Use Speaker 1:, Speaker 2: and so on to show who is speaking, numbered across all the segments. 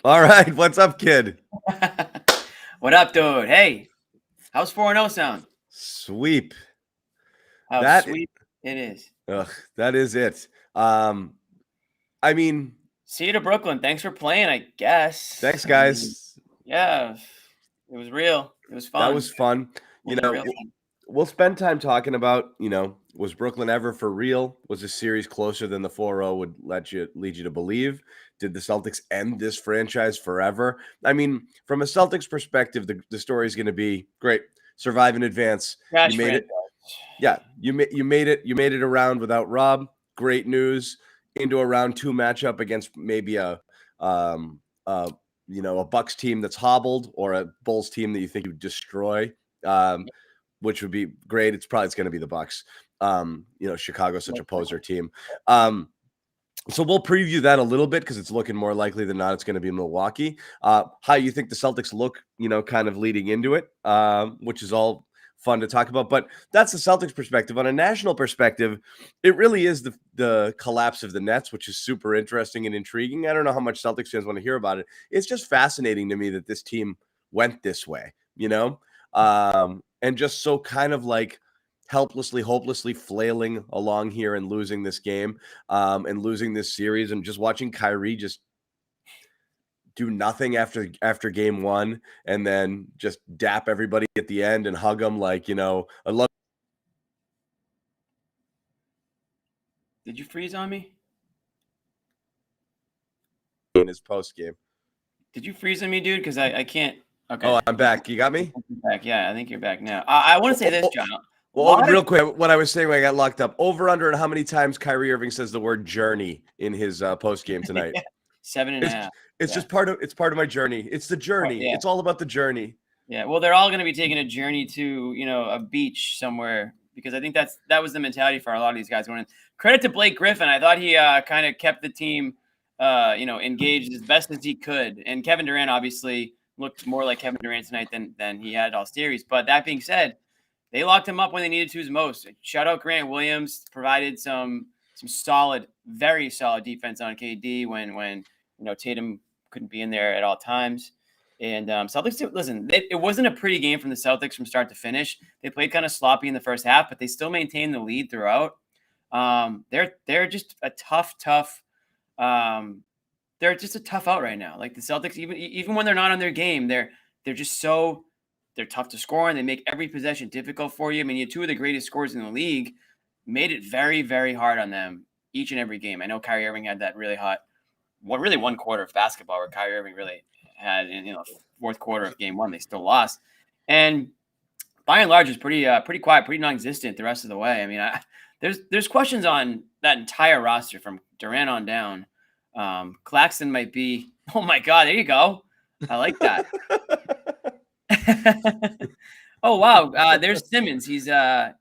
Speaker 1: All right, what's up, kid?
Speaker 2: What up, dude? Hey, how's 4-0 sound?
Speaker 1: Sweep.
Speaker 2: How
Speaker 1: That
Speaker 2: sweet it is.
Speaker 1: ugh, that is it. Um, I mean,
Speaker 2: See you to Brooklyn. Thanks for playing, I guess.
Speaker 1: thanks,
Speaker 2: I mean,
Speaker 1: guys.
Speaker 2: yeah, it was real. It was
Speaker 1: That
Speaker 2: fun.
Speaker 1: was fun. You
Speaker 2: More than
Speaker 1: know,
Speaker 2: real fun.
Speaker 1: we'll spend time talking about, was Brooklyn ever for real? Was this series closer than the 4-0 would lead you to believe? Did the Celtics end this franchise forever? I mean, from a Celtics perspective, the story is going to be great. Survive in advance. You
Speaker 2: Trash
Speaker 1: made it.
Speaker 2: franchise.
Speaker 1: Yeah, you made it. You made it around without Rob. Great news into a round two matchup against maybe um, uh, a Bucks team that's hobbled or a Bulls team that you think you would destroy, which would be great. It's going to be the Bucks. Chicago's such a poser team. So we'll preview that a little bit because it's looking more likely than not it's going to be Milwaukee. How you think the Celtics look, kind of leading into it, which is all fun to talk about. But that's the Celtics perspective. On a national perspective, it really is the collapse of the Nets, which is super interesting and intriguing. I don't know how much Celtics fans want to hear about it. It's just fascinating to me that this team went this way, and just so kind of like helplessly, hopelessly flailing along here and losing this game, and losing this series, and just watching Kyrie just do nothing after game one, and then just dap everybody at the end and hug them like I love
Speaker 2: Did you freeze on me?
Speaker 1: in his post game.
Speaker 2: Did you freeze on me, dude? Because I can't.
Speaker 1: Oh,
Speaker 2: Okay.
Speaker 1: I'm back. You got me?
Speaker 2: Back. Yeah, I think you're back now. I want to say this, John. A
Speaker 1: Well,
Speaker 2: lot of
Speaker 1: real quick, what I was saying when I got locked up, over under and how many times Kyrie Irving says the word journey in his post game tonight.
Speaker 2: 7.5.
Speaker 1: It's
Speaker 2: Yeah.
Speaker 1: just part of my journey. It's the journey.
Speaker 2: Yeah.
Speaker 1: It's all about the journey.
Speaker 2: Yeah, well, they're all going to be taking a journey to, a beach somewhere because I think that was the mentality for a lot of these guys going in. Credit to Blake Griffin. I thought he kind of kept the team, engaged as best as he could. And Kevin Durant obviously looked more like Kevin Durant tonight than he had all series. But that being said, they locked him up when they needed to most. Shout out Grant Williams, provided some solid, very solid defense on KD when Tatum couldn't be in there at all times. And Celtics, listen, it wasn't a pretty game from the Celtics from start to finish. They played kind of sloppy in the first half, but they still maintained the lead throughout. They're just a tough. They're just a tough out right now. Like the Celtics, even when they're not on their game, they're just they're tough to score and they make every possession difficult for you. I mean, you two of the greatest scorers in the league made it very, very hard on them each and every game. I know Kyrie Irving had that really hot, really one quarter of basketball where Kyrie Irving really had in fourth quarter of game one, they still lost. And by and large, it's pretty quiet, pretty non-existent the rest of the way. I mean, there's questions on that entire roster from Durant on down. Claxton might be. Oh my God, there you go. I like that. Oh wow, there's Simmons. He's standing.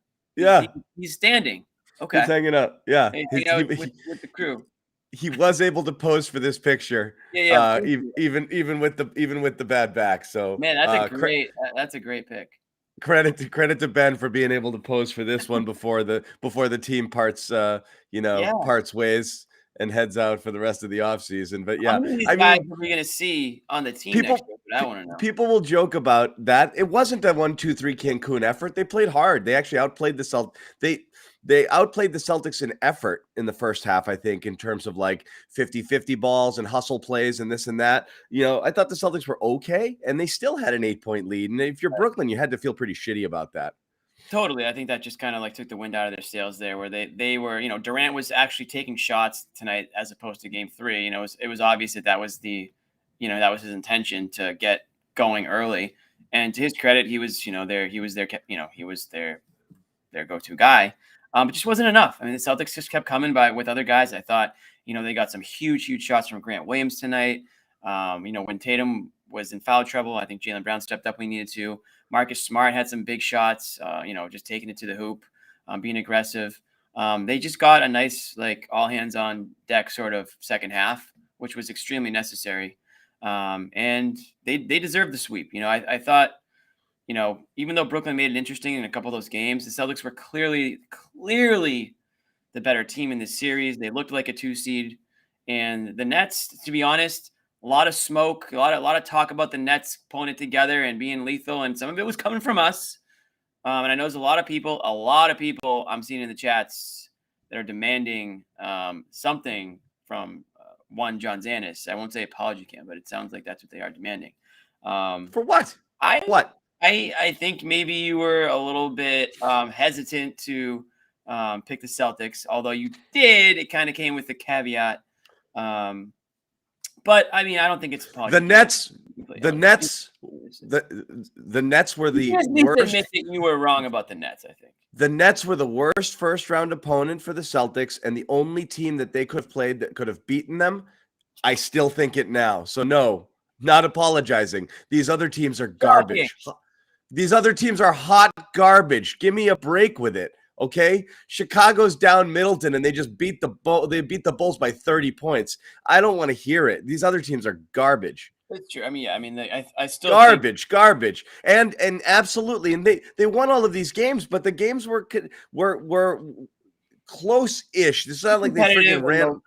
Speaker 2: Okay,
Speaker 1: He's hanging up. Yeah,
Speaker 2: he's hanging out with the crew.
Speaker 1: he was able to pose for this picture.
Speaker 2: Yeah, of course.
Speaker 1: Even with the bad back. So
Speaker 2: Man, that's a great pick.
Speaker 1: Credit to Ben for being able to pose for this one before the team parts parts ways and heads out for the rest of the offseason. But yeah,
Speaker 2: how many of these guys are we going to see on the team next year? But I want to know.
Speaker 1: People will joke about that. It wasn't a 1-2-3 Cancun effort. They played hard. They actually outplayed the Celtics. They outplayed the Celtics in effort in the first half, I think, in terms of like 50-50 balls and hustle plays and this and that. I thought the Celtics were okay, and they still had an 8-point lead. And if you're Brooklyn, you had to feel pretty shitty about that.
Speaker 2: Totally. I think that just kind of like took the wind out of their sails there where they were, Durant was actually taking shots tonight as opposed to game three. It was obvious that was that was his intention to get going early. And to his credit, he was their go-to guy. It just wasn't enough. I mean, the Celtics just kept coming by with other guys. I thought, they got some huge shots from Grant Williams tonight. When Tatum was in foul trouble, I think Jaylen Brown stepped up when he needed to. Marcus Smart had some big shots, just taking it to the hoop, being aggressive. They just got a nice, like, all hands on deck sort of second half, which was extremely necessary. And they deserved the sweep. I thought, even though Brooklyn made it interesting in a couple of those games, the Celtics were clearly the better team in this series. They looked like a 2 seed. And the Nets, to be honest, a lot of smoke, a lot of talk about the Nets pulling it together and being lethal, and some of it was coming from us. And I know there's a lot of people I'm seeing in the chats that are demanding something from one John Zannis. I won't say apology cam, but it sounds like that's what they are demanding.
Speaker 1: For what?
Speaker 2: I
Speaker 1: What?
Speaker 2: I think maybe you were a little bit hesitant to pick the Celtics, although you did. It kind of came with the caveat. But I mean, I don't think it's
Speaker 1: The Nets. The Nets. The Nets were the worst.
Speaker 2: Admit that you were wrong about the Nets. I think
Speaker 1: the Nets were the worst first round opponent for the Celtics, and the only team that they could have played that could have beaten them. I still think it now. So no, not apologizing. These other teams are garbage.
Speaker 2: Okay.
Speaker 1: These other teams are hot garbage. Give me a break with it. Okay, Chicago's down Middleton, and they just beat the Bulls by 30 points. I don't want to hear it. These other teams are garbage.
Speaker 2: That's true. I mean, yeah. I mean, I still
Speaker 1: garbage, and absolutely, and they won all of these games, but the games were close-ish. It's not like they freaking ran.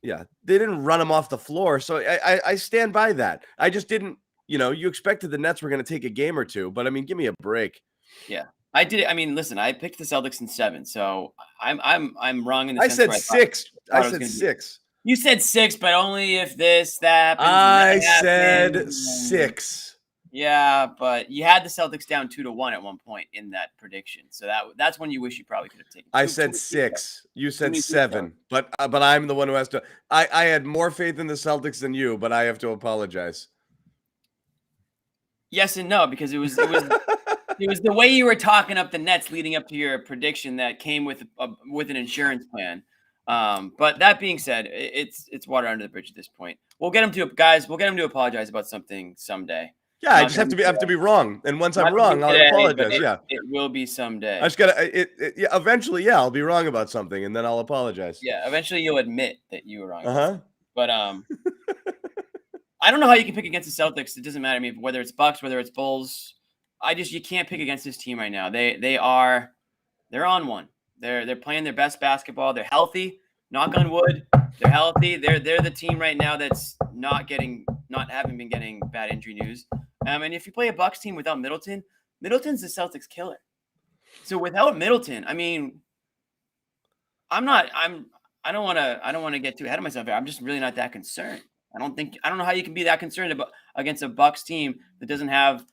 Speaker 1: Yeah, they didn't run them off the floor. So I stand by that. I just didn't. You expected the Nets were going to take a game or two, but I mean, give me a break.
Speaker 2: Yeah. I did. I mean, listen, I picked the Celtics in 7, so I'm wrong in the
Speaker 1: sense.
Speaker 2: I said
Speaker 1: 6. I said 6.
Speaker 2: You said 6, but only if that happens.
Speaker 1: I said 6.
Speaker 2: Yeah, but you had the Celtics down 2-1 at one point in that prediction, so that's when you wish you probably could have taken.
Speaker 1: I said 6. You said 7, but I'm the one who has to. I had more faith in the Celtics than you, but I have to apologize.
Speaker 2: Yes and no, because it was it was the way you were talking up the Nets leading up to your prediction that came with an insurance plan. But that being said, it's water under the bridge at this point. We'll get him to apologize about something someday.
Speaker 1: Yeah, I just have to be wrong, and once I'm wrong, I'll apologize.
Speaker 2: It will be someday.
Speaker 1: I just gotta. Eventually, yeah, I'll be wrong about something, and then I'll apologize.
Speaker 2: Yeah, eventually you'll admit that you were wrong.
Speaker 1: But
Speaker 2: I don't know how you can pick against the Celtics. It doesn't matter to me whether it's Bucks, whether it's Bulls. You can't pick against this team right now. They're on one. They're playing their best basketball. They're healthy. Knock on wood. They're healthy. They're the team right now that's not having been getting bad injury news. And if you play a Bucks team without Middleton, Middleton's the Celtics killer. So without Middleton, I mean, I don't want to get too ahead of myself here. I'm just really not that concerned. I don't know how you can be that concerned about against a Bucks team that doesn't have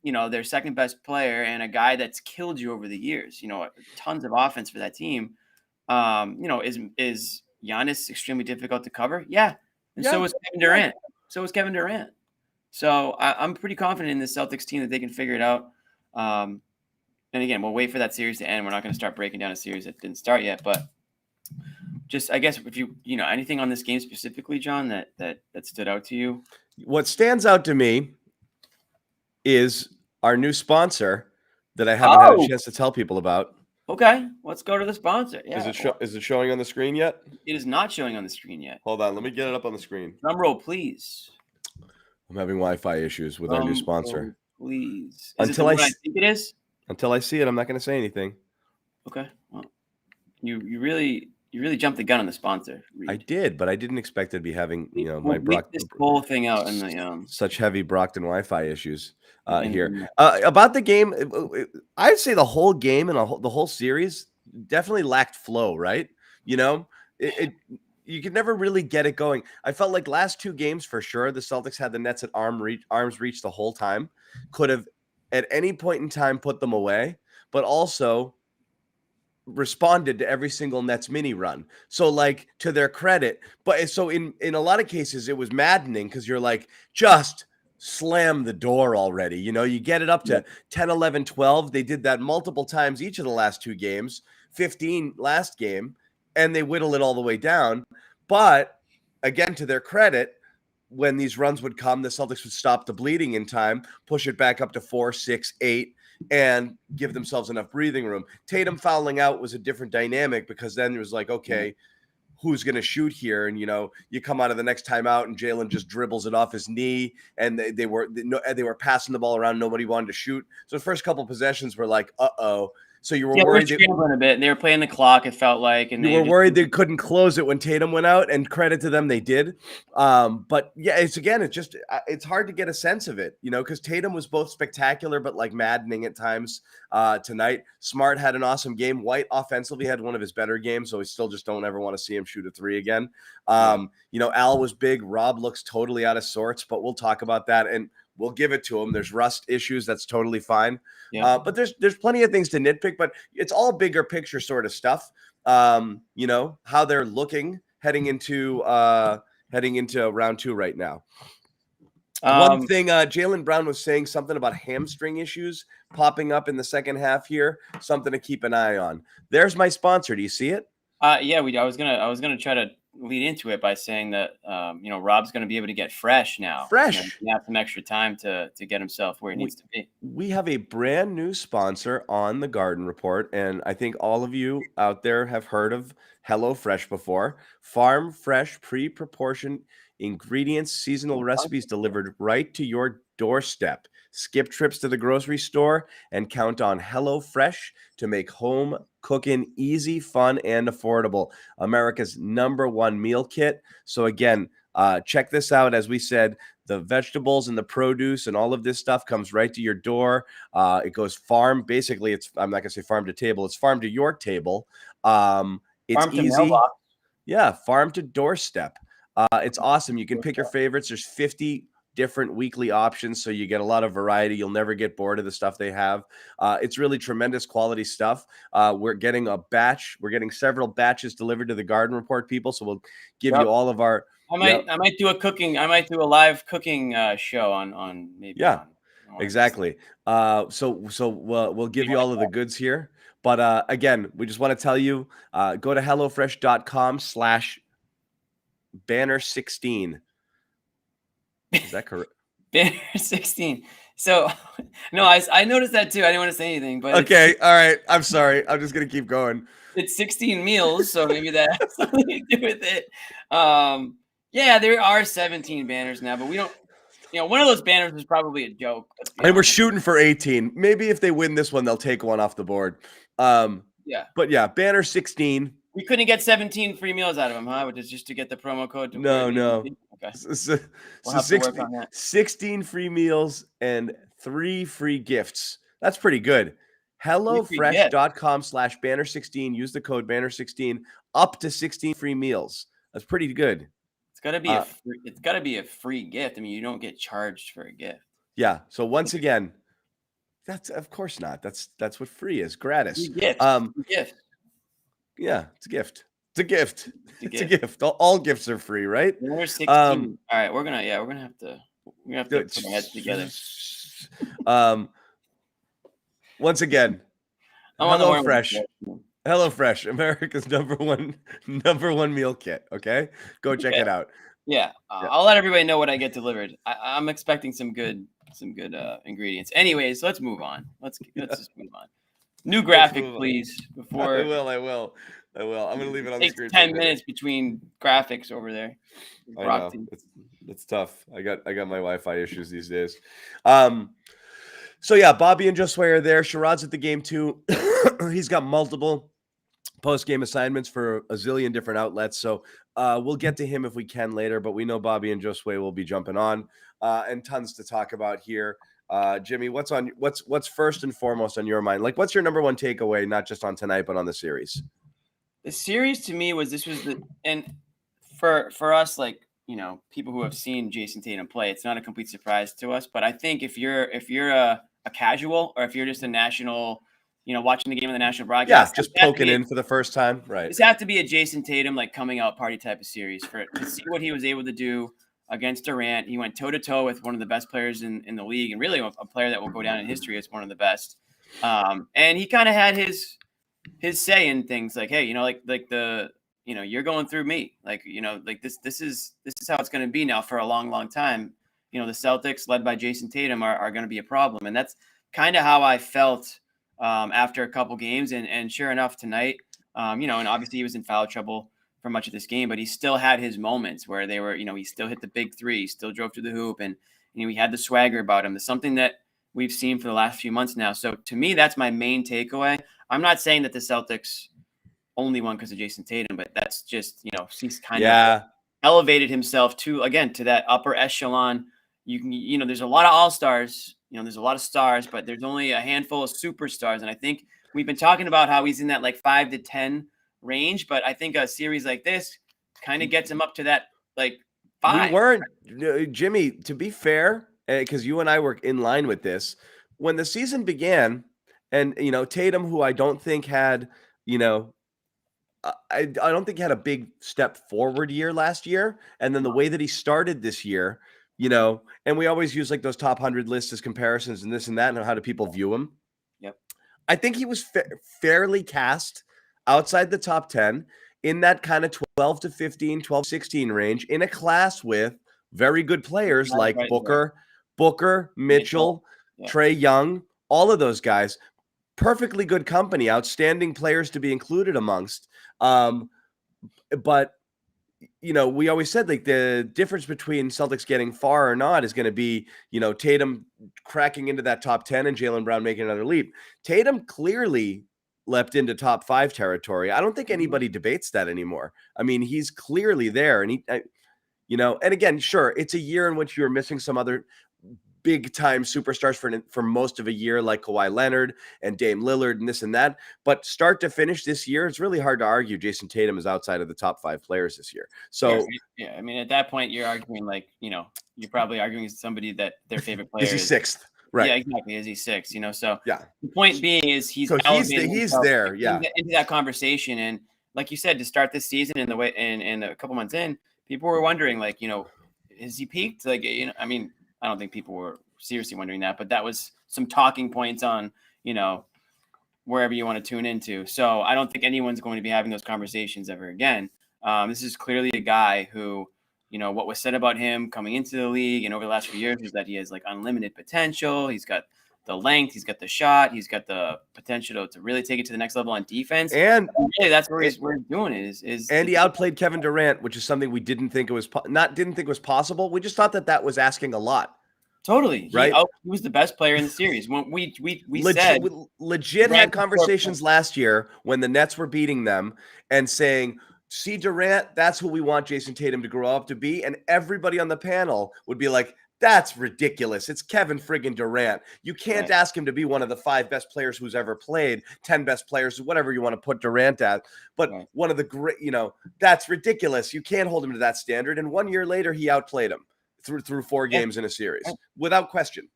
Speaker 2: their second best player and a guy that's killed you over the years. Tons of offense for that team. Is Giannis extremely difficult to cover? Yeah. And so is Kevin Durant. So I'm pretty confident in the Celtics team that they can figure it out. And again, we'll wait for that series to end. We're not going to start breaking down a series that didn't start yet, but just, I guess if you anything on this game specifically, John, that stood out to you.
Speaker 1: What stands out to me is our new sponsor that I haven't had a chance to tell people about.
Speaker 2: Okay, let's go to the sponsor. Yeah.
Speaker 1: Is it showing on the screen yet?
Speaker 2: It is not showing on the screen yet.
Speaker 1: Hold on, let me get it up on the screen.
Speaker 2: Drum roll, please.
Speaker 1: I'm having Wi-Fi issues with our new sponsor.
Speaker 2: Please.
Speaker 1: Until
Speaker 2: I think it is.
Speaker 1: Until I see it, I'm not going to say anything.
Speaker 2: Okay. Well, you really jumped the gun on the sponsor. Reed.
Speaker 1: I did, but I didn't expect to be having my
Speaker 2: this whole thing out in the
Speaker 1: such heavy Brockton Wi-Fi issues here. About the game, I'd say the whole game and the whole series definitely lacked flow. Right? You could never really get it going. I felt like last 2 games for sure, the Celtics had the Nets at arm's reach the whole time. Could have at any point in time put them away, but also responded to every single Nets mini run. So like to their credit, but so in a lot of cases it was maddening because you're like, just slam the door already. You get it up to 10, 11, 12. They did that multiple times each of the last 2 games, 15 last game, and they whittle it all the way down. But again, to their credit, when these runs would come, the Celtics would stop the bleeding in time, push it back up to 4, 6, 8, and give themselves enough breathing room. Tatum fouling out was a different dynamic because then it was like, okay, who's going to shoot here? And, you come out of the next timeout and Jaylen just dribbles it off his knee, and they were passing the ball around. Nobody wanted to shoot. So the first couple possessions were like, uh-oh. So you were
Speaker 2: Yeah,
Speaker 1: worried
Speaker 2: they were scrambling a bit. They were playing the clock, it felt like, and
Speaker 1: you were worried they couldn't close it when Tatum went out, and credit to them, they did. But yeah, it's hard to get a sense of it, because Tatum was both spectacular but like maddening at times tonight. Smart had an awesome game. White offensively had one of his better games, so we still just don't ever want to see him shoot a three again. Al was big. Rob looks totally out of sorts, but we'll talk about that, and we'll give it to him. There's rust issues. That's totally fine.
Speaker 2: Yeah.
Speaker 1: But there's plenty of things to nitpick, but it's all bigger picture sort of stuff. How they're looking heading into round two right now. One thing, Jaylen Brown was saying something about hamstring issues popping up in the second half here. Something to keep an eye on. There's my sponsor. Do you see it?
Speaker 2: Yeah, I was gonna try to lead into it by saying that Rob's gonna be able to get fresh now. He have some extra time to get himself where he needs to be.
Speaker 1: We have a brand new sponsor on the Garden Report, and I think all of you out there have heard of HelloFresh before. Farm fresh, pre-proportioned ingredients, seasonal recipes delivered right to your doorstep. Skip trips to the grocery store and count on HelloFresh to make home cooking easy, fun, and affordable. America's #1 meal kit. So again, check this out. As we said, the vegetables and the produce and all of this stuff comes right to your door. It goes farm. Basically, I'm not going to say farm to table. It's farm to your table. It's
Speaker 2: farm
Speaker 1: easy.
Speaker 2: To mailbox.
Speaker 1: Yeah, farm to doorstep. It's awesome. You can pick your favorites. There's 50 different weekly options, so you get a lot of variety. You'll never get bored of the stuff they have. It's really tremendous quality stuff. We're getting a batch. We're getting several batches delivered to the Garden Report people, so we'll give you all of our.
Speaker 2: I might do a live cooking show on maybe.
Speaker 1: Yeah, exactly. So we'll give you all of the goods here. But again, we just want to tell you, go to hellofresh.com/banner16. Is that correct?
Speaker 2: Banner 16. So, no, I noticed that too. I didn't want to say anything, but
Speaker 1: okay, all right. I'm sorry. I'm just gonna keep going.
Speaker 2: It's 16 meals, so maybe that has something to do with it. Yeah, there are 17 banners now, but we don't. One of those banners was probably a joke.
Speaker 1: And we're shooting for 18. Maybe if they win this one, they'll take one off the board.
Speaker 2: Yeah.
Speaker 1: But yeah, banner 16.
Speaker 2: We couldn't get 17 free meals out of them, huh? Which is just to get the promo code.
Speaker 1: No.
Speaker 2: Okay.
Speaker 1: So
Speaker 2: We'll have to work on that.
Speaker 1: 16 free meals and 3 free gifts. That's pretty good. HelloFresh.com/banner16. Use the code banner16. Up to 16 free meals. That's pretty good.
Speaker 2: It's gotta be a free gift. I mean, you don't get charged for a gift.
Speaker 1: Yeah. So once again, that's of course not. That's what free is. Gratis.
Speaker 2: Free gift. Gift.
Speaker 1: Yeah, it's a gift. It's a gift. It's a gift. All gifts are free, right?
Speaker 2: We're 16. All right, we're gonna have to put our heads together.
Speaker 1: Once again, HelloFresh, America's number one meal kit. Okay, go check it out.
Speaker 2: Yeah, I'll let everybody know what I get delivered. I'm expecting some good ingredients. Anyways, let's move on. Let's just move on. New graphic, please. Before
Speaker 1: I will. I'm gonna leave it on the screen.
Speaker 2: 10 minutes between graphics over there.
Speaker 1: I know. It's tough. I got my Wi-Fi issues these days. So yeah, Bobby and Josue are there. Sherrod's at the game too. He's got multiple post-game assignments for a zillion different outlets. So we'll get to him if we can later, but we know Bobby and Josue will be jumping on and tons to talk about here. Jimmy, what's first and foremost on your mind? Like, what's your number one takeaway, not just on tonight, but on the series? The
Speaker 2: series to me was for us, like, people who have seen Jayson Tatum play, it's not a complete surprise to us. But I think if you're a casual, or if you're just a national, watching the game on the national broadcast,
Speaker 1: just poking in for the first time, right?
Speaker 2: This have to be a Jayson Tatum like coming out party type of series to see what he was able to do against Durant. He went toe to toe with one of the best players in the league, and really a player that will go down in history as one of the best. And he kind of had his say in things like, hey, you're going through me, this is how it's going to be now for a long, long time. The Celtics led by Jayson Tatum are going to be a problem. And that's kind of how I felt after a couple games. And sure enough, tonight, and obviously he was in foul trouble for much of this game, but he still had his moments where they were, he still hit the big three, he still drove to the hoop, and he had the swagger about him. It's something that we've seen for the last few months now. So to me, that's my main takeaway. I'm not saying that the Celtics only won because of Jayson Tatum, but that's just, he's kind of elevated himself to that upper echelon. There's a lot of all-stars, there's a lot of stars, but there's only a handful of superstars. And I think we've been talking about how he's in that like 5 to 10 range, but I think a series like this kind of gets him up to that like 5.
Speaker 1: We weren't, Jimmy, to be fair, because you and I were in line with this when the season began, and Tatum, who I don't think had, I don't think he had a big step forward year last year. And then the way that he started this year, and we always use like those top 100 lists as comparisons and this and that, and how do people view him?
Speaker 2: Yep.
Speaker 1: I think he was fairly cast outside the top 10 in that kind of 12 to 15, 12, 16 range in a class with very good players like Booker, Mitchell, Trae Young, all of those guys. Perfectly good company, outstanding players to be included amongst. But we always said like the difference between Celtics getting far or not is going to be, Tatum cracking into that top 10 and Jaylen Brown making another leap. Tatum clearly leapt into top 5 territory. I don't think anybody debates that anymore. I mean, he's clearly there, and and again, sure, it's a year in which you're missing some other big time superstars for most of a year, like Kawhi Leonard and Dame Lillard and this and that. But start to finish this year, it's really hard to argue Jayson Tatum is outside of the top 5 players this year. So
Speaker 2: yeah, I mean, at that point, you're arguing like, you're probably arguing with somebody that their favorite player
Speaker 1: is he 6th, right?
Speaker 2: Yeah, exactly. Is he 6th? So
Speaker 1: yeah.
Speaker 2: The point being is he's
Speaker 1: there, yeah,
Speaker 2: into that conversation. And like you said, to start this season in the way and a couple months in, people were wondering like, is he peaked? Like, I mean, I don't think people were seriously wondering that, but that was some talking points on, wherever you want to tune into. So I don't think anyone's going to be having those conversations ever again. This is clearly a guy who, what was said about him coming into the league and over the last few years is that he has like unlimited potential. He's got the length, he's got the shot, he's got the potential to really take it to the next level on defense.
Speaker 1: And
Speaker 2: really, that's where he's doing it.
Speaker 1: And he outplayed Kevin Durant, which is something we didn't think was possible. We just thought that was asking a lot.
Speaker 2: Totally.
Speaker 1: Right.
Speaker 2: He was the best player in the series. When we
Speaker 1: legit had conversations last year when the Nets were beating them and saying, see Durant, that's who we want Jayson Tatum to grow up to be. And everybody on the panel would be like, that's ridiculous. It's Kevin friggin' Durant. You can't ask him to be one of the 5 best players who's ever played, 10 best players, whatever you want to put Durant at. But one of the great, that's ridiculous. You can't hold him to that standard. And 1 year later, he outplayed him through 4 games in a series without question.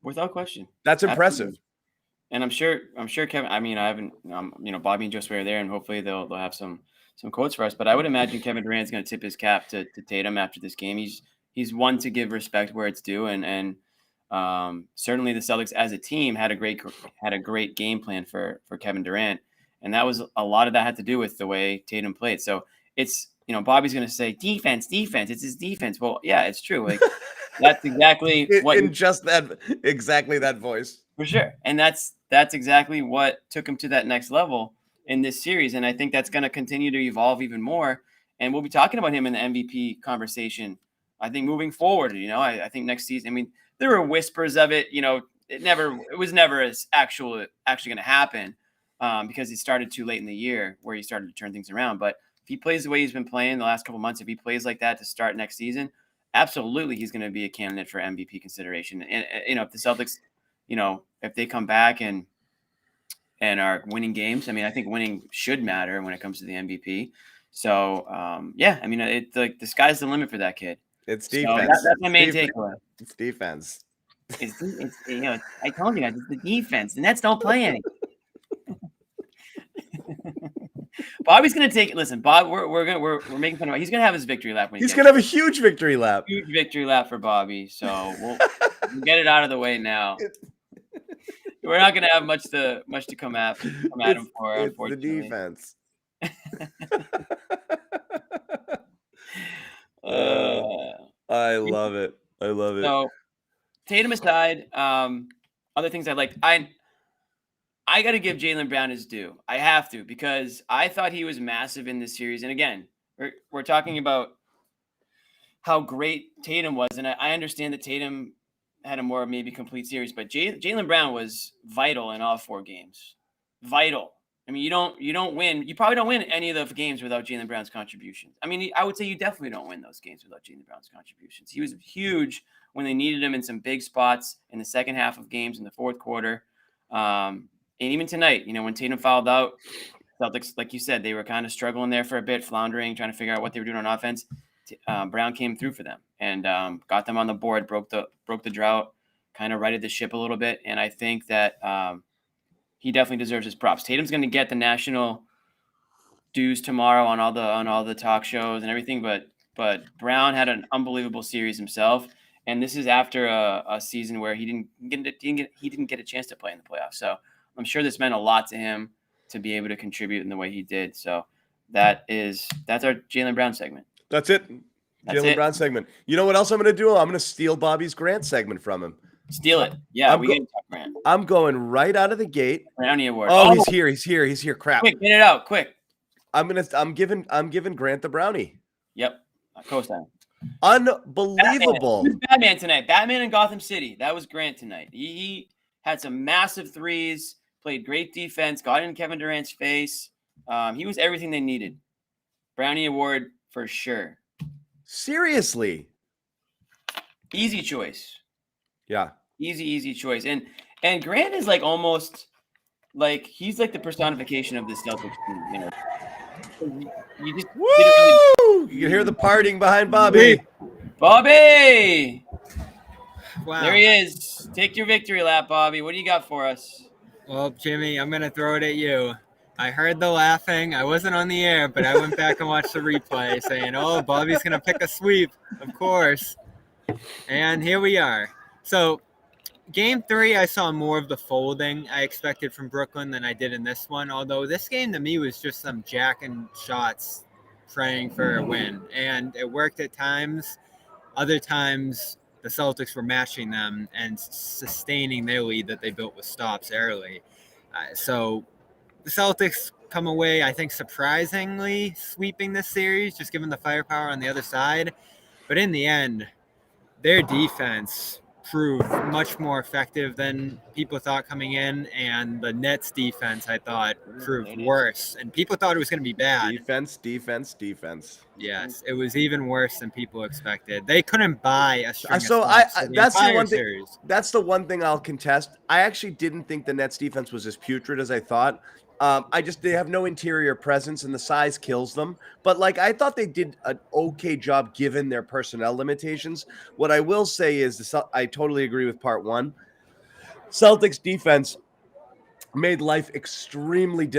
Speaker 2: Without question.
Speaker 1: That's impressive.
Speaker 2: Absolutely. And I'm sure Kevin, I mean, I haven't, Bobby and Josue are there, and hopefully they'll have some quotes for us, but I would imagine Kevin Durant's going to tip his cap to Tatum after this game. He's one to give respect where it's due. And certainly the Celtics as a team had a great game plan for Kevin Durant. And that was a lot of that had to do with the way Tatum played. So it's, Bobby's going to say defense, it's his defense. Well, yeah, it's true. Like that's exactly
Speaker 1: exactly that voice.
Speaker 2: For sure. And that's exactly what took him to that next level in this series. And I think that's going to continue to evolve even more. And we'll be talking about him in the MVP conversation, I think, moving forward. I think next season, I mean, there were whispers of it, it was never actually going to happen because it started too late in the year where he started to turn things around. But if he plays the way he's been playing the last couple months, if he plays like that to start next season, absolutely he's going to be a candidate for MVP consideration. And, if the Celtics, if they come back and are winning games, I mean, I think winning should matter when it comes to the MVP. So, I mean, it's like the sky's the limit for that kid.
Speaker 1: It's defense.
Speaker 2: So that's my main takeaway.
Speaker 1: It's defense.
Speaker 2: It's I told you guys, it's the defense. The Nets don't play any. Bobby's gonna take. Listen, Bob, we're making fun of him. He's gonna have his victory lap.
Speaker 1: He's gonna have a huge victory lap.
Speaker 2: Huge victory lap for Bobby. So we'll get it out of the way now. We're not gonna have much to come at him for.
Speaker 1: It's
Speaker 2: unfortunately,
Speaker 1: the defense. I love it.
Speaker 2: So, Tatum aside, other things I liked. I got to give Jaylen Brown his due. I have to, because I thought he was massive in this series. And again, we're talking about how great Tatum was, and I understand that Tatum had a more maybe complete series, but Jaylen Brown was vital in all 4 games. vital. I mean, you probably don't win any of the games without Jaylen Brown's contributions. I mean, I would say you definitely don't win those games without Jaylen Brown's contributions. He was huge when they needed him in some big spots in the second half of games in the fourth quarter. And even tonight, when Tatum fouled out, Celtics, like you said, they were kind of struggling there for a bit, floundering, trying to figure out what they were doing on offense. Brown came through for them and got them on the board, broke the drought, kind of righted the ship a little bit. And I think that he definitely deserves his props. Tatum's going to get the national dues tomorrow on all the talk shows and everything, but Brown had an unbelievable series himself, and this is after a season where he didn't get a chance to play in the playoffs. So I'm sure this meant a lot to him to be able to contribute in the way he did. So that's our Jaylen Brown segment.
Speaker 1: That's it. Jaylen Brown segment. You know what else I'm going to do? I'm going to steal Bobby's Grant segment from him.
Speaker 2: Steal it. Yeah, we didn't talk Grant.
Speaker 1: I'm going right out of the gate.
Speaker 2: Brownie Award.
Speaker 1: Oh, he's here. Crap.
Speaker 2: Quick, get it out, quick.
Speaker 1: I'm giving Grant the brownie.
Speaker 2: Yep. Co-sign.
Speaker 1: Unbelievable.
Speaker 2: Batman tonight. Batman in Gotham City. That was Grant tonight. He had some massive threes, played great defense, got in Kevin Durant's face. He was everything they needed. Brownie Award for sure.
Speaker 1: Seriously.
Speaker 2: Easy choice.
Speaker 1: Yeah.
Speaker 2: Easy choice. And Grant is like almost like he's like the personification of the Celtics team, You just
Speaker 1: Woo! You can hear the partying behind Bobby.
Speaker 2: Bobby!
Speaker 3: Wow.
Speaker 2: There he is. Take your victory lap, Bobby. What do you got for us?
Speaker 3: Well, Jimmy, I'm going to throw it at you. I heard the laughing. I wasn't on the air, but I went back and watched the replay saying, oh, Bobby's going to pick a sweep, of course. And here we are. So Game 3, I saw more of the folding I expected from Brooklyn than I did in this one, although this game to me was just some jacking shots praying for a win. And it worked at times. Other times, the Celtics were matching them and sustaining their lead that they built with stops early. So the Celtics come away, I think, surprisingly sweeping this series, just given the firepower on the other side. But in the end, their defense proved much more effective than people thought coming in, and the Nets defense, I thought, proved worse. And people thought it was going to be bad.
Speaker 1: Defense.
Speaker 3: Yes, it was even worse than people expected. They couldn't buy a string
Speaker 1: So
Speaker 3: of stops for
Speaker 1: that's the one thing.
Speaker 3: series.
Speaker 1: That's the one thing I'll contest. I actually didn't think the Nets defense was as putrid as I thought. They have no interior presence and the size kills them. But I thought they did an okay job given their personnel limitations. What I will say is I totally agree with part one. Celtics defense made life extremely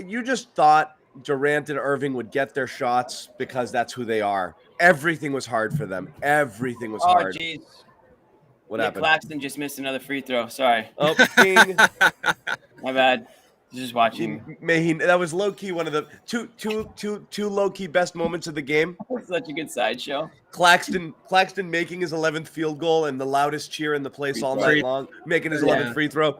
Speaker 1: you just thought Durant and Irving would get their shots because that's who they are. Everything was hard for them. Everything was hard.
Speaker 2: Oh, jeez.
Speaker 1: What happened?
Speaker 2: Claxton just missed another free throw. Sorry.
Speaker 1: Oh, ding.
Speaker 2: My bad. Just watching.
Speaker 1: That was low key one of the two low key best moments of the game.
Speaker 2: Such a good sideshow.
Speaker 1: Claxton making his 11th field goal and the loudest cheer in the place all night long, making his 11th free throw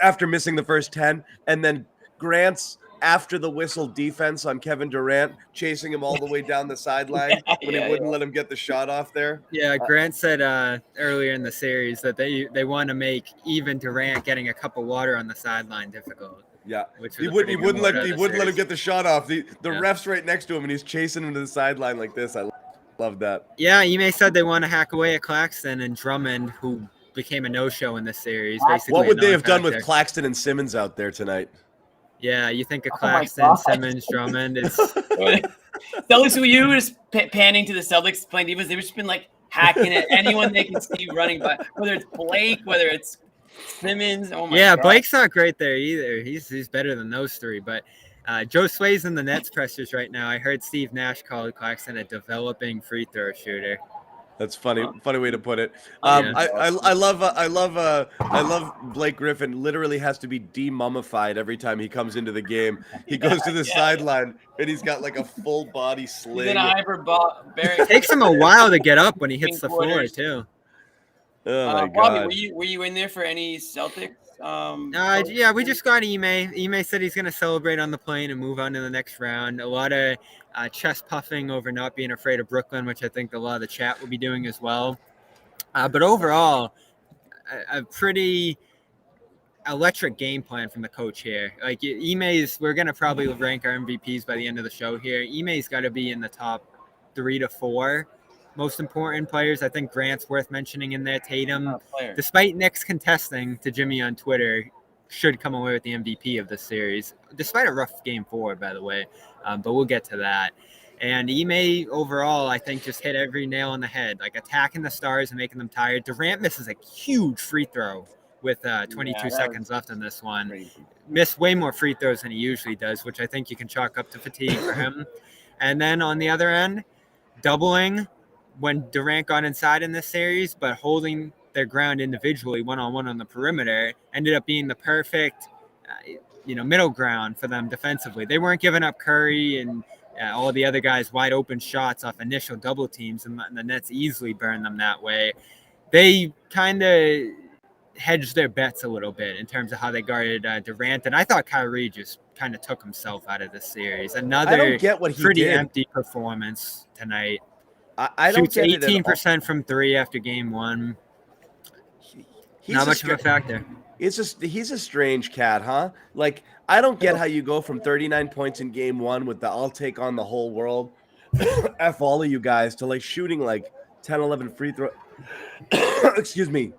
Speaker 1: after missing the first 10, and then Grant's after the whistle defense on Kevin Durant, chasing him all the way down the sideline when he wouldn't let him get the shot off there.
Speaker 3: Yeah, Grant said earlier in the series that they want to make even Durant getting a cup of water on the sideline difficult.
Speaker 1: Yeah, he wouldn't let him get the shot off. The ref's right next to him, and he's chasing him to the sideline like this. I love that.
Speaker 3: Yeah, Ime said they want to hack away at Claxton and Drummond, who became a no-show in this series. Basically,
Speaker 1: what would they have done with Claxton and Simmons out there tonight?
Speaker 3: Yeah, you think of Claxton, Simmons, Drummond. It's
Speaker 2: Celtics, were you just panning to the Celtics playing defense? They've just been hacking at anyone they can see running by, whether it's Blake, whether it's Simmons. Oh my God.
Speaker 3: Blake's not great there either. He's better than those three. But Josue's in the Nets pressers right now. I heard Steve Nash call Claxton a developing free throw shooter.
Speaker 1: That's funny way to put it. I love Blake Griffin. Literally has to be demummified every time he comes into the game. He goes to the sideline and he's got a full body sling.
Speaker 3: It takes him a while to get up when he hits the floor too.
Speaker 1: Oh my God!
Speaker 2: Bobby, were you in there for any Celtics?
Speaker 3: Yeah, we just got Ime. Ime said he's going to celebrate on the plane and move on to the next round. A lot of chest puffing over not being afraid of Brooklyn, which I think a lot of the chat will be doing as well. But overall, I electric game plan from the coach here. Like we're going to probably rank our MVPs by the end of the show here. Ime's got to be in the top 3 to 4 most important players. I think Grant's worth mentioning in there. Tatum, despite Nick's contesting to Jimmy on Twitter, should come away with the MVP of this series, despite a rough game 4, by the way. But we'll get to that. And Ime overall, I think, just hit every nail on the head, like attacking the Stars and making them tired. Durant misses a huge free throw with 22 seconds left in this one.
Speaker 2: Crazy.
Speaker 3: Missed way more free throws than he usually does, which I think you can chalk up to fatigue for him. And then on the other end, doubling when Durant got inside in this series, but holding their ground individually one-on-one on the perimeter ended up being the perfect middle ground for them defensively. They weren't giving up Curry and all the other guys wide open shots off initial double teams, and the Nets easily burned them that way. They kind of hedged their bets a little bit in terms of how they guarded Durant, and I thought Kyrie just kind of took himself out of the series. Another
Speaker 1: I don't get what he
Speaker 3: pretty
Speaker 1: did.
Speaker 3: empty performance tonight.
Speaker 1: I don't
Speaker 3: Shoots
Speaker 1: get it at all.
Speaker 3: 18% from 3 after game 1.
Speaker 1: He's
Speaker 3: Not much of a factor.
Speaker 1: He's a strange cat, huh? Like, I don't get how you go from 39 points in game 1 with the I'll take on the whole world, F all of you guys, to like shooting like 10, 11 free throw. Excuse me.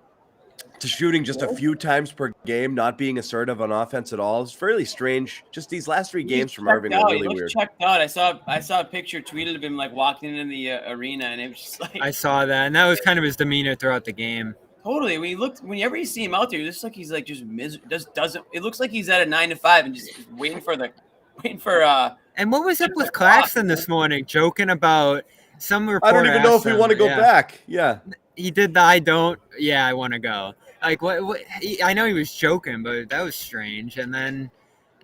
Speaker 1: To shooting just a few times per game, not being assertive on offense at all. It's fairly strange. Just these last 3 games from Irving are really weird.
Speaker 2: Checked out. I saw a picture tweeted of him like walking in the arena, and it was just like
Speaker 3: I saw that, and that was kind of his demeanor throughout the game.
Speaker 2: Totally. Whenever you see him out there, it looks like he's like just doesn't. It looks like he's at a 9 to 5 and just waiting for.
Speaker 3: And what was up with Claxton this morning, joking about some reporter?
Speaker 1: I don't even know if we want to go back. Yeah,
Speaker 3: he did the I don't. Yeah, I want to go. Like what I know he was joking, but that was strange. And then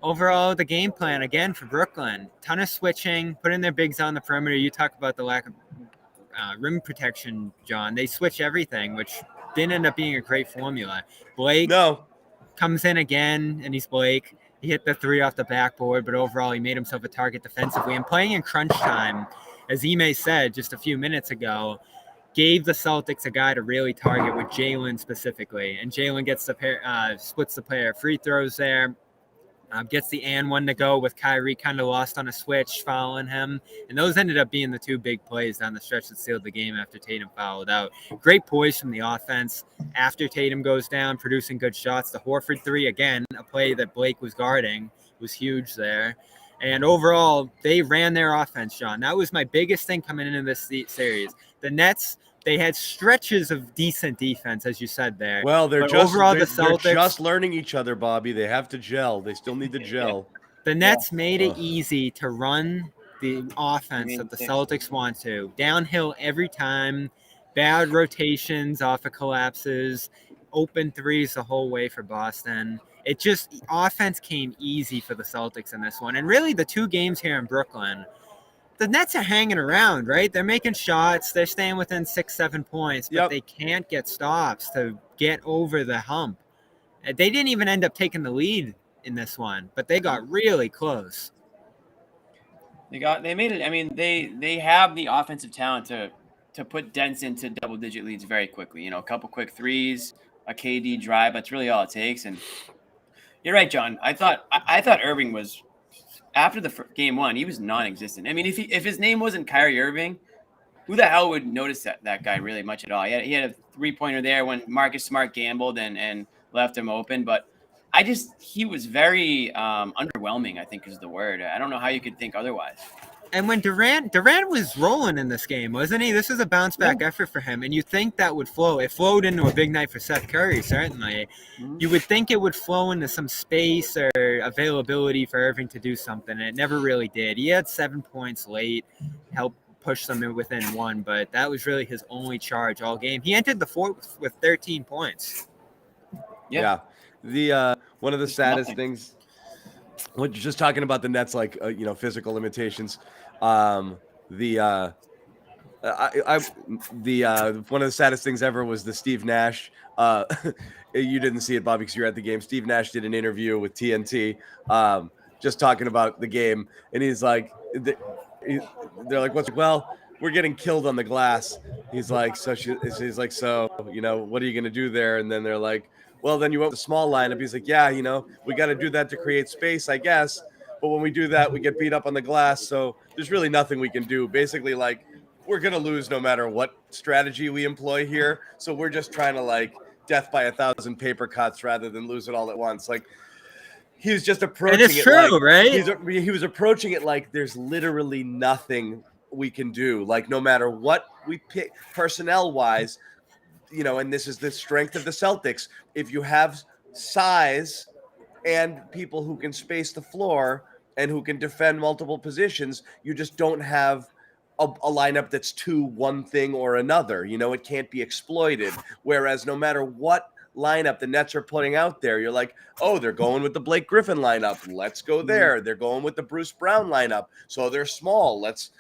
Speaker 3: overall, the game plan again for Brooklyn, ton of switching, putting their bigs on the perimeter. You talk about the lack of rim protection, John. They switch everything, which didn't end up being a great formula. Blake comes in again, and he's Blake. He hit the 3 off the backboard, but overall he made himself a target defensively. And playing in crunch time, as Ime said just a few minutes ago, gave the Celtics a guy to really target with Jaylen specifically. And Jaylen gets splits the pair of free throws there. Gets the and one to go with Kyrie kind of lost on a switch following him. And those ended up being the 2 big plays down the stretch that sealed the game after Tatum fouled out. Great poise from the offense after Tatum goes down, producing good shots. The Horford 3, again, a play that Blake was guarding, was huge there. And overall, they ran their offense, John. That was my biggest thing coming into this series. The Nets, they had stretches of decent defense, as you said there.
Speaker 1: Well, they're
Speaker 3: Celtics,
Speaker 1: just learning each other, Bobby. They have to gel. They still need to gel.
Speaker 3: The Nets made it easy to run the offense that the Celtics want to. Downhill every time, bad rotations off of collapses, open threes the whole way for Boston. It just, offense came easy for the Celtics in this one. And really the 2 games here in Brooklyn, the Nets are hanging around, right? They're making shots. They're staying within 6-7 points, but they can't get stops to get over the hump. They didn't even end up taking the lead in this one, but they got really close.
Speaker 2: They made it. I mean, they have the offensive talent to put dents into double-digit leads very quickly. A couple quick threes, a KD drive. That's really all it takes. And you're right, John. I thought Irving was. After the game 1, he was non-existent. I mean, if his name wasn't Kyrie Irving, who the hell would notice that guy really much at all? He had a 3-pointer there when Marcus Smart gambled and left him open. But he was very underwhelming, I think is the word. I don't know how you could think otherwise.
Speaker 3: And when Durant was rolling in this game, wasn't he? This was a bounce-back effort for him, and you think that would flow. It flowed into a big night for Seth Curry, certainly. Mm-hmm. You would think it would flow into some space or availability for Irving to do something, and it never really did. He had 7 points late, helped push them within 1, but that was really his only charge all game. He entered the 4th with 13 points.
Speaker 1: Yeah. The one of the saddest things. What you're just talking about the Nets, like physical limitations. One of the saddest things ever was the Steve Nash. You didn't see it, Bobby, because you're at the game. Steve Nash did an interview with TNT, just talking about the game, and he's like, they're like, "What's well?" We're getting killed on the glass. He's like, so what are you gonna do there? And then they're like, well, then you went with the small lineup. He's like, yeah, we got to do that to create space, I guess. But when we do that, we get beat up on the glass. So there's really nothing we can do. Basically, like, we're going to lose no matter what strategy we employ here. So we're just trying to, like, death by 1,000 paper cuts rather than lose it all at once. Like, he was just approaching
Speaker 3: it's
Speaker 1: it
Speaker 3: true,
Speaker 1: like,
Speaker 3: right?
Speaker 1: he was approaching it like there's literally nothing we can do. Like, no matter what we pick personnel-wise, and this is the strength of the Celtics. If you have size and people who can space the floor and who can defend multiple positions, you just don't have a lineup that's one thing or another. It can't be exploited. Whereas no matter what lineup the Nets are putting out there, you're like, oh, they're going with the Blake Griffin lineup. Let's go there. They're going with the Bruce Brown lineup. So they're small. Let's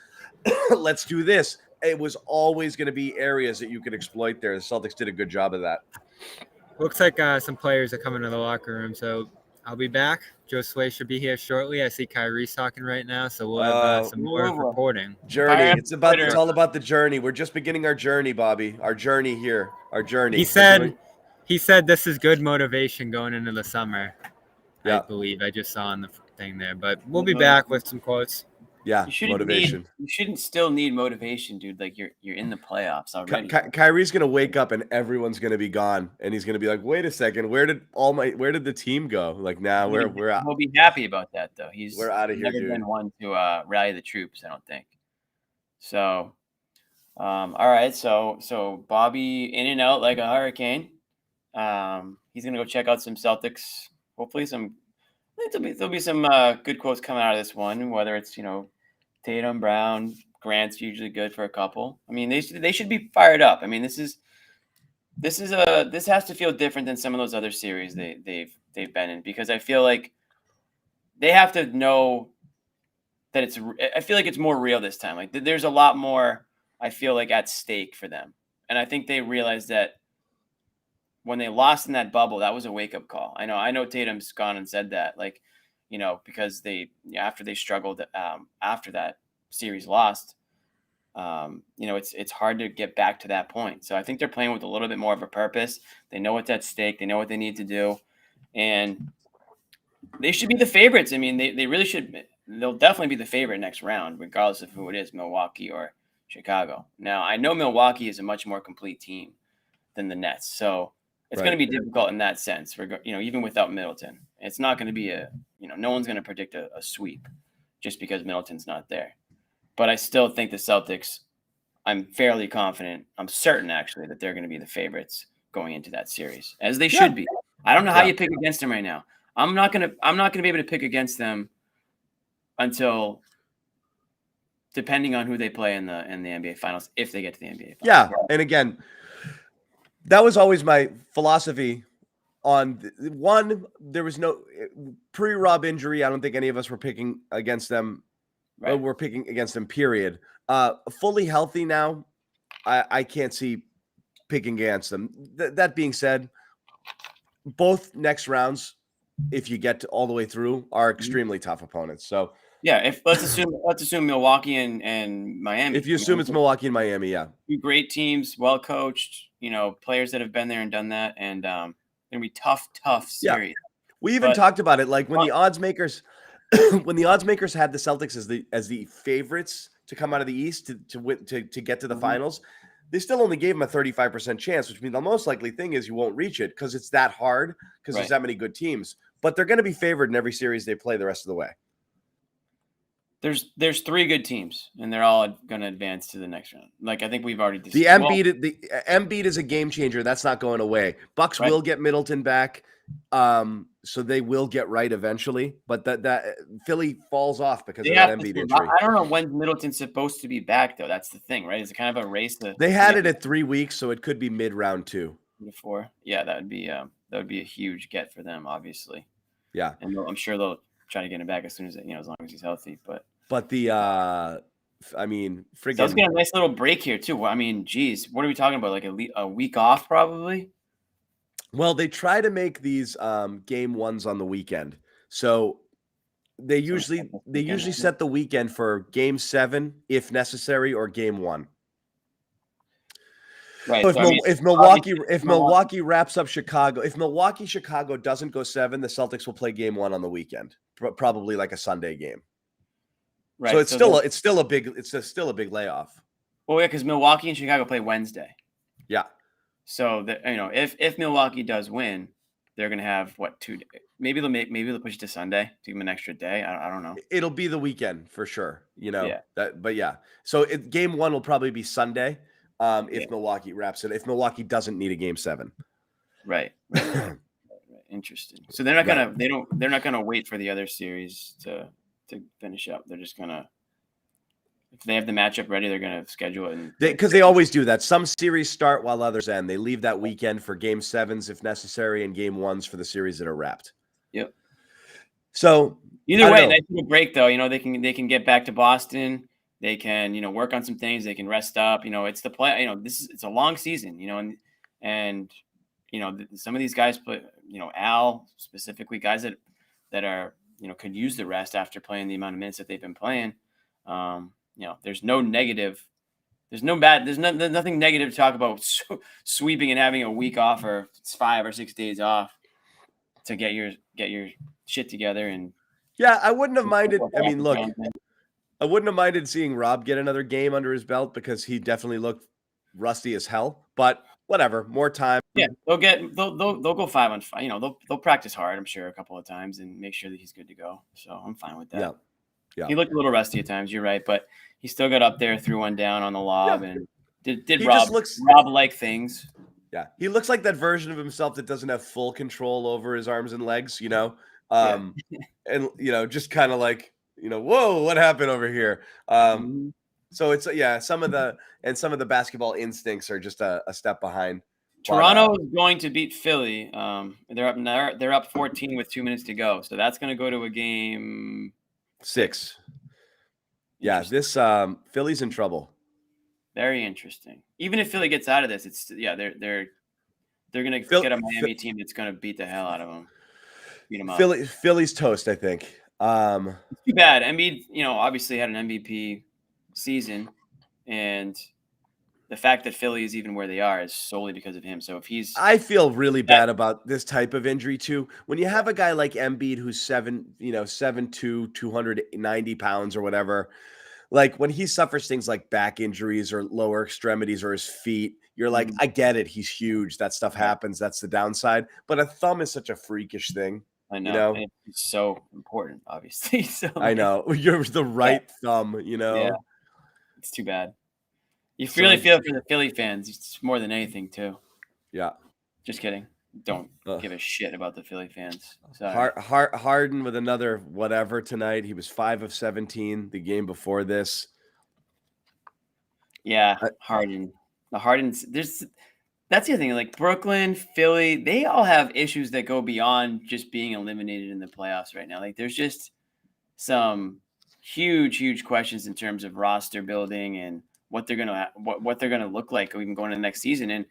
Speaker 1: do this. It was always going to be areas that you could exploit there. The Celtics did a good job of that.
Speaker 3: Looks like some players are coming to the locker room, so I'll be back. Josue should be here shortly. I see Kyrie's talking right now, so we'll have some more reporting.
Speaker 1: Journey. It's all about the journey. We're just beginning our journey, Bobby. Our journey here. Our journey.
Speaker 3: He said this is good motivation going into the summer. Yeah. I believe I just saw on the thing there, but we'll be back with some quotes.
Speaker 1: Yeah, motivation.
Speaker 2: You shouldn't still need motivation, dude. Like you're in the playoffs already.
Speaker 1: Kyrie's gonna wake up and everyone's gonna be gone, and he's gonna be like, "Wait a second, where did the team go?" Like, now we're out.
Speaker 2: We'll be happy about that, though.
Speaker 1: We're out of here,
Speaker 2: never
Speaker 1: dude.
Speaker 2: been one to rally the troops, I don't think. So, all right. So Bobby in and out like a hurricane. He's gonna go check out some Celtics. Hopefully, there'll be some good quotes coming out of this one. Whether it's Tatum, Brown, Grant's usually good for a couple. I mean, they should be fired up. I mean, this has to feel different than some of those other series they've been in, because I feel like they have to know that I feel like it's more real this time. Like there's a lot more, I feel like, at stake for them. And I think they realized that when they lost in that bubble, that was a wake-up call. I know Tatum's gone and said that, like, because after they struggled after that series lost, it's hard to get back to that point. So I think they're playing with a little bit more of a purpose. They know what's at stake. They know what they need to do, and they should be the favorites. I mean, they really should. They'll definitely be the favorite next round, regardless of who it is, Milwaukee or Chicago. Now, I know Milwaukee is a much more complete team than the Nets, so it's going to be difficult in that sense. Even without Middleton, it's not going to be no one's going to predict a sweep just because Middleton's not there. But I still think the Celtics, I'm fairly confident, I'm certain actually, that they're going to be the favorites going into that series, as they should be. I don't know how you pick against them right now. I'm not going to be able to pick against them until, depending on who they play in the NBA Finals, if they get to the NBA Finals.
Speaker 1: Yeah, and again, that was always my philosophy on one. There was no pre-Rob injury. I don't think any of us were picking against them. Right. We're picking against them, period. Fully healthy now, I can't see picking against them. That being said, both next rounds, if you get all the way through, are extremely tough opponents. So
Speaker 2: yeah, let's assume Milwaukee and Miami.
Speaker 1: If you assume it's Milwaukee and Miami, yeah,
Speaker 2: two great teams, well coached, players that have been there and done that, and gonna be tough series.
Speaker 1: Yeah. We even talked about it, like when the odds makers had the Celtics as the favorites to come out of the East to get to the finals, they still only gave them a 35% chance, which means the most likely thing is you won't reach it because it's that hard, because there's that many good teams. But they're going to be favored in every series they play the rest of the way.
Speaker 2: There's three good teams, and they're all going to advance to the next round. Like, I think we've already discussed.
Speaker 1: The Embiid is a game changer. That's not going away. Bucks will get Middleton back, so they will get right eventually. But that Philly falls off because of that Embiid injury.
Speaker 2: I don't know when Middleton's supposed to be back, though. That's the thing, right? It's kind of a race.
Speaker 1: They had it at 3 weeks, so it could be mid-round 2.
Speaker 2: Before, yeah, that would be a huge get for them, obviously.
Speaker 1: Yeah,
Speaker 2: and I'm sure they'll try to get him back as soon as as long as he's healthy.
Speaker 1: But the freaking.
Speaker 2: Let's get a nice little break here too. I mean, geez, what are we talking about? Like a week off, probably.
Speaker 1: Well, they try to make these game ones on the weekend, so they usually set the weekend for game 7 if necessary or game 1.
Speaker 2: Right.
Speaker 1: So
Speaker 2: So, I mean,
Speaker 1: if
Speaker 2: obviously,
Speaker 1: Milwaukee wraps up Chicago, if Chicago doesn't go 7, the Celtics will play game 1 on the weekend, probably like a Sunday game.
Speaker 2: right.
Speaker 1: So it's
Speaker 2: So
Speaker 1: still a big layoff.
Speaker 2: well, yeah, because Milwaukee and Chicago play Wednesday.
Speaker 1: Yeah.
Speaker 2: So that, if Milwaukee does win, they're gonna have what, 2 days? Maybe they'll push it to Sunday to give them an extra day. I don't know.
Speaker 1: It'll be the weekend for sure.
Speaker 2: Yeah.
Speaker 1: But yeah. So game 1 will probably be Sunday. If
Speaker 2: Yeah.
Speaker 1: Milwaukee wraps it, if Milwaukee doesn't need a game 7.
Speaker 2: Right. Interesting. So they're not gonna they're not gonna wait for the other series to finish up. They're just gonna, if they have the matchup ready, they're gonna schedule it.
Speaker 1: Because they always do that. Some series start while others end. They leave that weekend for game 7s if necessary, and game 1s for the series that are wrapped.
Speaker 2: Yep.
Speaker 1: So
Speaker 2: Either way, nice little break though. They can get back to Boston. They can work on some things. They can rest up. It's the play. It's a long season. And some of these guys play. Al specifically, guys that are could use the rest after playing the amount of minutes that they've been playing. There's no negative. There's nothing negative to talk about sweeping and having a week off, or 5 or 6 days off to get your shit together. And
Speaker 1: yeah, I wouldn't have minded. I mean, look, I wouldn't have minded seeing Rob get another game under his belt because he definitely looked rusty as hell. But whatever, more time.
Speaker 2: Yeah, they'll go 5 on 5. They'll practice hard, I'm sure, a couple of times and make sure that he's good to go. So I'm fine with that.
Speaker 1: Yeah.
Speaker 2: He looked a little rusty at times. You're right, but he still got up there, threw one down on the lob, and did Rob-like things.
Speaker 1: Yeah, he looks like that version of himself that doesn't have full control over his arms and legs. And just kind of like, whoa, what happened over here? So it's some of the basketball instincts are just a step behind.
Speaker 2: Toronto is going to beat Philly. They're up 14 with 2 minutes to go. So that's going to go to a game
Speaker 1: 6. Yeah, this Philly's in trouble.
Speaker 2: Very interesting. Even if Philly gets out of this, they're going to get a Miami team that's going to beat the hell out of them. Beat them up.
Speaker 1: Philly's toast, I think.
Speaker 2: It's too bad. Embiid, obviously had an MVP season, and the fact that Philly is even where they are is solely because of him. So
Speaker 1: I feel really bad about this type of injury too. When you have a guy like Embiid who's 7'2", 290 pounds or whatever, like when he suffers things like back injuries or lower extremities or his feet, you're like, I get it. He's huge. That stuff happens. That's the downside. But a thumb is such a freakish thing.
Speaker 2: I know. It's so important, obviously. So
Speaker 1: I know. You're the right thumb,
Speaker 2: Yeah. It's too bad. You really feel for the Philly fans. It's more than anything, too.
Speaker 1: Yeah.
Speaker 2: Just kidding. Don't give a shit about the Philly fans. Sorry.
Speaker 1: Harden with another whatever tonight. He was 5 of 17 the game before this.
Speaker 2: Yeah, Harden. That's the other thing. Like Brooklyn, Philly, they all have issues that go beyond just being eliminated in the playoffs right now. Like there's just some huge questions in terms of roster building and what they're gonna look like even going into the next season. And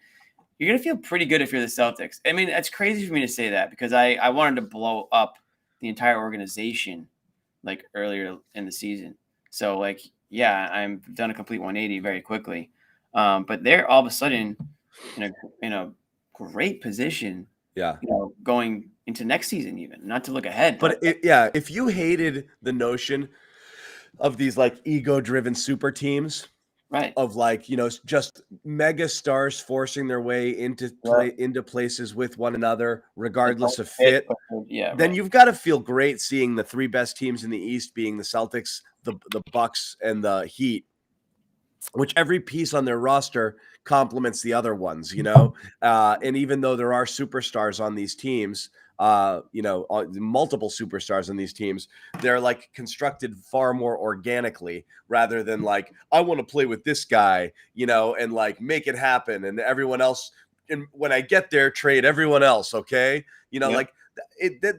Speaker 2: you're gonna feel pretty good if you're the Celtics. I mean, that's crazy for me to say that because I wanted to blow up the entire organization like earlier in the season. So like, yeah, I've done a complete 180 very quickly. But they're all of a sudden in a great position.
Speaker 1: Yeah.
Speaker 2: Going into next season, even not to look ahead.
Speaker 1: But if you hated the notion of these like ego-driven super teams,
Speaker 2: right?
Speaker 1: Of like just mega stars forcing their way into places with one another, regardless of fit. Then you've got to feel great seeing the 3 best teams in the East being the Celtics, the Bucks, and the Heat, which every piece on their roster complements the other ones, and even though there are superstars on these teams, multiple superstars on these teams, they're like constructed far more organically rather than like, I want to play with this guy, and like make it happen. And everyone else, and when I get there, trade everyone else. Okay. Like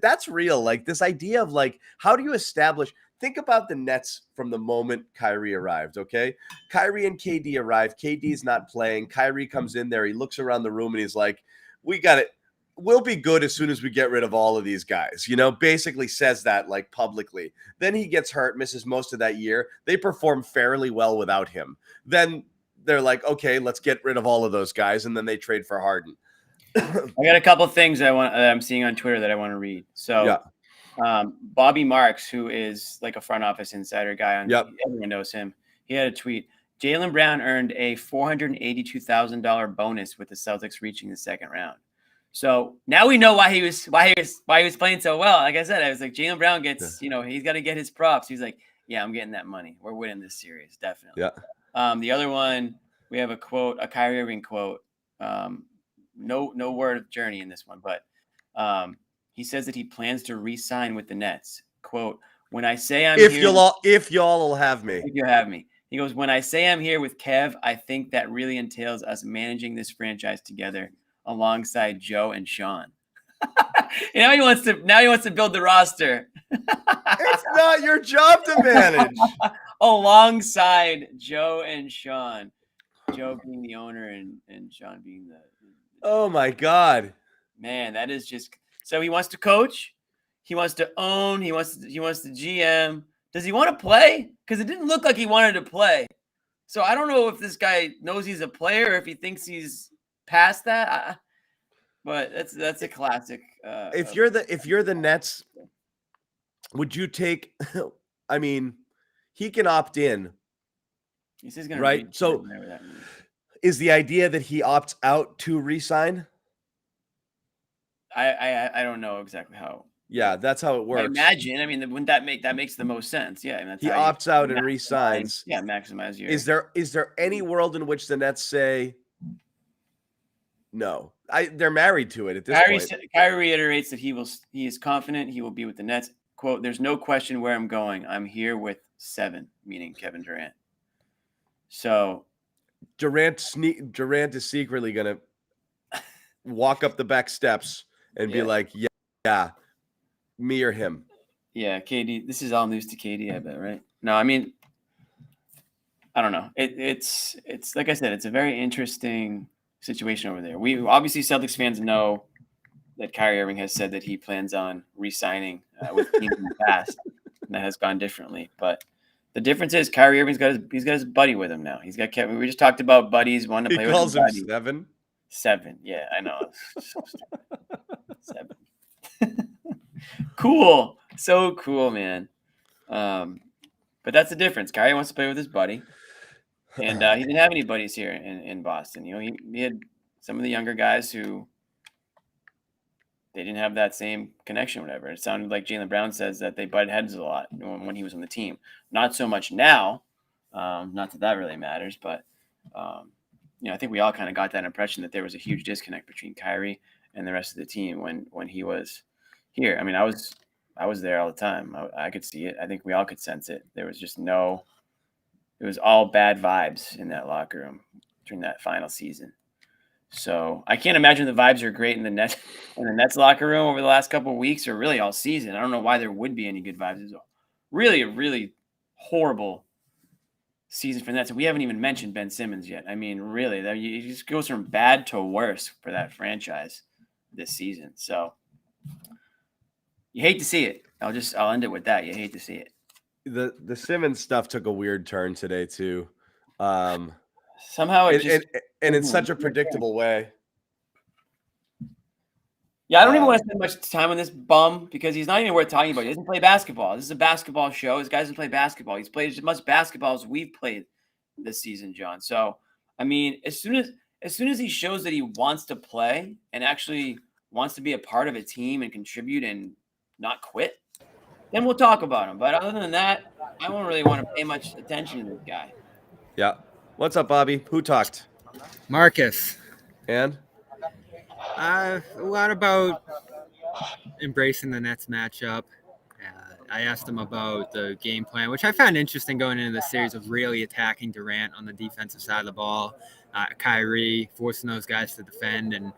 Speaker 1: that's real. Like this idea of like, how do you establish, think about the Nets from the moment Kyrie arrived, okay? Kyrie and KD arrive. KD's not playing. Kyrie comes in there. He looks around the room and he's like, we got it. We'll be good as soon as we get rid of all of these guys, basically says that like publicly. Then he gets hurt, misses most of that year. They perform fairly well without him. Then they're like, okay, let's get rid of all of those guys, and then they trade for Harden.
Speaker 2: I got a couple of things that I'm seeing on Twitter that I want to read. So, Bobby Marks, who is like a front office insider guy, everyone knows him. He had a tweet. Jaylen Brown earned a $482,000 bonus with the Celtics reaching the second round. So now we know why he was playing so well. Like I said, I was like, Jaylen Brown gets, he's got to get his props. He's like, yeah, I'm getting that money. We're winning this series, definitely.
Speaker 1: Yeah.
Speaker 2: The other one, we have a quote, a Kyrie Irving quote. No word of journey in this one, but he says that he plans to re-sign with the Nets. Quote, when I say I'm
Speaker 1: if
Speaker 2: here,
Speaker 1: if y'all will have me.
Speaker 2: If you have me. He goes, when I say I'm here with Kev, I think that really entails us managing this franchise together alongside Joe and Sean. Now he wants to build the roster.
Speaker 1: It's not your job to manage.
Speaker 2: Alongside Joe and Sean. Joe being the owner and Sean being the
Speaker 1: oh my God.
Speaker 2: Man, that is just so he wants to coach, he wants to own, he wants to GM. Does he want to play? Because it didn't look like he wanted to play. So I don't know if this guy knows he's a player or if he thinks he's past that. But that's a classic.
Speaker 1: If you're the Nets, would you take? I mean, he can opt in.
Speaker 2: He says he's gonna
Speaker 1: right. So, is the idea that he opts out to re-sign?
Speaker 2: I don't know exactly how.
Speaker 1: Yeah, that's how it works.
Speaker 2: I imagine. I mean, wouldn't that makes the most sense? Yeah, and that's
Speaker 1: he opts out and re-signs.
Speaker 2: Yeah, maximize your.
Speaker 1: Is there any world in which the Nets say no? They're married to it at this point.
Speaker 2: Kyrie reiterates that he is confident he will be with the Nets. Quote, there's no question where I'm going. I'm here with 7, meaning Kevin Durant. So
Speaker 1: Durant is secretly gonna walk up the back steps and be like, yeah, me or him.
Speaker 2: Yeah, KD. This is all news to KD, I bet, right? No, I mean, I don't know. It's like I said, it's a very interesting situation over there. We obviously Celtics fans know that Kyrie Irving has said that he plans on re-signing with teams in the past, and that has gone differently. But the difference is Kyrie Irving's got his buddy with him now. He's got Kevin. We just talked about buddies wanting to play with him. He calls him
Speaker 1: 7.
Speaker 2: 7. Yeah, I know. So 7. Cool. So cool, man. But that's the difference. Kyrie wants to play with his buddy. And he didn't have any buddies here in Boston. He had some of the younger guys who they didn't have that same connection, whatever. It sounded like Jaylen Brown says that they butted heads a lot when he was on the team. Not so much now. Not that really matters, but I think we all kind of got that impression that there was a huge disconnect between Kyrie and the rest of the team when he was here. I mean, I was there all the time. I could see it. I think we all could sense it. There was just it was all bad vibes in that locker room during that final season. So I can't imagine the vibes are great in the Nets locker room over the last couple of weeks or really all season. I don't know why there would be any good vibes. It's really a really horrible season for the Nets. We haven't even mentioned Ben Simmons yet. I mean, really, it just goes from bad to worse for that franchise this season. So you hate to see it. I'll end it with that. You hate to see it.
Speaker 1: The Simmons stuff took a weird turn today too.
Speaker 2: Somehow
Speaker 1: and in such a predictable way.
Speaker 2: Yeah, I don't even want to spend much time on this bum because he's not even worth talking about. He doesn't play basketball. This is a basketball show. This guy doesn't play basketball. He's played as much basketball as we've played this season, John. So, I mean, as soon as he shows that he wants to play and actually wants to be a part of a team and contribute and not quit, then we'll talk about him. But other than that, I don't really want to pay much attention to this guy.
Speaker 1: Yeah. What's up, Bobby? Who talked?
Speaker 3: Marcus.
Speaker 1: And?
Speaker 3: A lot about embracing the Nets matchup. I asked him about the game plan, which I found interesting going into the series of really attacking Durant on the defensive side of the ball. Kyrie forcing those guys to defend and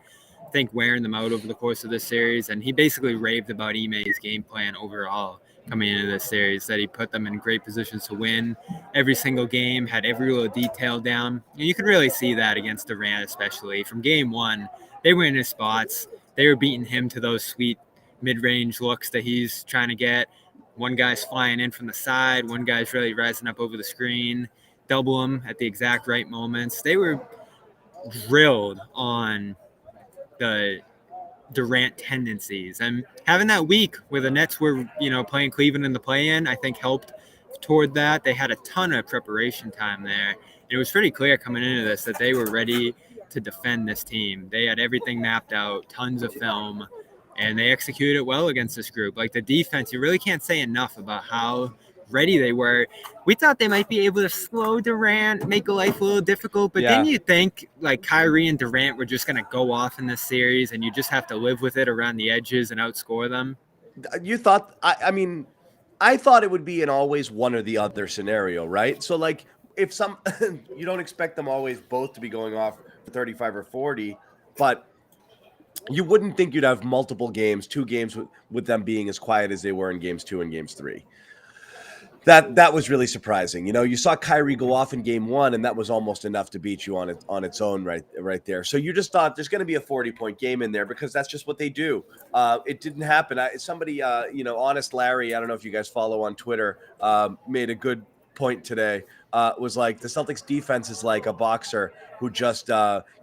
Speaker 3: I think wearing them out over the course of this series. And he basically raved about Ime's game plan overall coming into this series, that he put them in great positions to win every single game, had every little detail down. And you could really see that against Durant, especially from game one. They were in his spots. They were beating him to those sweet mid-range looks that he's trying to get. One guy's flying in from the side. One guy's really rising up over the screen. double them at the exact right moments. They were drilled on the Durant tendencies, and having that week where the Nets were, playing Cleveland in the play-in, I think helped toward that. They had a ton of preparation time there. It was pretty clear coming into this that they were ready to defend this team. They had everything mapped out, tons of film, and they executed it well against this group. Like the defense, you really can't say enough about how ready they were. We thought they might be able to slow Durant, make life a little difficult, but didn't you think like Kyrie and Durant were just going to go off in this series and you just have to live with it around the edges and outscore them?
Speaker 1: You thought, I thought it would be an always one or the other scenario, right? So like if you don't expect them always both to be going off for 35 or 40, but you wouldn't think you'd have multiple games, 2 games with them being as quiet as they were in games 2 and games 3. That was really surprising. You saw Kyrie go off in game 1, and that was almost enough to beat you on its own right there. So you just thought there's going to be a 40-point game in there because that's just what they do. It didn't happen. Somebody, Honest Larry, I don't know if you guys follow on Twitter, made a good point today. Was like the Celtics defense is like a boxer who just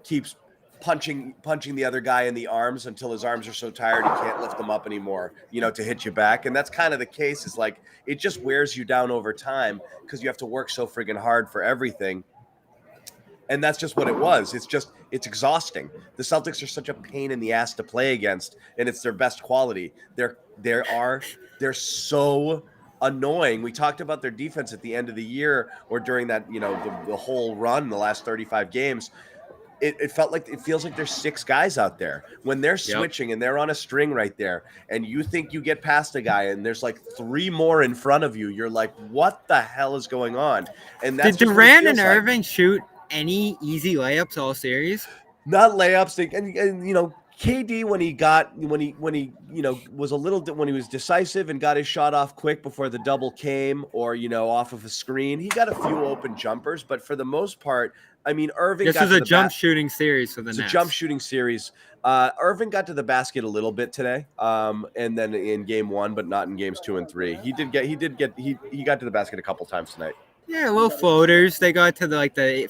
Speaker 1: keeps punching the other guy in the arms until his arms are so tired he can't lift them up anymore, to hit you back. And that's kind of the case, is like it just wears you down over time because you have to work so friggin' hard for everything. And that's just what it was. It's exhausting. The Celtics are such a pain in the ass to play against, and it's their best quality. They're so annoying. We talked about their defense at the end of the year or during that, the whole run, the last 35 games. It feels like there's 6 guys out there when they're switching and they're on a string right there, and you think you get past a guy and there's like 3 more in front of you. You're like, what the hell is going on? And that's
Speaker 3: did Durant and Irving shoot any easy layups all series?
Speaker 1: Not layups. And KD when he was decisive and got his shot off quick before the double came, or off of a screen, he got a few open jumpers, but for the most part, Irving.
Speaker 3: This was a jump shooting series for the Nets.
Speaker 1: It's a jump shooting series. Irving got to the basket a little bit today, and then in game 1, but not in games 2 and 3. He got to the basket a couple times tonight.
Speaker 3: Yeah, little floaters. They got to the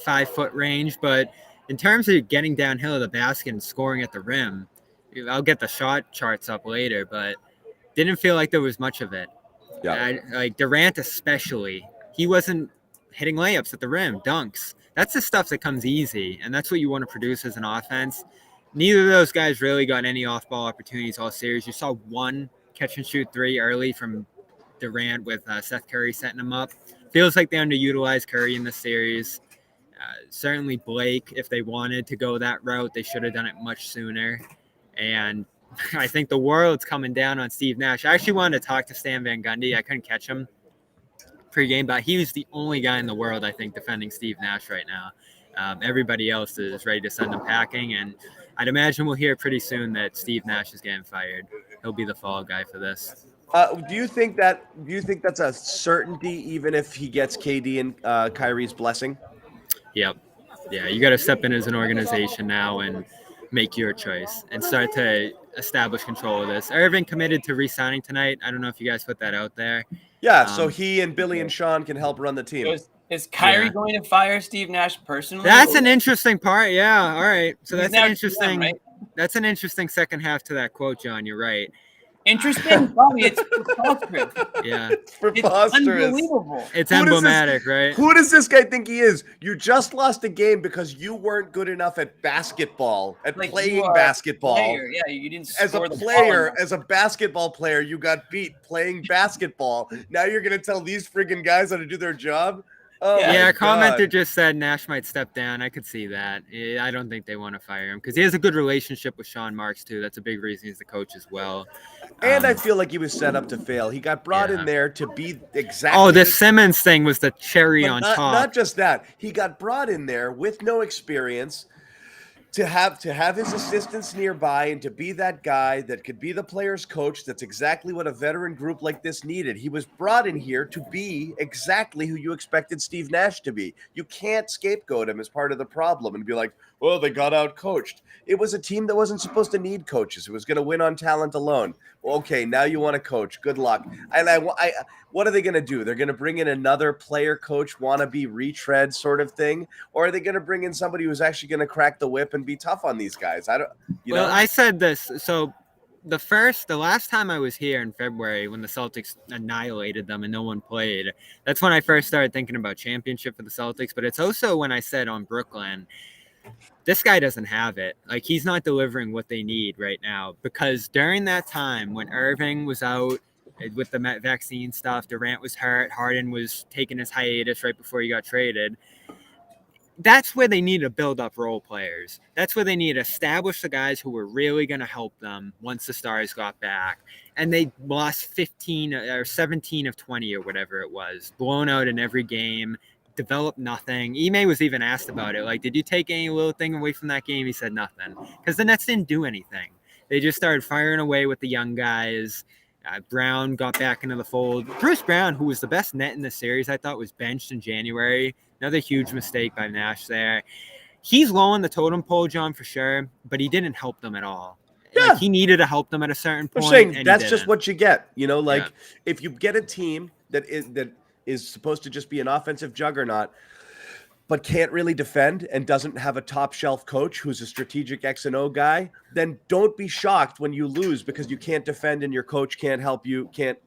Speaker 3: 5-foot range, but in terms of getting downhill to the basket and scoring at the rim, I'll get the shot charts up later, but didn't feel like there was much of it. Yeah, like Durant especially, he wasn't hitting layups at the rim, dunks. That's the stuff that comes easy, and that's what you want to produce as an offense. Neither of those guys really got any off-ball opportunities all series. You saw one catch-and-shoot 3 early from Durant with Seth Curry setting him up. Feels like they underutilized Curry in the series. Certainly Blake, if they wanted to go that route, they should have done it much sooner. And I think the world's coming down on Steve Nash. I actually wanted to talk to Stan Van Gundy. I couldn't catch him pre-game, but he was the only guy in the world, I think, defending Steve Nash right now. Everybody else is ready to send him packing, and I'd imagine we'll hear pretty soon that Steve Nash is getting fired. He'll be the fall guy for this.
Speaker 1: Do you think that's a certainty, even if he gets KD and Kyrie's blessing?
Speaker 3: Yep. Yeah, you got to step in as an organization now and make your choice and start to establish control of this. Irving committed to re-signing tonight. I don't know if you guys put that out there.
Speaker 1: Yeah, so he and Billy and Sean can help run the team.
Speaker 2: Is Kyrie going to fire Steve Nash personally?
Speaker 3: That's an interesting part. Yeah, all right. So that's an interesting.
Speaker 2: Right?
Speaker 3: That's an interesting second half to that quote, John. You're right.
Speaker 2: Interesting, Bobby. It's preposterous.
Speaker 3: Yeah,
Speaker 1: it's preposterous.
Speaker 2: It's unbelievable.
Speaker 3: It's emblematic, right?
Speaker 1: Who does this guy think he is? You just lost a game because you weren't good enough at basketball, playing basketball.
Speaker 2: Yeah, you didn't score
Speaker 1: as a
Speaker 2: the
Speaker 1: player,
Speaker 2: ball.
Speaker 1: as a basketball player, you got beat playing basketball. Now you're gonna tell these friggin' guys how to do their job? Oh
Speaker 3: yeah, a commenter just said Nash might step down. I could see that. I don't think they want to fire him because he has a good relationship with Sean Marks, too. That's a big reason he's the coach as well.
Speaker 1: And I feel like he was set up to fail. He got brought in there to be exactly...
Speaker 3: Oh, the Simmons thing was the cherry on top.
Speaker 1: Not just that. He got brought in there with no experience to have his assistants nearby and to be that guy that could be the player's coach. That's exactly what a veteran group like this needed. He was brought in here to be exactly who you expected Steve Nash to be. You can't scapegoat him as part of the problem and be like, well, they got out coached. It was a team that wasn't supposed to need coaches. It was going to win on talent alone. Well, okay, now you want to coach. Good luck. And I what are they going to do? They're going to bring in another player coach wannabe retread sort of thing, or are they going to bring in somebody who's actually going to crack the whip and be tough on these guys? I don't.
Speaker 3: Well, I said this. So the last time I was here in February when the Celtics annihilated them and no one played, that's when I first started thinking about championship for the Celtics. But it's also when I said on Brooklyn, this guy doesn't have it. Like, he's not delivering what they need right now, because during that time when Irving was out with the vaccine stuff, Durant was hurt, Harden was taking his hiatus right before he got traded. That's where they need to build up role players. That's where they need to establish the guys who were really going to help them once the stars got back. And they lost 15 or 17 of 20 or whatever it was, blown out in every game, developed nothing. Ime was even asked about it. Like, did you take any little thing away from that game? He said nothing, because the Nets didn't do anything. They just started firing away with the young guys. Brown got back into the fold. Bruce Brown, who was the best net in the series, I thought was benched in January. Another huge mistake by Nash there. He's low on the totem pole, John, for sure, but he didn't help them at all.
Speaker 1: Yeah.
Speaker 3: Like, he needed to help them at a certain point.
Speaker 1: I'm saying
Speaker 3: and
Speaker 1: that's just what you get.
Speaker 3: Yeah.
Speaker 1: If you get a team that is supposed to just be an offensive juggernaut, but can't really defend and doesn't have a top shelf coach who's a strategic X and O guy, then don't be shocked when you lose because you can't defend and your coach can't help you, can't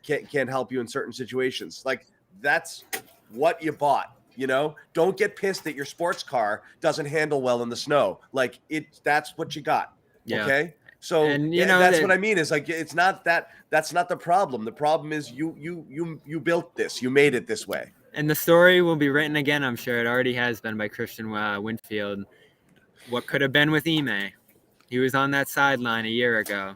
Speaker 1: help you in certain situations. Like, that's what you bought. Don't get pissed that your sports car doesn't handle well in the snow. Like, that's what you got.
Speaker 3: Yeah.
Speaker 1: Okay. So
Speaker 3: and
Speaker 1: that's what I mean. Is like, it's not that's not the problem. The problem is you built this. You made it this way.
Speaker 3: And the story will be written again, I'm sure. It already has been by Christian Winfield. What could have been with Ime? He was on that sideline a year ago,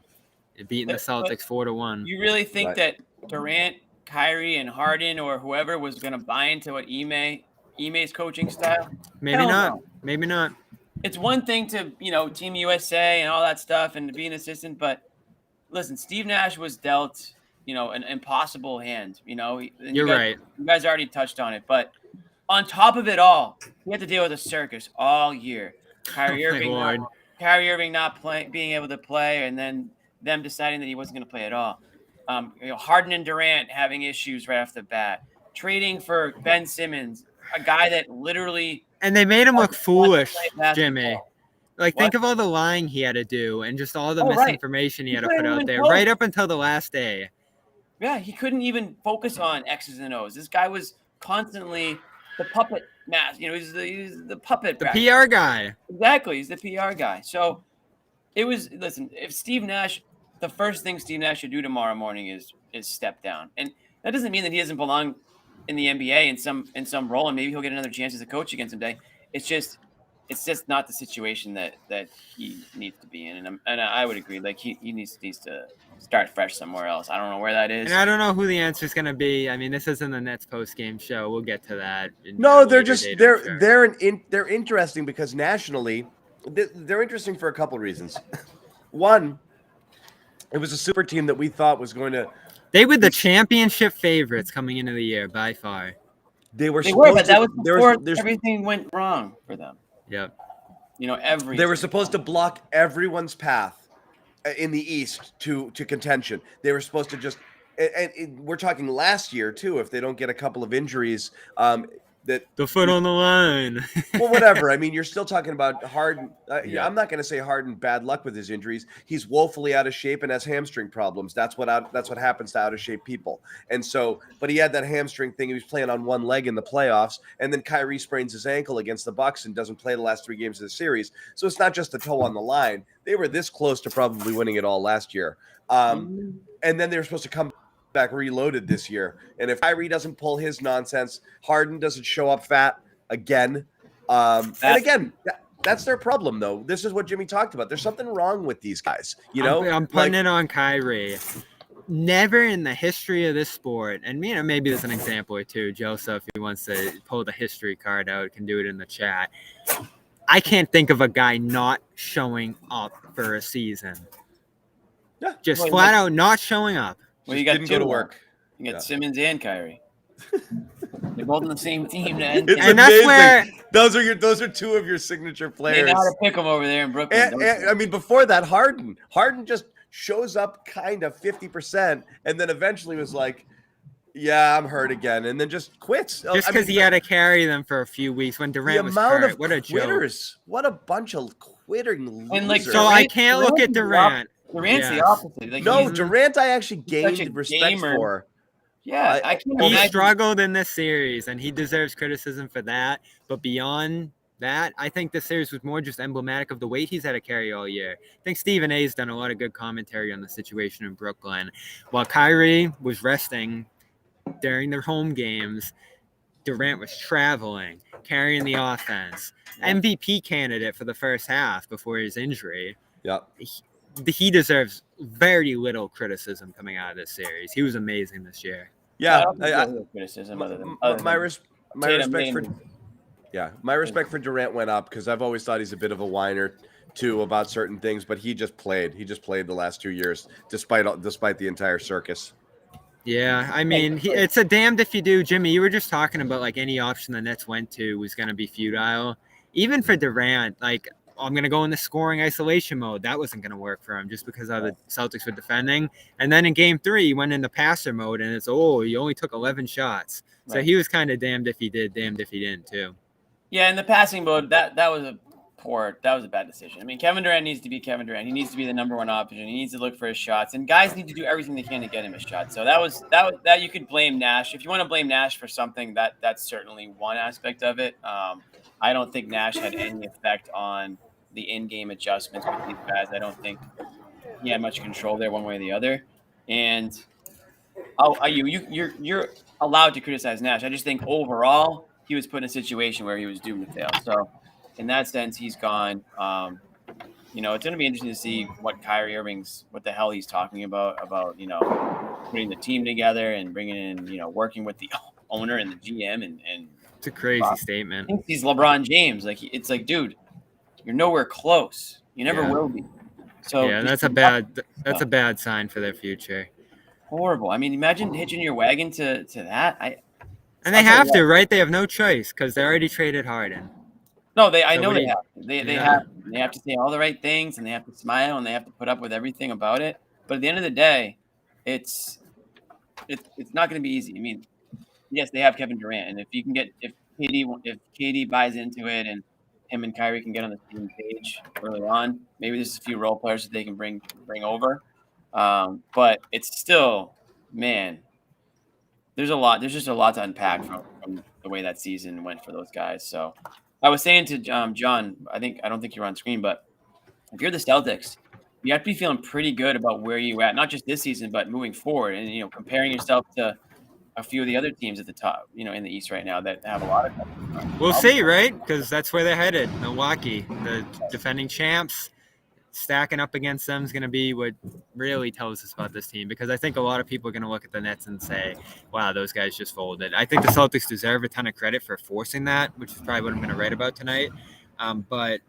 Speaker 3: beating the Celtics 4-1.
Speaker 2: You really think that Durant, Kyrie, and Harden or whoever was going to buy into what Ime's coaching style?
Speaker 3: Maybe not. Maybe not.
Speaker 2: It's one thing to, Team USA and all that stuff and to be an assistant, but listen, Steve Nash was dealt, an impossible hand.
Speaker 3: You're right.
Speaker 2: You guys already touched on it, but on top of it all, he had to deal with a circus all year. Kyrie Irving not being able to play, and then them deciding that he wasn't going to play at all. Harden and Durant having issues right off the bat. Trading for Ben Simmons, a guy that literally.
Speaker 3: And they made him look foolish, Jimmy. Like, think of all the lying he had to do and just all the misinformation he had to put out there right up until the last day.
Speaker 2: Yeah, he couldn't even focus on X's and O's. This guy was constantly the puppet master. He's the puppet.
Speaker 3: The PR guy.
Speaker 2: Exactly, he's the PR guy. So it was. Listen, if Steve Nash, the first thing Steve Nash should do tomorrow morning is step down, and that doesn't mean that he doesn't belong in the NBA in some role, and maybe he'll get another chance as a coach again someday. It's just not the situation that he needs to be in, and I would agree. Like, he needs to start fresh somewhere else. I don't know where that is,
Speaker 3: and I don't know who the answer is going to be. I mean, this isn't the Nets post-game show. We'll get to that.
Speaker 1: No, they're interesting because nationally, they're interesting for a couple of reasons. One, it was a super team that we thought was going to.
Speaker 3: They were the championship favorites coming into the year by far.
Speaker 2: They were, but that was before everything went wrong for them.
Speaker 3: Yep.
Speaker 2: Everything.
Speaker 1: They were supposed to block everyone's path in the East to contention. They were supposed to just, and we're talking last year too. If they don't get a couple of injuries, that
Speaker 3: the foot on the line.
Speaker 1: Well, whatever. I mean, you're still talking about Harden.
Speaker 3: Yeah.
Speaker 1: I'm not going to say Harden bad luck with his injuries. He's woefully out of shape and has hamstring problems. That's what happens to out of shape people. And so, but he had that hamstring thing. He was playing on one leg in the playoffs, and then Kyrie sprains his ankle against the Bucks and doesn't play the last 3 games of the series. So it's not just the toe on the line. They were this close to probably winning it all last year. And then they were supposed to come back reloaded this year. And if Kyrie doesn't pull his nonsense, Harden doesn't show up fat again. And again, that's their problem, though. This is what Jimmy talked about. There's something wrong with these guys.
Speaker 3: I'm putting it on Kyrie. Never in the history of this sport, and maybe there's an example or two. Joseph, if he wants to pull the history card out, can do it in the chat. I can't think of a guy not showing up for a season.
Speaker 1: Yeah.
Speaker 3: Just flat out not showing up.
Speaker 2: Well,
Speaker 1: Just
Speaker 2: you got
Speaker 1: didn't go to
Speaker 2: two.
Speaker 1: work.
Speaker 2: You got
Speaker 1: Yeah.
Speaker 2: Simmons and Kyrie. They're both on the same team.
Speaker 1: It's
Speaker 3: And that's
Speaker 1: amazing.
Speaker 3: where-
Speaker 1: Those are two of your signature
Speaker 2: They
Speaker 1: players.
Speaker 2: know how to pick them over there in Brooklyn.
Speaker 1: And, I mean, before that, Harden just shows up kind of 50%, and then eventually was like, "Yeah, I'm hurt again," and then just quits.
Speaker 3: Just because he had to carry them for a few weeks when Durant was
Speaker 1: amount
Speaker 3: hurt.
Speaker 1: of
Speaker 3: What a joke.
Speaker 1: quitters! What a bunch of quitting losers!
Speaker 2: And, like,
Speaker 3: So I can't look at Durant.
Speaker 2: Durant's the
Speaker 3: Yes.
Speaker 2: opposite. Like,
Speaker 1: no,
Speaker 2: he's-
Speaker 1: Durant, I actually
Speaker 2: such a
Speaker 1: gained respect
Speaker 2: gamer.
Speaker 1: for.
Speaker 2: Yeah, I can't
Speaker 3: He
Speaker 2: imagine.
Speaker 3: struggled in this series, and he deserves criticism for that. But beyond that, I think this series was more just emblematic of the weight he's had to carry all year. I think Stephen A's done a lot of good commentary on the situation in Brooklyn. While Kyrie was resting during their home games, Durant was traveling, carrying the offense. MVP candidate for the first half before his injury.
Speaker 1: Yeah,
Speaker 3: He deserves very little criticism coming out of this series. He was amazing this year.
Speaker 1: yeah.
Speaker 2: Criticism
Speaker 1: My respect for Durant went up because I've always thought he's a bit of a whiner too about certain things, but he just played the last 2 years despite the entire circus.
Speaker 3: Yeah, I mean, it's a damned if you do. Jimmy, you were just talking about like any option the Nets went to was going to be futile. Even for Durant, like, I'm going to go in the scoring isolation mode. That wasn't going to work for him just because how the Celtics were defending. And then in game 3, he went into passer mode, and it's, he only took 11 shots. So he was kind of damned if he did, damned if he didn't too.
Speaker 2: Yeah, in the passing mode, that was a bad decision. I mean, Kevin Durant needs to be Kevin Durant. He needs to be the number one option. He needs to look for his shots, and guys need to do everything they can to get him a shot. So that you could blame Nash. If you want to blame Nash for something, that's certainly one aspect of it. I don't think Nash had any effect on the in-game adjustments with these guys. I don't think he had much control there one way or the other. And you're allowed to criticize Nash. I just think overall he was put in a situation where he was doomed to fail. So in that sense, he's gone. It's going to be interesting to see what Kyrie Irving's, what the hell he's talking about, putting the team together and bringing in, working with the owner and the GM. And
Speaker 3: it's a crazy statement.
Speaker 2: I think he's LeBron James. Like, it's like, dude, you're nowhere close. You never will be. So
Speaker 3: yeah, that's a bad sign for their future.
Speaker 2: Horrible. I mean, imagine hitching your wagon to that.
Speaker 3: And they have to, right? They have no choice because they already traded Harden.
Speaker 2: No, I know they have. They have to say all the right things, and they have to smile, and they have to put up with everything about it. But at the end of the day, it's not going to be easy. I mean, yes, they have Kevin Durant, and if KD buys into it, and him and Kyrie can get on the same page early on, maybe there's a few role players that they can bring over. But it's still, man, there's just a lot to unpack from the way that season went for those guys. So I was saying to John, I don't think you're on screen, but if you're the Celtics, you have to be feeling pretty good about where you're at, not just this season, but moving forward, and comparing yourself to a few of the other teams at the top, in the East right now that have a lot of.
Speaker 3: We'll see, right? Because that's where they're headed. Milwaukee, the defending champs. Stacking up against them is going to be what really tells us about this team, because I think a lot of people are going to look at the Nets and say, wow, those guys just folded. I think the Celtics deserve a ton of credit for forcing that, which is probably what I'm going to write about tonight. But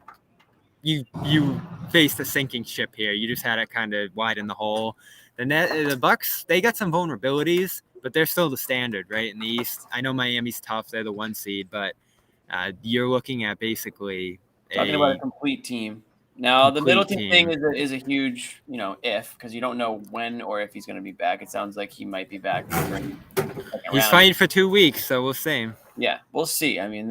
Speaker 3: you faced a sinking ship here. You just had it kind of widen the hole. The Bucks, they got some vulnerabilities, but they're still the standard, right? In the East, I know Miami's tough. They're the 1 seed, but you're looking at basically
Speaker 2: talking about a complete team. Now, the Middleton thing is a huge, if, because you don't know when or if he's going to be back. It sounds like he might be back.
Speaker 3: He's fighting for 2 weeks, so we'll see.
Speaker 2: Yeah, we'll see. I mean,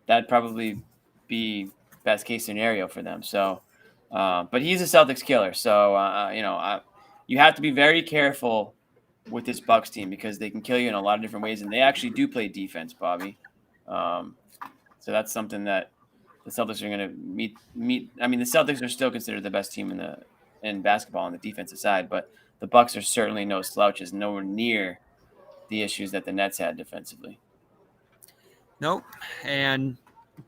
Speaker 2: that'd probably be best case scenario for them. So, but he's a Celtics killer. So, you have to be very careful with this Bucks team because they can kill you in a lot of different ways, and they actually do play defense, Bobby. So that's something that the Celtics are going to meet. I mean, the Celtics are still considered the best team in basketball on the defensive side, but the Bucks are certainly no slouches, nowhere near the issues that the Nets had defensively.
Speaker 3: Nope. And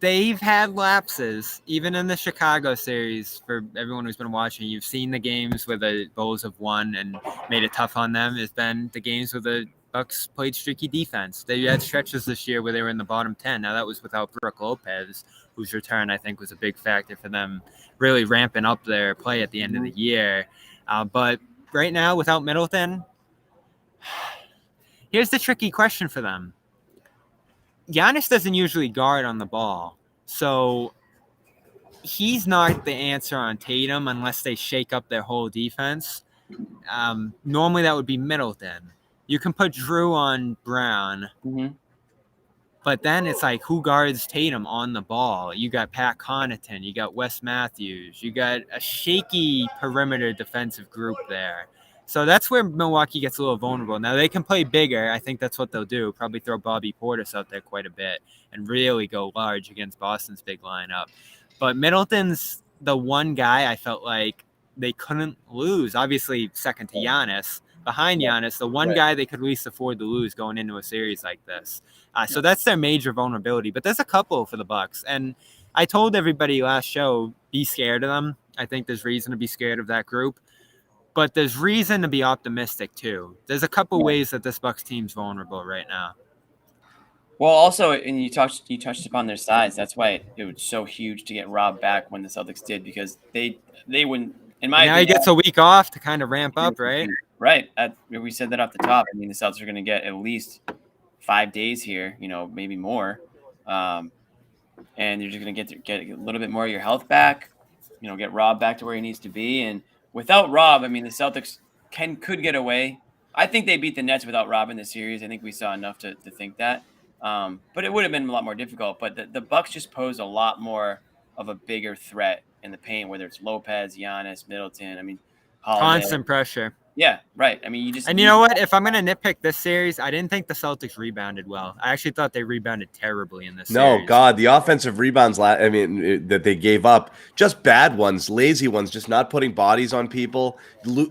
Speaker 3: they've had lapses, even in the Chicago series. For everyone who's been watching, you've seen the games where the Bulls have won and made it tough on them. It's been the games where the Bucks played streaky defense. They had stretches this year where they were in the bottom 10. Now that was without Brook Lopez, whose return I think was a big factor for them really ramping up their play at the end of the year. But right now, without Middleton, here's the tricky question for them. Giannis doesn't usually guard on the ball, so he's not the answer on Tatum unless they shake up their whole defense. Normally that would be Middleton. You can put Drew on Brown, but then it's like, who guards Tatum on the ball? You got Pat Connaughton, you got Wes Matthews, you got a shaky perimeter defensive group there. So that's where Milwaukee gets a little vulnerable. Now they can play bigger. I think that's what they'll do. Probably throw Bobby Portis out there quite a bit and really go large against Boston's big lineup. But Middleton's the one guy I felt like they couldn't lose. Obviously, second to Giannis. Behind Giannis, the one guy they could least afford to lose going into a series like this. So that's their major vulnerability. But there's a couple for the Bucks. And I told everybody last show, be scared of them. I think there's reason to be scared of that group. But there's reason to be optimistic, too. There's a couple ways that this Bucks team's vulnerable right now.
Speaker 2: Well, also, and you touched upon their size. That's why it was so huge to get Rob back when the Celtics did, because they wouldn't. In my
Speaker 3: now he gets a week off to kind of ramp up, right?
Speaker 2: Right. We said that off the top. I mean, the Celtics are going to get at least 5 days here, maybe more, and you're just going to get a little bit more of your health back. Get Rob back to where he needs to be. And without Rob, I mean, the Celtics could get away. I think they beat the Nets without Rob in the series. I think we saw enough to think that. But it would have been a lot more difficult. But the Bucks just pose a lot more of a bigger threat in the paint, whether it's Lopez, Giannis, Middleton. I mean, Holiday.
Speaker 3: Constant pressure.
Speaker 2: Yeah, right. I mean,
Speaker 3: and you know what? If I'm going to nitpick this series, I didn't think the Celtics rebounded well. I actually thought they rebounded terribly in this series.
Speaker 1: No, God, the offensive rebounds, that they gave up, just bad ones, lazy ones, just not putting bodies on people,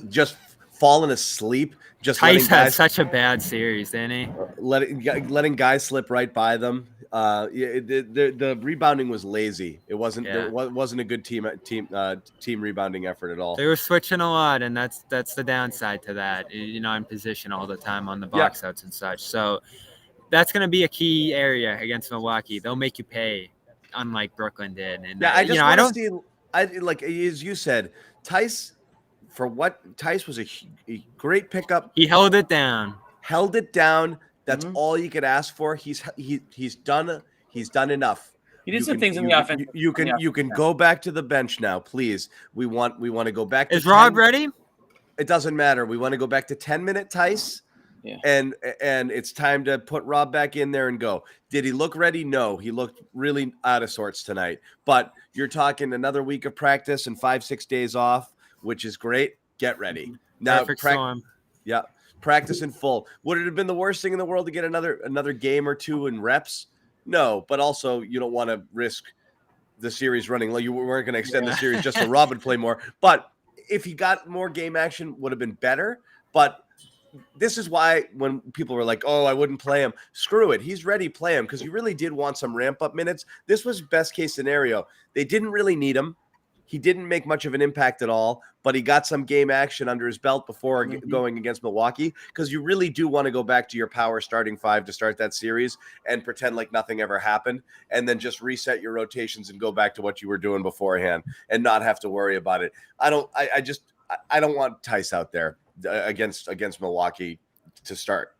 Speaker 1: just falling asleep.
Speaker 3: Tice had such a bad series, didn't he?
Speaker 1: Letting guys slip right by them. The rebounding was lazy. It wasn't.
Speaker 3: Yeah.
Speaker 1: It wasn't a good team rebounding effort at all.
Speaker 3: They were switching a lot, and that's the downside to that. In position all the time on the box outs and such. So that's going to be a key area against Milwaukee. They'll make you pay, unlike Brooklyn did. And
Speaker 1: I just want to see. Like as you said, Tice. For what Tice was a great pickup.
Speaker 3: He held it down.
Speaker 1: That's all you could ask for. He's done enough.
Speaker 2: He did some things in the offense.
Speaker 1: You can go back to the bench now, please. We want to go back.
Speaker 3: Is Rob ready?
Speaker 1: It doesn't matter. We want to go back to 10-minute Tice.
Speaker 2: Yeah.
Speaker 1: And it's time to put Rob back in there and go. Did he look ready? No, he looked really out of sorts tonight. But you're talking another week of practice and 5-6 days off, which is great. Get ready. Now, practice in full. Would it have been the worst thing in the world to get another game or two in reps? No, but also you don't want to risk the series running. You weren't going to extend the series just so Rob would play more. But if he got more game action, would have been better. But this is why when people were like, oh, I wouldn't play him. Screw it. He's ready. Play him, because you really did want some ramp-up minutes. This was best case scenario. They didn't really need him. He didn't make much of an impact at all, but he got some game action under his belt before going against Milwaukee, because you really do want to go back to your power starting five to start that series and pretend like nothing ever happened, and then just reset your rotations and go back to what you were doing beforehand and not have to worry about it. I don't want Tice out there against Milwaukee to start.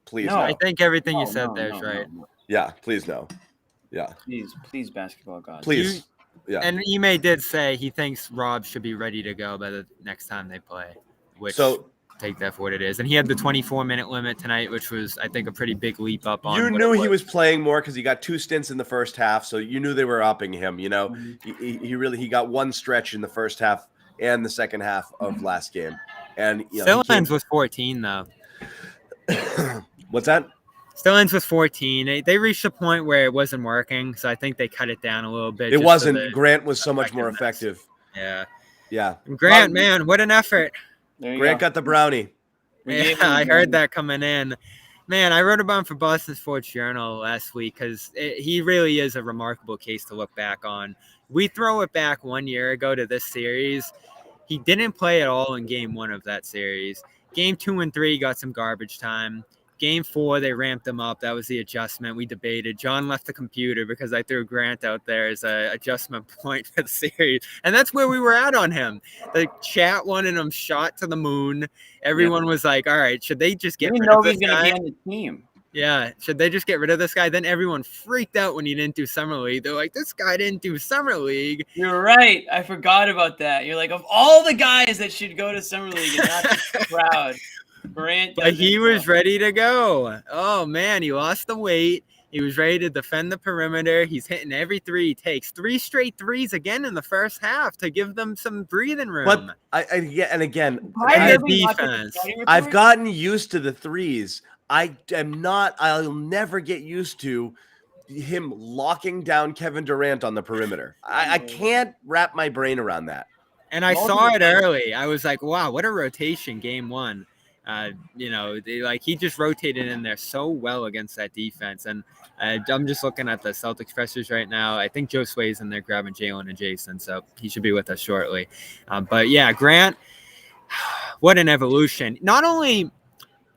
Speaker 1: Please.
Speaker 3: No, I think everything you said there is right.
Speaker 1: Yeah, please no. Yeah.
Speaker 2: Please, basketball gods.
Speaker 1: Please. Yeah.
Speaker 3: And Ime did say he thinks Rob should be ready to go by the next time they play, which take that for what it is. And he had the 24-minute limit tonight, which was, I think, a pretty big leap up on.
Speaker 1: You knew he was playing more because he got 2 stints in the first half, so you knew they were upping him. He got one stretch in the first half and the second half of last game. And
Speaker 3: Simmons was 14 though.
Speaker 1: What's that?
Speaker 3: Stillings was 14. They reached a point where it wasn't working, so I think they cut it down a little bit.
Speaker 1: It wasn't. Grant was so much more effective.
Speaker 3: Yeah.
Speaker 1: And
Speaker 3: Grant, man, what an effort.
Speaker 1: Grant got the brownie.
Speaker 3: Yeah, I heard that coming in. Man, I wrote about him for Boston Sports Journal last week because he really is a remarkable case to look back on. We throw it back 1 year ago to this series. He didn't play at all in game 1 of that series. Game 2 and 3 got some garbage time. Game 4, they ramped him up. That was the adjustment. We debated. John left the computer because I threw Grant out there as an adjustment point for the series. And that's where we were at on him. The chat wanted him shot to the moon. Everyone was like, all right, should they just get rid of this guy?
Speaker 2: He's going to be on the team.
Speaker 3: Yeah, should they just get rid of this guy? Then everyone freaked out when he didn't do Summer League. They're like, this guy didn't do Summer League.
Speaker 2: You're right. I forgot about that. You're like, of all the guys that should go to Summer League and not be proud, Grant.
Speaker 3: But he was ready to go. Oh, man, he lost the weight. He was ready to defend the perimeter. He's hitting every three he takes. 3 straight threes again in the first half to give them some breathing room.
Speaker 1: But again,
Speaker 3: defense.
Speaker 1: I've gotten used to the threes. I'll never get used to him locking down Kevin Durant on the perimeter. I can't wrap my brain around that.
Speaker 3: And I saw it early. I was like, wow, what a rotation game 1. He just rotated in there so well against that defense. And I'm just looking at the Celtics pressers right now. I think Josue's in there grabbing Jaylen and Jayson, so he should be with us shortly. But yeah, Grant, what an evolution. Not only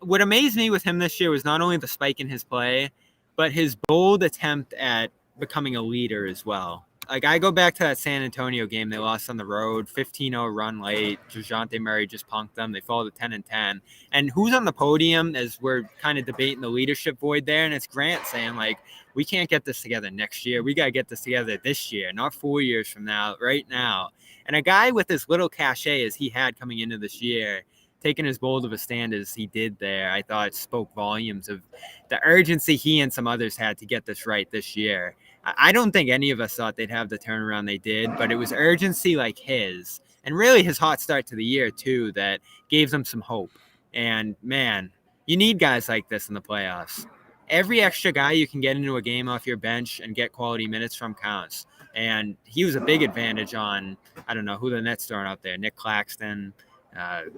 Speaker 3: what amazed me with him this year was not only the spike in his play, but his bold attempt at becoming a leader as well. Like, I go back to that San Antonio game. They lost on the road, 15-0 run late. DeJounte Murray just punked them. They fall to 10-10. And who's on the podium as we're kind of debating the leadership void there? And it's Grant saying, like, we can't get this together next year. We got to get this together this year, not 4 years from now, right now. And a guy with as little cachet as he had coming into this year, taking as bold of a stand as he did there, I thought spoke volumes of the urgency he and some others had to get this right this year. I don't think any of us thought they'd have the turnaround they did, but it was urgency like his, and really his hot start to the year too, that gave them some hope. And man, you need guys like this in the playoffs. Every extra guy you can get into a game off your bench and get quality minutes from counts. And he was a big advantage on, I don't know who the Nets throwing out there, Nick Claxton, Goran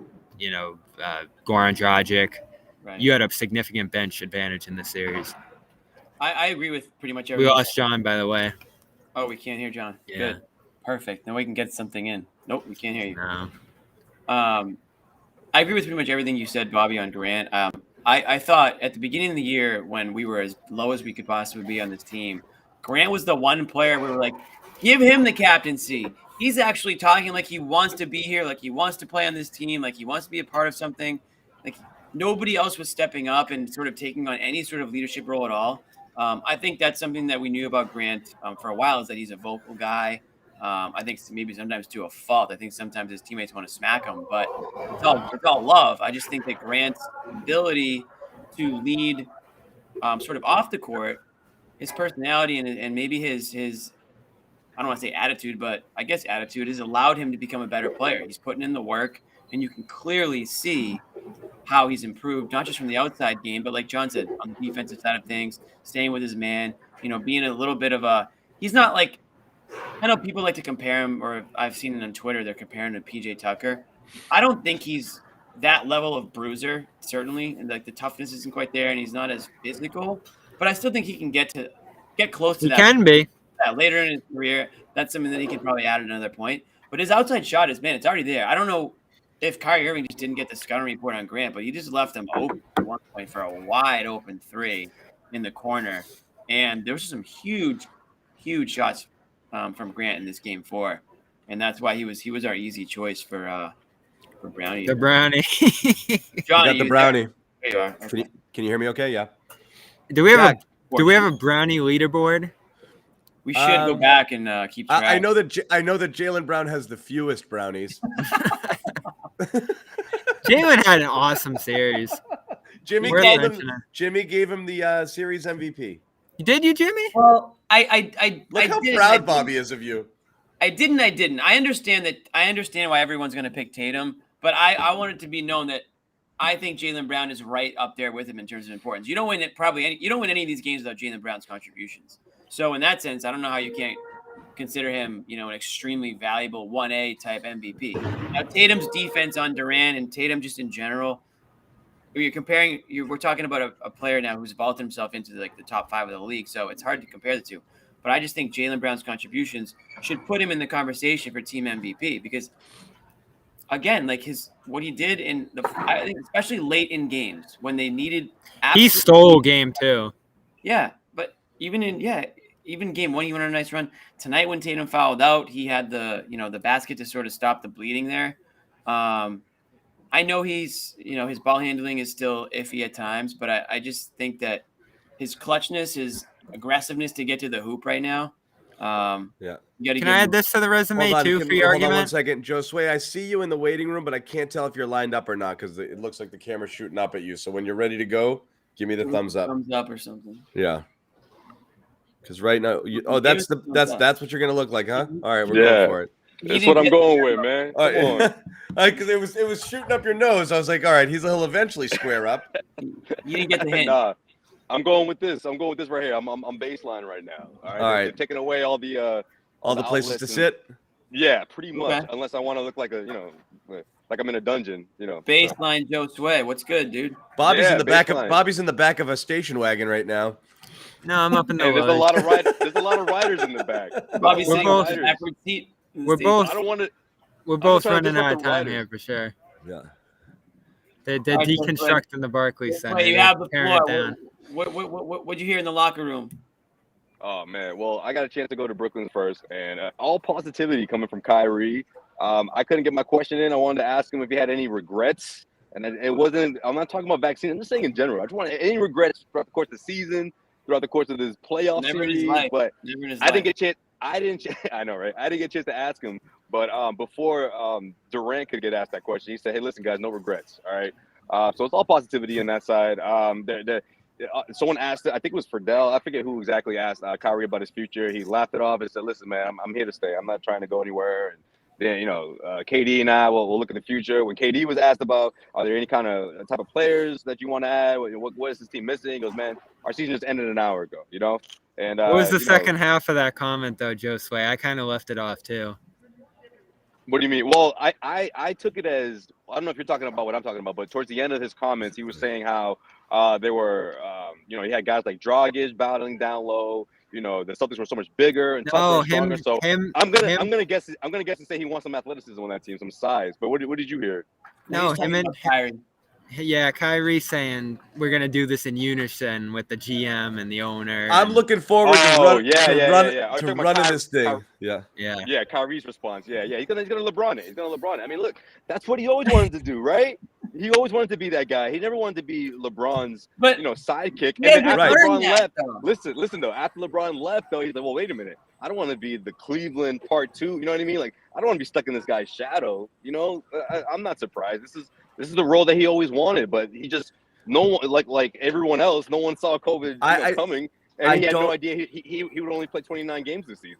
Speaker 3: Dragic. Right. You had a significant bench advantage in this series.
Speaker 2: I agree with pretty much everything.
Speaker 3: We lost John, by the way.
Speaker 2: Oh, we can't hear John.
Speaker 3: Yeah.
Speaker 2: Good. Perfect. Then we can get something in. Nope, we can't hear you.
Speaker 3: No.
Speaker 2: I agree with pretty much everything you said, Bobby, on Durant. I thought at the beginning of the year when we were as low as we could possibly be on this team, Grant was the one player we were like, give him the captaincy. He's actually talking like he wants to be here, like he wants to play on this team, like he wants to be a part of something. Like nobody else was stepping up and sort of taking on any sort of leadership role at all. I think that's something that we knew about Grant for a while, is that he's a vocal guy. I think maybe sometimes to a fault. I think sometimes his teammates want to smack him, but it's all love. I just think that Grant's ability to lead sort of off the court, his personality and maybe his I don't want to say attitude, but I guess attitude has allowed him to become a better player. He's putting in the work, and you can clearly see how he's improved, not just from the outside game, but like John said, on the defensive side of things, staying with his man, being a little bit of he's not like, I know people like to compare him, or I've seen it on Twitter, they're comparing him to PJ Tucker. I don't think he's that level of bruiser, certainly, and like the toughness isn't quite there, and he's not as physical, but I still think he can get close to that.
Speaker 3: He can be.
Speaker 2: Later in his career, that's something that he could probably add at another point. But his outside shot it's already there. I don't know if Kyrie Irving just didn't get the scouting report on Grant, but he just left him open at one point for a wide open 3 in the corner. And there was some huge, huge shots from Grant in this game 4. And that's why he was our easy choice for Brownie.
Speaker 3: The Brownie.
Speaker 1: Johnny, got the Brownie.
Speaker 2: There you are. Okay.
Speaker 1: Can you hear me okay? Yeah.
Speaker 3: Do we have a Brownie leaderboard?
Speaker 2: We should go back and keep track.
Speaker 1: I know that Jaylen Brown has the fewest brownies.
Speaker 3: Jaylen had an awesome series.
Speaker 1: Jimmy gave him the series MVP.
Speaker 3: Did you, Jimmy?
Speaker 2: Well, I
Speaker 1: look how proud Bobby is of you.
Speaker 2: I didn't. I understand why everyone's going to pick Tatum, but I want it to be known that I think Jaylen Brown is right up there with him in terms of importance. You don't win any of these games without Jaylen Brown's contributions. So in that sense, I don't know how you can't consider him, an extremely valuable 1A type MVP. Now, Tatum's defense on Durant and Tatum just in general, we're talking about a player now who's vaulted himself into the top 5 of the league. So it's hard to compare the two. But I just think Jaylen Brown's contributions should put him in the conversation for team MVP, because again, like what he did in I think especially late in games when they needed.
Speaker 3: He stole game 2.
Speaker 2: Yeah, but even game 1, he went on a nice run. Tonight when Tatum fouled out, he had the basket to sort of stop the bleeding there. I know his ball handling is still iffy at times, but I just think that his clutchness, his aggressiveness to get to the hoop right now.
Speaker 3: Can I add this to the resume too for your argument?
Speaker 1: Hold on 1 second, Josue. I see you in the waiting room, but I can't tell if you're lined up or not because it looks like the camera's shooting up at you. So when you're ready to go, give me the thumbs up.
Speaker 2: Thumbs up or something.
Speaker 1: Yeah. Because right now, that's what you're gonna look like, huh? All right, we're going for it.
Speaker 4: That's what I'm going with, man. Come on.
Speaker 1: Because it was shooting up your nose. I was like, all right, he'll eventually square up.
Speaker 2: You didn't get the hint.
Speaker 4: Nah, I'm going with this. I'm going with this right here. I'm baseline right now. All right. They're taking away all the
Speaker 1: places to sit.
Speaker 4: Yeah, pretty much.
Speaker 2: Okay.
Speaker 4: Unless I want to look like like I'm in a dungeon.
Speaker 2: Baseline Josue. What's good, dude?
Speaker 1: Bobby's in the back of a station wagon right now.
Speaker 3: No, I'm up in the.
Speaker 4: Hey, there's a lot of riders in the back.
Speaker 2: Bobby's saying backward seat.
Speaker 3: We're both.
Speaker 4: I don't want to.
Speaker 3: We're both running out of time here for sure.
Speaker 1: Yeah.
Speaker 3: They're deconstructing the Barclays Center.
Speaker 2: Wait, you have the floor. What'd you hear in the locker room?
Speaker 4: Oh man, well, I got a chance to go to Brooklyn first, and all positivity coming from Kyrie. I couldn't get my question in. I wanted to ask him if he had any regrets, and it wasn't. I'm not talking about vaccine. I'm just saying in general. I just want any regrets throughout the course of the season, throughout the course of this playoff series. But I didn't get a chance. I know, right? I didn't get a chance to ask him, but before Durant could get asked that question, he said, "Hey, listen, guys, no regrets. All right." So it's all positivity on that side. Someone asked, I think it was Friedel. I forget who exactly asked Kyrie about his future. He laughed it off and said, "Listen, man, I'm here to stay. I'm not trying to go anywhere." And then, KD and I will look in the future. When KD was asked about, are there any kind of type of players that you want to add? What is this team missing? He goes, "Man, our season just ended an hour ago." And
Speaker 3: what was the second half of that comment though, Josue? I kind of left it off too.
Speaker 4: What do you mean? Well, I took it as, I don't know if you're talking about what I'm talking about, but towards the end of his comments, he was saying how there were, he had guys like Dragic battling down low. The Celtics were so much bigger and tougher and stronger. So I'm gonna guess and say he wants some athleticism on that team, some size. But what did you hear?
Speaker 3: No, him and Kyrie. Yeah, Kyrie saying we're gonna do this in unison with the GM and the owner.
Speaker 1: I'm looking forward to running this thing.
Speaker 4: Yeah, Kyrie's response. Yeah. He's gonna LeBron it. I mean, look, that's what he always wanted to do, right? He always wanted to be that guy. He never wanted to be LeBron's, sidekick. And then after LeBron left, listen though. After LeBron left, though, he's like, well, wait a minute. I don't want to be the Cleveland part 2. You know what I mean? Like, I don't want to be stuck in this guy's shadow. I'm not surprised. This is the role that he always wanted, but he just no one like everyone else. No one saw COVID coming, and he had no idea he would only play 29 games this season.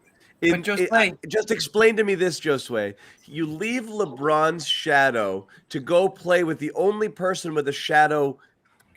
Speaker 1: Just explain to me this, Josue. You leave LeBron's shadow to go play with the only person with a shadow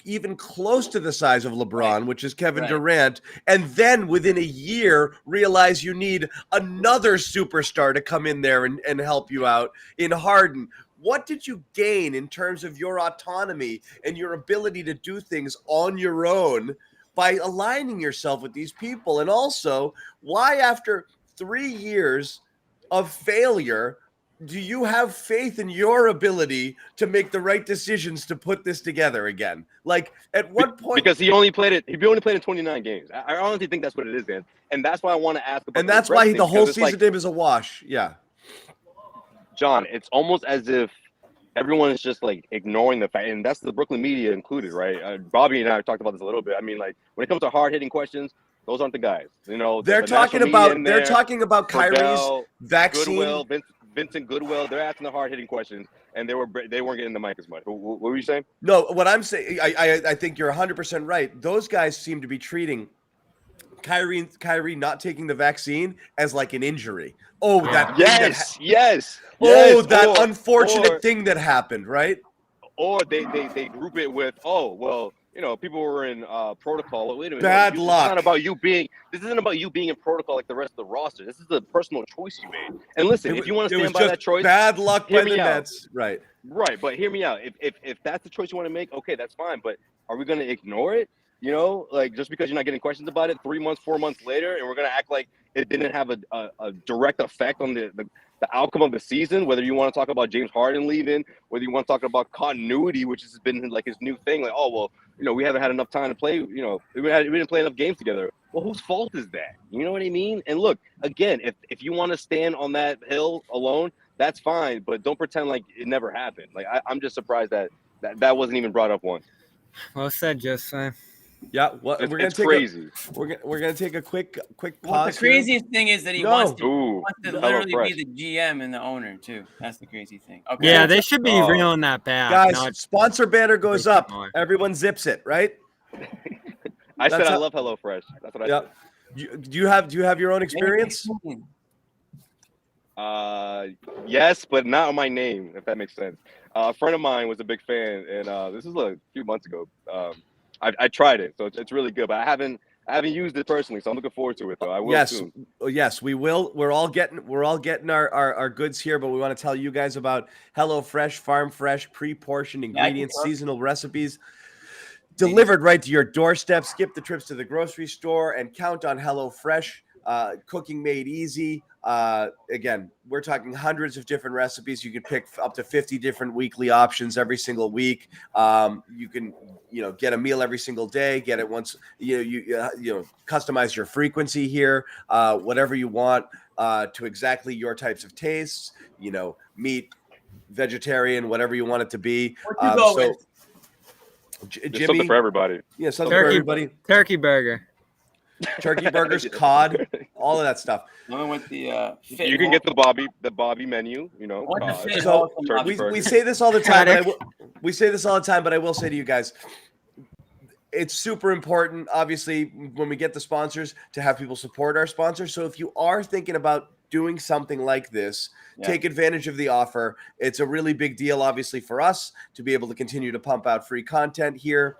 Speaker 1: even close to the size of LeBron, which is Kevin Durant, and then within a year realize you need another superstar to come in there and help you out in Harden. What did you gain in terms of your autonomy and your ability to do things on your own by aligning yourself with these people? And also, why after 3 years of failure do you have faith in your ability to make the right decisions to put this together again? Like, at what point?
Speaker 4: Because he only played in 29 games. I honestly think that's what it is, Dan. And that's why I want to ask about.
Speaker 1: And that's why the whole season to him is a wash. Yeah.
Speaker 4: John, it's almost as if everyone is just like ignoring the fact, and that's the Brooklyn media included, right? Bobby and I talked about this a little bit. I mean, like, when it comes to hard-hitting questions, those aren't the guys.
Speaker 1: They're talking about Kyrie's vaccine.
Speaker 4: Vincent Goodwill, they're asking the hard-hitting questions, and they weren't getting the mic as much. What were you saying?
Speaker 1: No, what I'm saying, I think you're 100% right. Those guys seem to be treating Kyrie not taking the vaccine as like an injury. Oh, that
Speaker 4: yes.
Speaker 1: Oh, that unfortunate thing that happened, right?
Speaker 4: Or they group it with, people were in protocol. Wait a minute.
Speaker 1: Bad luck.
Speaker 4: This isn't about you being in protocol like the rest of the roster. This is a personal choice you made. And listen, if you want to stand by that choice,
Speaker 1: bad luck by the Nets. Right.
Speaker 4: Right, but hear me out. If that's the choice you want to make, okay, that's fine. But are we going to ignore it? Like, just because you're not getting questions about it 3 months, 4 months later, and we're going to act like it didn't have a direct effect on the the outcome of the season, whether you want to talk about James Harden leaving, whether you want to talk about continuity, which has been like his new thing. Like, oh, well, we haven't had enough time to play. We didn't play enough games together. Well, whose fault is that? You know what I mean? And look, again, if you want to stand on that hill alone, that's fine. But don't pretend like it never happened. Like, I'm just surprised that wasn't even brought up once.
Speaker 3: Well said, Josue.
Speaker 1: Yeah, well, we're gonna take
Speaker 4: crazy.
Speaker 1: We're gonna take a quick pause.
Speaker 2: Well, the craziest thing is that he wants to literally
Speaker 4: fresh.
Speaker 2: be the GM and the owner too. That's the crazy thing. Okay.
Speaker 3: Yeah, they should be reeling that back.
Speaker 1: Guys, sponsor banner goes up. Everyone zips it, right?
Speaker 4: I said I love HelloFresh. That's what I said.
Speaker 1: Do you have your own experience?
Speaker 4: Yes, but not on my name, if that makes sense. A friend of mine was a big fan, and this is a few months ago. I tried it, so it's really good, but I haven't used it personally, so I'm looking forward to it though. I will soon.
Speaker 1: Yes, we will. We're all getting our goods here, but we want to tell you guys about HelloFresh, farm fresh, pre-portioned ingredients, seasonal recipes delivered right to your doorstep. Skip the trips to the grocery store and count on HelloFresh. Cooking made easy. Again, we're talking hundreds of different recipes. You can pick up to 50 different weekly options every single week. You can, get a meal every single day. Get it once. You customize your frequency here, whatever you want to exactly your types of tastes. Meat, vegetarian, whatever you want it to be. Jimmy,
Speaker 4: something for everybody.
Speaker 1: Yeah, something for everybody.
Speaker 3: Turkey burger.
Speaker 1: Turkey burgers, cod, all of that stuff.
Speaker 2: With the
Speaker 4: you can get the Bobby menu.
Speaker 1: So we say this all the time. We say this all the time, but I will say to you guys, it's super important, obviously, when we get the sponsors, to have people support our sponsors. So if you are thinking about doing something like this, take advantage of the offer. It's a really big deal, obviously, for us to be able to continue to pump out free content here.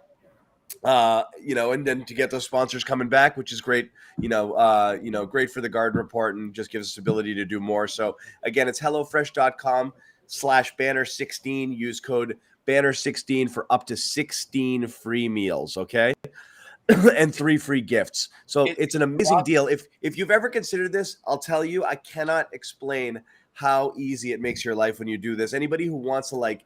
Speaker 1: And then to get those sponsors coming back, which is great, great for the Garden Report and just gives us ability to do more. So again, it's hellofresh.com/banner16. Use code banner16 for up to 16 free meals. Okay. And 3 free gifts. So it's an amazing deal. If you've ever considered this, I'll tell you, I cannot explain how easy it makes your life when you do this. Anybody who wants to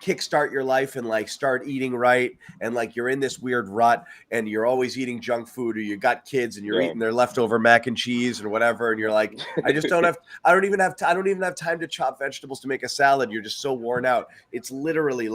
Speaker 1: kickstart your life and start eating right, and you're in this weird rut and you're always eating junk food, or you got kids and you're eating their leftover mac and cheese or whatever, and you're like, I don't even have time to chop vegetables to make a salad. You're just so worn out. It's literally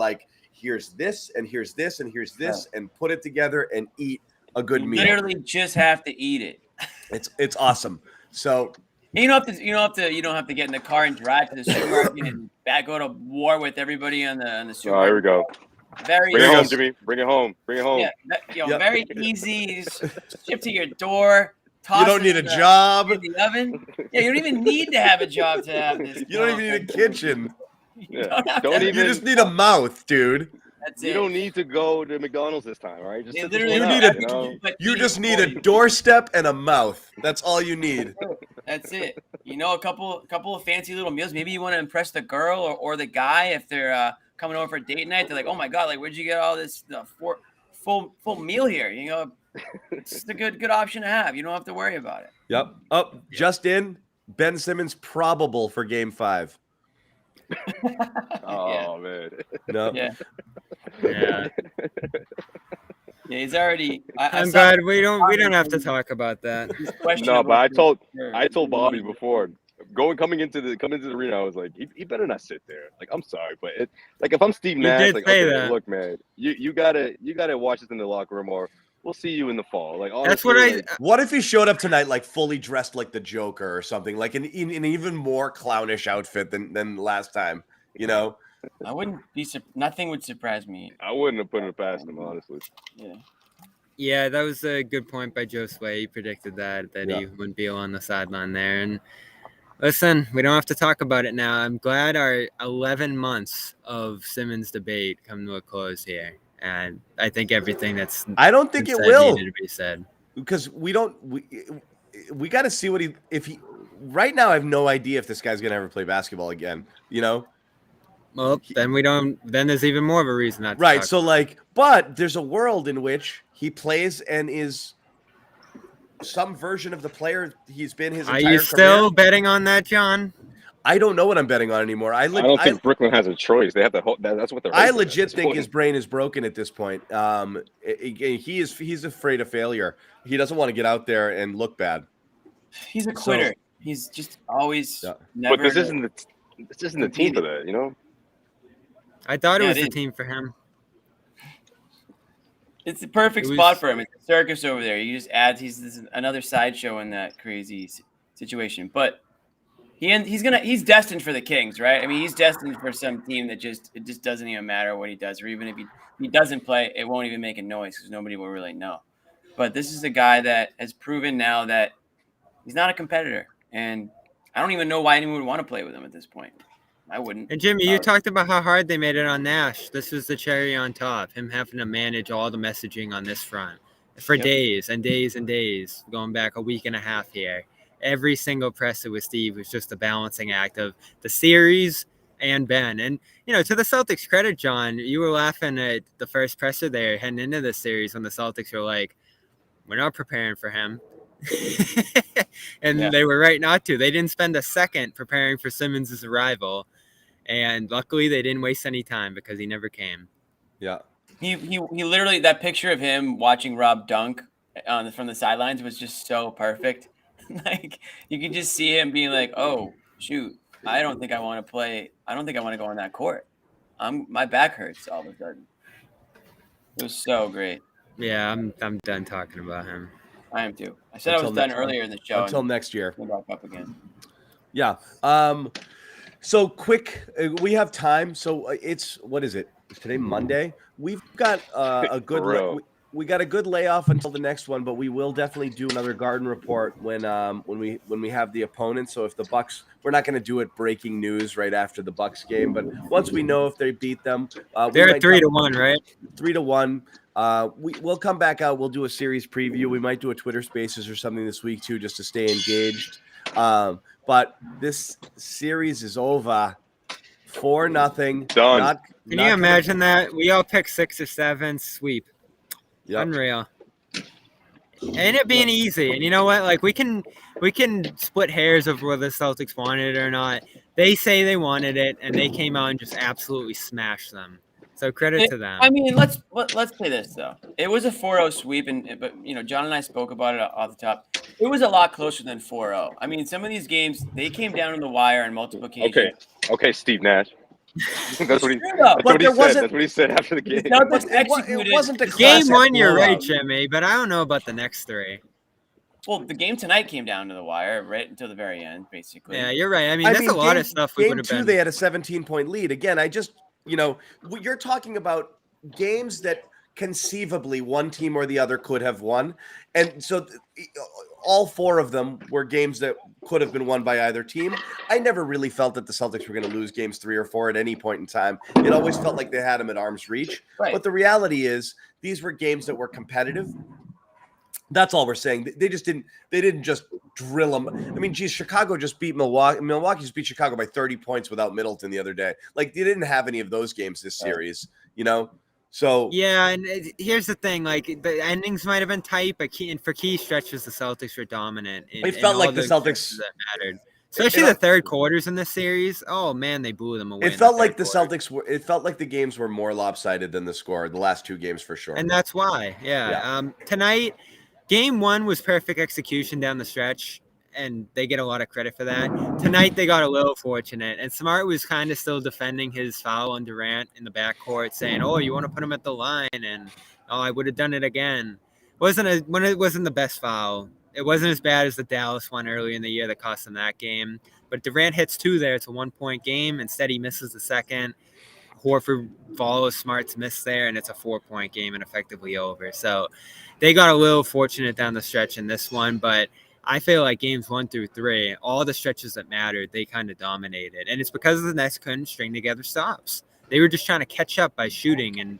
Speaker 1: here's this and here's this and here's this, and put it together and eat a good meal.
Speaker 2: Literally just have to eat it.
Speaker 1: It's awesome. So
Speaker 2: you don't have to get in the car and drive to the supermarket and go to war with everybody on the supermarket.
Speaker 4: Oh, here we go. Bring it home, Jimmy. Bring it home.
Speaker 2: Yeah, very easy. Ship to your door.
Speaker 1: You don't need a job.
Speaker 2: In the oven. Yeah, you don't even need to have a job to have this.
Speaker 1: You don't even need a kitchen.
Speaker 2: You
Speaker 1: just need a mouth, dude.
Speaker 2: That's
Speaker 4: you don't need to go to McDonald's this time, right?
Speaker 1: You just need a doorstep and a mouth. That's all you need.
Speaker 2: That's it. A couple of fancy little meals. Maybe you want to impress the girl or the guy if they're coming over for date night. They're like, oh my god, where'd you get all this full meal here? It's a good option to have. You don't have to worry about it.
Speaker 1: Yep. Oh, just in, Ben Simmons probable for Game 5.
Speaker 4: Oh man.
Speaker 1: No.
Speaker 2: Yeah. Yeah, he's already.
Speaker 3: I'm glad we don't have to talk about that.
Speaker 4: No, but I told Bobby before coming into the arena, I was like, he better not sit there. I'm sorry, but if I'm Steve Nash, look, man, you gotta watch this in the locker room, or we'll see you in the fall.
Speaker 3: That's what
Speaker 1: What if he showed up tonight fully dressed like the Joker or something, in an even more clownish outfit than last time?
Speaker 2: I wouldn't be. Nothing would surprise me.
Speaker 4: I wouldn't have put it past him, honestly.
Speaker 2: Yeah.
Speaker 3: Yeah, that was a good point by Josue. He predicted that he wouldn't be on the sideline there. And listen, we don't have to talk about it now. I'm glad our 11 months of Simmons debate come to a close here. And I think everything
Speaker 1: I don't think it will
Speaker 3: needed to be said,
Speaker 1: because we got to see right now. I have no idea if this guy's gonna ever play basketball again.
Speaker 3: Well, then there's even more of a reason not to
Speaker 1: right.
Speaker 3: talk.
Speaker 1: So but there's a world in which he plays and is some version of the player he's been his entire career.
Speaker 3: Are you still betting on that, John?
Speaker 1: I don't know what I'm betting on anymore.
Speaker 4: I don't think Brooklyn has a choice. They have to hold. That's what they're.
Speaker 1: I legit think his brain is broken at this point. He's afraid of failure. He doesn't want to get out there and look bad.
Speaker 2: He's a quitter.
Speaker 1: So,
Speaker 2: he's just always.
Speaker 1: Yeah.
Speaker 2: Never
Speaker 4: But this isn't the team for that, you know.
Speaker 3: I thought it
Speaker 2: Yeah,
Speaker 3: was
Speaker 2: it
Speaker 3: the
Speaker 2: is.
Speaker 3: team for him.
Speaker 2: It's the perfect spot for him. It's a circus over there. He just adds. He's another sideshow in that crazy situation. But he's destined for the Kings, right? I mean, he's destined for some team that it just doesn't even matter what he does, or even if he doesn't play, it won't even make a noise because nobody will really know. But this is a guy that has proven now that he's not a competitor, and I don't even know why anyone would want to play with him at this point. I wouldn't.
Speaker 3: And Jimmy, you talked about how hard they made it on Nash. This was the cherry on top, him having to manage all the messaging on this front for days and days and days, going back a week and a half here. Every single presser with Steve was just a balancing act of the series and Ben. And, to the Celtics credit, John, you were laughing at the first presser there heading into this series when the Celtics were like, we're not preparing for him. And they were right not to. They didn't spend a second preparing for Simmons' arrival. And luckily they didn't waste any time because he never came.
Speaker 1: Yeah.
Speaker 2: He literally, that picture of him watching Rob dunk from the sidelines was just so perfect. Like, you could just see him being like, oh, shoot, I don't think I want to play. I don't think I want to go on that court. My back hurts all of a sudden. It was so great.
Speaker 3: Yeah, I'm done talking about him.
Speaker 2: I am too. I said I was done earlier in the show.
Speaker 1: Until next year.
Speaker 2: We'll back up again.
Speaker 1: Yeah. So quick, we have time. So what is it? Is today Monday? We've got a good we got a good layoff until the next one, but we will definitely do another Garden report when we have the opponent. So if the Bucks, we're not going to do it breaking news right after the Bucks game, but once we know if they beat them,
Speaker 3: they're at 3-1, right?
Speaker 1: 3-1. We'll come back out. We'll do a series preview. We might do a Twitter Spaces or something this week too, just to stay engaged. But this series is over. 4-0.
Speaker 4: Done.
Speaker 3: Can you imagine that? We all pick 6 or 7 sweep.
Speaker 1: Yep.
Speaker 3: Unreal. And it being easy. And you know what? Like, we can split hairs of whether the Celtics wanted it or not. They say they wanted it, and they came out and just absolutely smashed them. So credit to them.
Speaker 2: I mean, let's say this though. It was a 4-0 sweep, but John and I spoke about it off the top. It was a lot closer than 4-0. I mean, some of these games they came down on the wire on multiple occasions.
Speaker 4: Okay, Steve Nash. That's what he said. That's what he said after the game.
Speaker 1: It wasn't a
Speaker 3: game one. You're right, Jimmy, but I don't know about the next 3.
Speaker 2: Well, the game tonight came down to the wire right until the very end, basically.
Speaker 3: Yeah, you're right. I mean, that's a lot of stuff.
Speaker 1: Game 2, they had a 17-point lead. Again, you're talking about games that conceivably one team or the other could have won. And so all 4 of them were games that could have been won by either team. I never really felt that the Celtics were going to lose games 3 or 4 at any point in time. It always felt like they had them at arm's reach.
Speaker 2: Right.
Speaker 1: But the reality is these were games that were competitive. That's all we're saying. They didn't just drill them. I mean, geez, Chicago just beat Milwaukee. Milwaukee just beat Chicago by 30 points without Middleton the other day. Like, they didn't have any of those games this series, So
Speaker 3: yeah, and here's the thing: like, the endings might have been tight, but for key stretches, the Celtics were dominant.
Speaker 1: It felt like the Celtics
Speaker 3: that mattered, especially the third quarters in this series. Oh man, they blew them away.
Speaker 1: It felt like the Celtics were. It felt like the games were more lopsided than the score. The last 2 games for sure,
Speaker 3: and that's why. Yeah. Tonight, game 1 was perfect execution down the stretch. And they get a lot of credit for that. Tonight, they got a little fortunate. And Smart was kind of still defending his foul on Durant in the backcourt, saying, oh, you want to put him at the line? And, oh, I would have done it again. When it wasn't the best foul. It wasn't as bad as the Dallas one earlier in the year that cost them that game. But Durant hits 2 there. It's a 1-point game. Instead, he misses the second. Horford follows Smart's miss there, and it's a 4-point game and effectively over. So they got a little fortunate down the stretch in this one, but I feel like games 1 through 3, all the stretches that mattered, they kind of dominated. And it's because the Nets couldn't string together stops. They were just trying to catch up by shooting and,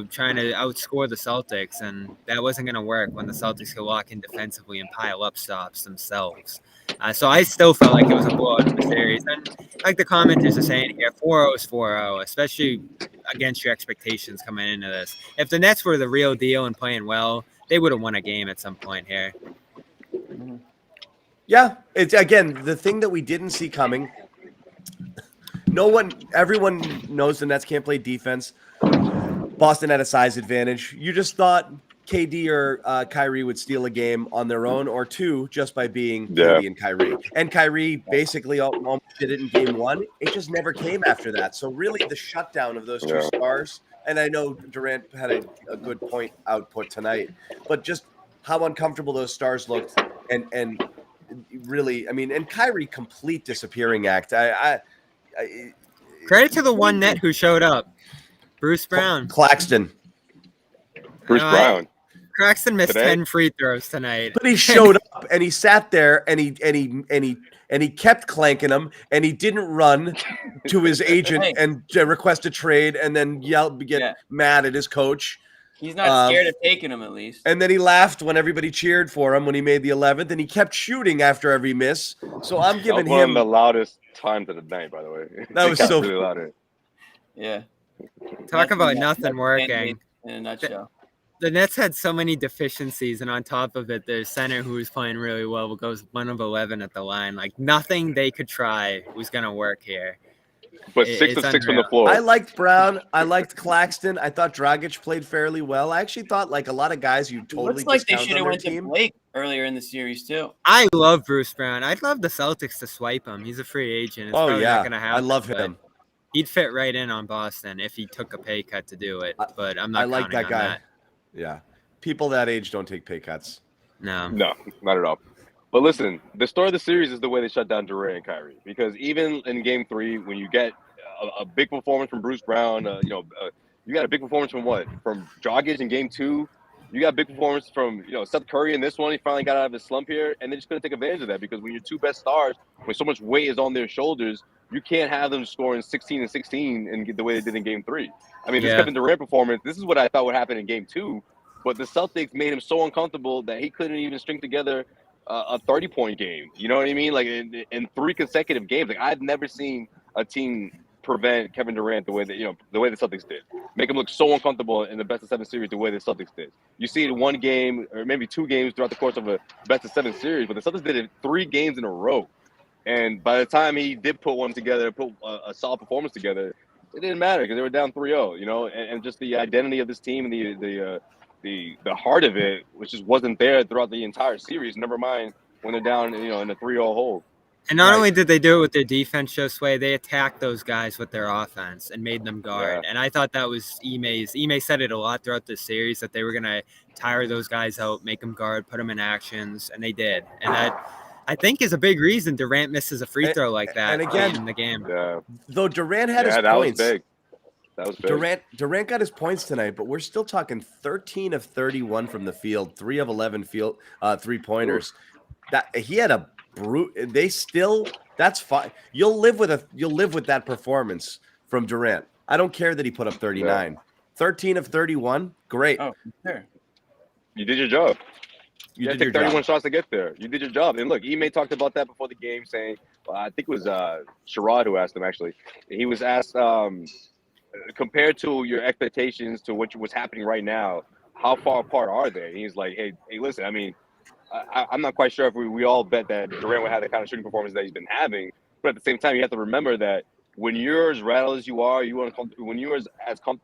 Speaker 3: trying to outscore the Celtics. And that wasn't going to work when the Celtics could lock in defensively and pile up stops themselves. So I still felt like it was a blowout in the series. And like the commenters are saying here, 4-0 is 4-0, especially against your expectations coming into this. If the Nets were the real deal and playing well, they would have won a game at some point here.
Speaker 1: Yeah, it's again the thing that we didn't see coming. Everyone knows the Nets can't play defense. Boston had a size advantage. You just thought KD or Kyrie would steal a game on their own, or two just by being KD and Kyrie. And Kyrie basically almost did it in game one. It just never came after that. So really, the shutdown of those two stars. And I know Durant had a good point output tonight, but just how uncomfortable those stars looked, and really, I mean, and Kyrie complete disappearing act.
Speaker 3: Credit to the one net who showed up, Bruce Brown.
Speaker 1: Claxton.
Speaker 4: Bruce Brown.
Speaker 3: Claxton missed
Speaker 4: Today?
Speaker 3: 10 free throws tonight.
Speaker 1: But he showed up and he sat there and he kept clanking them, and he didn't run to his agent and request a trade and then get mad at his coach.
Speaker 2: He's not scared of taking him, at least.
Speaker 1: And then he laughed when everybody cheered for him when he made the 11th, and he kept shooting after every miss. So I'm giving
Speaker 4: one
Speaker 1: him
Speaker 4: of the loudest times of the night, by the way.
Speaker 1: That was so
Speaker 4: really loud.
Speaker 2: Yeah.
Speaker 3: Talk about nothing working.
Speaker 2: In a nutshell.
Speaker 3: The Nets had so many deficiencies, and on top of it, their center, who was playing really well, goes 1 of 11 at the line. Like, nothing they could try was going to work here.
Speaker 4: But 6 of 6 from the floor.
Speaker 1: I liked Brown. I liked Claxton. I thought Dragic played fairly well. I actually thought like a lot of guys you totally
Speaker 2: looks like they
Speaker 1: discount
Speaker 2: should have
Speaker 1: on their
Speaker 2: went
Speaker 1: team.
Speaker 2: to Blake earlier in the series too.
Speaker 3: I love Bruce Brown. I'd love the Celtics to swipe him. He's a free agent. It's probably not gonna happen,
Speaker 1: I love him.
Speaker 3: He'd fit right in on Boston if he took a pay cut to do it. But I'm not.
Speaker 1: I like that
Speaker 3: on
Speaker 1: guy.
Speaker 3: that.
Speaker 1: Yeah, people that age don't take pay cuts.
Speaker 3: No,
Speaker 4: not at all. But listen, the story of the series is the way they shut down Durant and Kyrie. Because even in Game 3, when you get a big performance from Bruce Brown, you got a big performance from from Dragic in Game 2. You got a big performance from Seth Curry in this one. He finally got out of his slump here, and they just couldn't take advantage of that because when your two best stars, when so much weight is on their shoulders, you can't have them scoring 16 and 16 and the way they did in Game 3. I mean, this Kevin Durant performance, this is what I thought would happen in Game 2, but the Celtics made him so uncomfortable that he couldn't even string together a 30-point game. You know what I mean? Like in 3 consecutive games. Like I've never seen a team prevent Kevin Durant the way that the way the Celtics did. Make him look so uncomfortable in the best of 7 series the way the Celtics did. You see it in 1 game or maybe 2 games throughout the course of a best of 7 series, but the Celtics did it 3 games in a row. And by the time he did put one together, put a solid performance together, it didn't matter because they were down 3-0, and just the identity of this team and the heart of it, which just wasn't there throughout the entire series, never mind when they're down, in a 3-0 hole.
Speaker 3: And not only did they do it with their defense, Josue, they attacked those guys with their offense and made them guard. Yeah. And I thought that was Ime's. Ime said it a lot throughout the series that they were going to tire those guys out, make them guard, put them in actions, and they did. And that, I think, is a big reason Durant misses a free throw like that
Speaker 1: and again,
Speaker 3: in the game.
Speaker 1: Though Durant had his
Speaker 4: that
Speaker 1: points.
Speaker 4: Was big. That was big.
Speaker 1: Durant got his points tonight, but we're still talking 13 of 31 from the field, 3 of 11 field 3-pointers. That he had a that's fine. You'll live with that performance from Durant. I don't care that he put up 39. 13 of 31, great.
Speaker 2: Oh, sure.
Speaker 4: You did your job. You had to take 31
Speaker 1: job.
Speaker 4: shots to get there. You did your job. And look, Ime talked about that before the game, saying, I think it was Sherrod who asked him, actually. He was asked, compared to your expectations to what's happening right now, how far apart are they? And he's like, hey, listen, I mean, I'm not quite sure if we all bet that Durant would have the kind of shooting performance that he's been having. But at the same time, you have to remember that when you're as rattled as you are, when you're as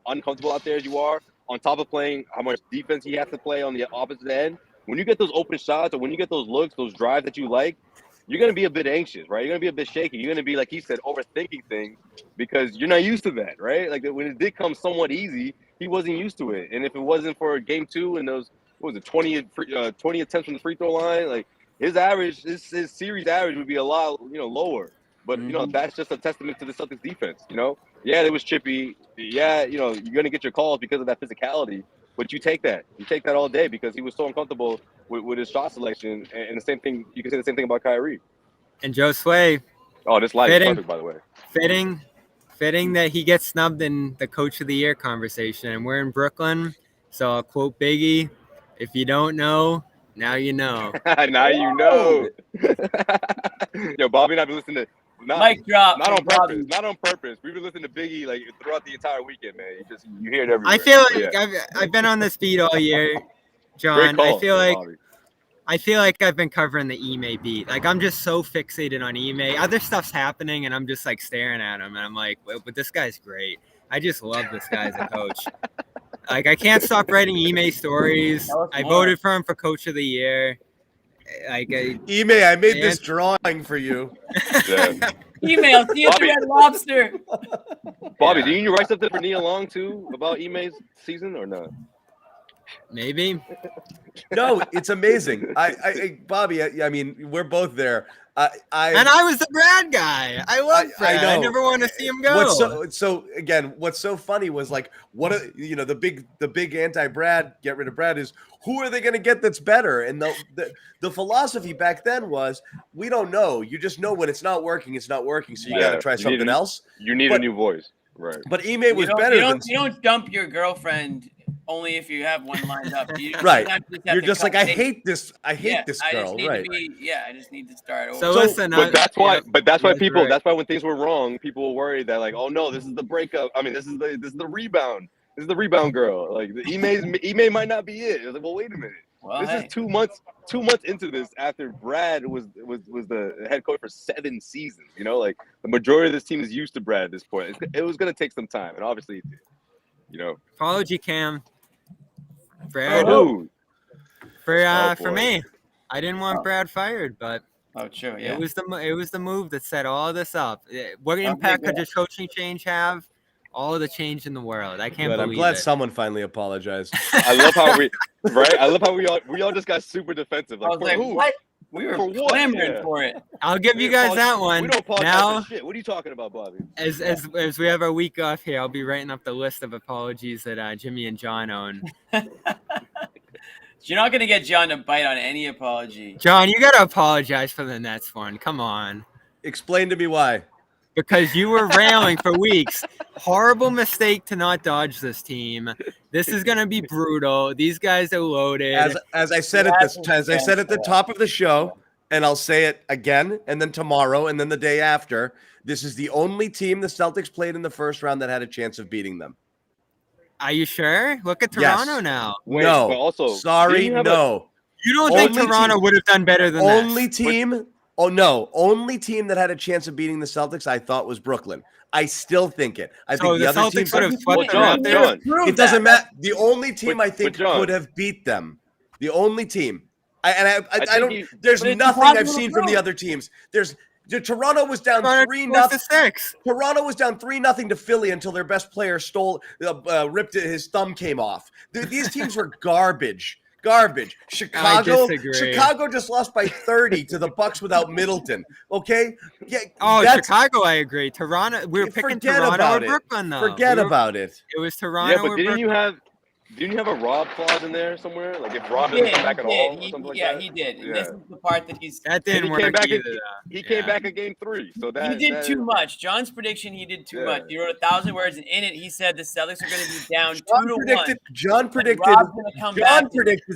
Speaker 4: uncomfortable out there as you are, on top of playing how much defense he has to play on the opposite end, when you get those open shots or when you get those looks, those drives that you like, you're going to be a bit anxious, right? You're going to be a bit shaky. You're going to be, like he said, overthinking things because you're not used to that, right? Like when it did come somewhat easy, he wasn't used to it. And if it wasn't for Game 2 and those, 20 attempts from the free throw line, like his average, his series average would be a lot, lower. But, that's just a testament to the Celtics defense, Yeah, it was chippy. Yeah, you're going to get your calls because of that physicality. But you take that. You take that all day because he was so uncomfortable with his shot selection. And the same thing, you can say the same thing about Kyrie.
Speaker 3: And Josue.
Speaker 4: Oh, this light is perfect, by the way.
Speaker 3: Fitting that he gets snubbed in the Coach of the Year conversation. And we're in Brooklyn. So I'll quote Biggie. If you don't know, now you know.
Speaker 4: Now you know. Yo, Bobby and I've been listening to
Speaker 2: mic drop.
Speaker 4: Not on purpose. Not on purpose. We've been listening to Biggie like throughout the entire weekend, man. You hear it everywhere.
Speaker 3: I feel like I've been on this beat all year, John.
Speaker 4: Great call,
Speaker 3: I feel like
Speaker 4: Bobby.
Speaker 3: I feel like I've been covering the Ime beat. Like, I'm just so fixated on Ime. Other stuff's happening, and I'm just, like, staring at him. And I'm like, but this guy's great. I just love this guy as a coach. Like, I can't stop writing Ime stories. I voted for him for Coach of the Year. Like,
Speaker 1: Ime, I made this drawing for you.
Speaker 4: Yeah.
Speaker 2: Email, see you at the Red Lobster.
Speaker 4: Bobby, didn't you write something for Nia Long too about Ime's season or not?
Speaker 3: Maybe.
Speaker 1: No, it's amazing. Bobby, I mean, we're both there.
Speaker 3: And I was the Brad guy. I love Brad. I never want to see him go.
Speaker 1: So again, what's so funny was like, the big anti-Brad, get rid of Brad is, who are they going to get that's better? And the philosophy back then was, we don't know. You just know when it's not working, it's not working. So you got to try something else.
Speaker 4: You need a new voice, right?
Speaker 1: But Ime was better.
Speaker 2: You don't dump your girlfriend only if you have one lined up.
Speaker 1: Right. You're just like, I hate this girl. Right.
Speaker 2: I just need to start over.
Speaker 3: So listen,
Speaker 4: but that's why when things were wrong, people were worried that like, oh no, this is the breakup. I mean, this is the rebound. This is the rebound girl. Like the Ime might not be it. It was like, well, wait a minute. Well, this is 2 months into this after Brad was the head coach for 7 seasons. You know, like the majority of this team is used to Brad at this point. It was gonna take some time, and obviously it did. You know.
Speaker 3: Apology, Cam. Brad. For me, I didn't want Brad fired, but
Speaker 2: true, yeah.
Speaker 3: It was the move that set all this up. What impact could this coaching change have? All of the change in the world. I can't believe
Speaker 1: I'm glad someone finally apologized.
Speaker 4: I love how we all just got super defensive. Like,
Speaker 2: I was like,
Speaker 4: who?
Speaker 2: what? We were clamoring for it.
Speaker 3: I'll give you guys that one.
Speaker 4: We don't apologize
Speaker 3: now.
Speaker 4: for shit. What are you talking about, Bobby?
Speaker 3: As we have our week off here, I'll be writing up the list of apologies that Jimmy and John own.
Speaker 2: You're not gonna get John to bite on any apology.
Speaker 3: John, you gotta apologize for the Nets one. Come on.
Speaker 1: Explain to me why.
Speaker 3: Because you were railing for weeks. Horrible mistake to not dodge this team. This is going to be brutal. These guys are loaded.
Speaker 1: As I said at the top of the show, and I'll say it again, and then tomorrow, and then the day after, this is the only team the Celtics played in the first round that had a chance of beating them.
Speaker 3: Are you sure? Look at Toronto now.
Speaker 4: Wait,
Speaker 1: no.
Speaker 4: But also,
Speaker 1: sorry, no.
Speaker 3: You don't think Toronto would have done better than that?
Speaker 1: Only team that had a chance of beating the Celtics, I thought, was Brooklyn. I still think it. I think
Speaker 3: the
Speaker 1: other
Speaker 3: Celtics
Speaker 1: teams
Speaker 3: would have swept them out there.
Speaker 1: It doesn't matter. The only team I think could have beat them. The only team. There's nothing I've seen from the other teams. Toronto was down 3-0. Toronto was down 3-0 to Philly until their best player ripped it. His thumb came off. These teams were garbage. Chicago just lost by 30 to the Bucks without Middleton. Okay. Yeah.
Speaker 3: Chicago, I agree. Toronto. We were picking Toronto or Brooklyn, though.
Speaker 1: Forget about it.
Speaker 3: It was Toronto.
Speaker 4: Yeah, but didn't you have a Rob clause in there somewhere? Like if Rob didn't come back at all or something like that?
Speaker 2: Yeah, he did. Yeah. This is the part that
Speaker 3: didn't work either.
Speaker 4: He came back in game 3. So
Speaker 2: he did too much. John's prediction, he did too much. He wrote 1,000 words, and in it, he said the Celtics are going to be down 2-1.
Speaker 1: John predicted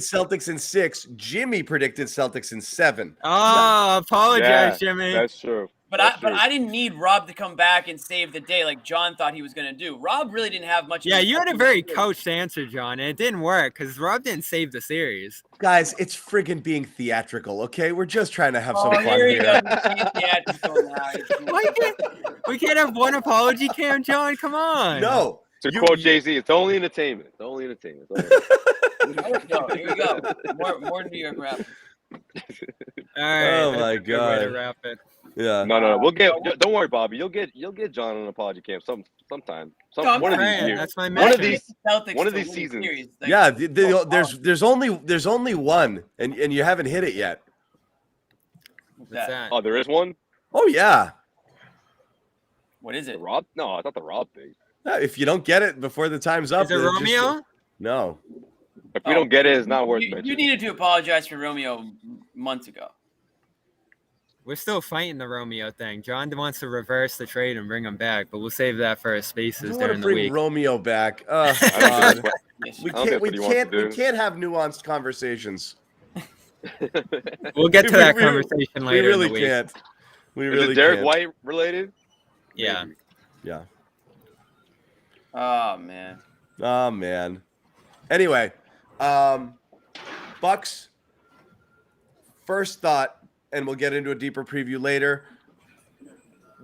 Speaker 1: Celtics in 6. Jimmy predicted Celtics in 7.
Speaker 3: Oh, apologize, Jimmy.
Speaker 4: That's true.
Speaker 2: But I didn't need Rob to come back and save the day like John thought he was going to do. Rob really didn't have much.
Speaker 3: Yeah, you had a very coached answer, John, and it didn't work because Rob didn't save the series.
Speaker 1: Guys, it's friggin' being theatrical, okay? We're just trying to have some fun here.
Speaker 3: We can't have one apology, Cam, John. Come on.
Speaker 1: No.
Speaker 4: To quote Jay-Z, it's only entertainment. It's only entertainment.
Speaker 2: Here we go. More New York rap.
Speaker 3: All right.
Speaker 1: Oh my God.
Speaker 3: Way to wrap it.
Speaker 4: Yeah. No. We'll get. Don't worry, Bobby. You'll get John on an apology camp sometime. One of these years.
Speaker 3: That's my
Speaker 4: one of these seasons.
Speaker 1: Yeah. There's only one, and you haven't hit it yet.
Speaker 3: What's that?
Speaker 4: Oh, there is one.
Speaker 1: Oh yeah.
Speaker 2: What is it?
Speaker 4: The Rob? No, I thought the Rob thing.
Speaker 1: If you don't get it before the time's up,
Speaker 3: is it Romeo?
Speaker 1: No.
Speaker 4: If we don't get it, it's not worth mentioning.
Speaker 2: You needed to apologize for Romeo months ago.
Speaker 3: We're still fighting the Romeo thing. John wants to reverse the trade and bring him back, but we'll save that for his spaces during the week.
Speaker 1: Romeo back. Oh, God. We can't have nuanced conversations.
Speaker 3: We'll get to that conversation later.
Speaker 1: We really
Speaker 3: in the week.
Speaker 1: can't.
Speaker 4: Is it Derek White related?
Speaker 3: Yeah.
Speaker 4: Maybe.
Speaker 1: Yeah.
Speaker 2: Oh man.
Speaker 1: Anyway, Bucks first thought, and we'll get into a deeper preview later.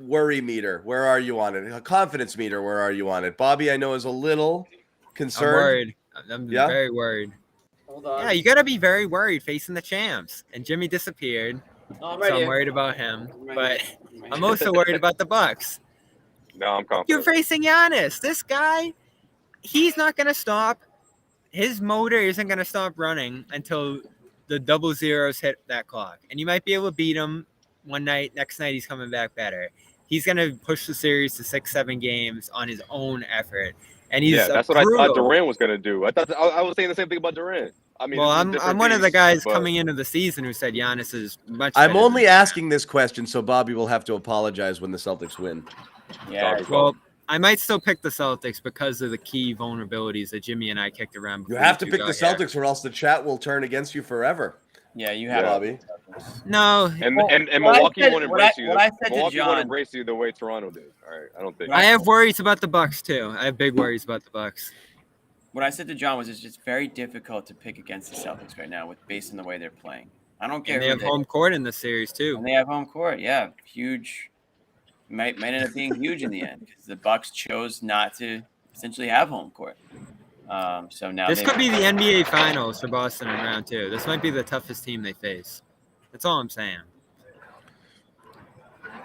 Speaker 1: Worry meter, where are you on it? A confidence meter, where are you on it? Bobby, I know, is a little concerned.
Speaker 3: I'm worried. I'm very worried.
Speaker 2: Hold on.
Speaker 3: Yeah, you got to be very worried facing the champs. And Jimmy disappeared,
Speaker 2: Oh, I'm
Speaker 3: so I'm
Speaker 2: ready.
Speaker 3: worried about him.
Speaker 2: I'm ready.
Speaker 3: But
Speaker 2: I'm ready.
Speaker 3: I'm also worried about the Bucks.
Speaker 4: No, I'm confident.
Speaker 3: You're facing Giannis. This guy, he's not going to stop. His motor isn't going to stop running until the double zeros hit that clock. And you might be able to beat him one night. Next night, he's coming back better. He's going to push the series to 6-7 games on his own effort. And he's
Speaker 4: that's what I thought Durant was going to do. I was saying the same thing about Durant. I mean,
Speaker 3: well, I'm one of the guys coming into the season who said Giannis is much better.
Speaker 1: I'm only asking this question so Bobby will have to apologize when the Celtics win.
Speaker 2: Yeah.
Speaker 3: Well, I might still pick the Celtics because of the key vulnerabilities that Jimmy and I kicked around.
Speaker 1: You have to pick the Celtics or else the chat will turn against you forever.
Speaker 2: Yeah, you have
Speaker 1: Bobby.
Speaker 3: No.
Speaker 4: And Milwaukee won't embrace you.
Speaker 2: What I said to
Speaker 4: Milwaukee
Speaker 2: John,
Speaker 4: won't embrace you the way Toronto did. All right, I don't think.
Speaker 3: I have worries about the Bucks too. I have big worries about the Bucks.
Speaker 2: What I said to John was it's just very difficult to pick against the Celtics right now based on the way they're playing. I don't care.
Speaker 3: And they have home court in this series too.
Speaker 2: And they have home court. Yeah, huge. Might end up being huge in the end because the Bucks chose not to essentially have home court. So now
Speaker 3: this could be the NBA Finals for Boston in round 2. This might be the toughest team they face. That's all I'm saying.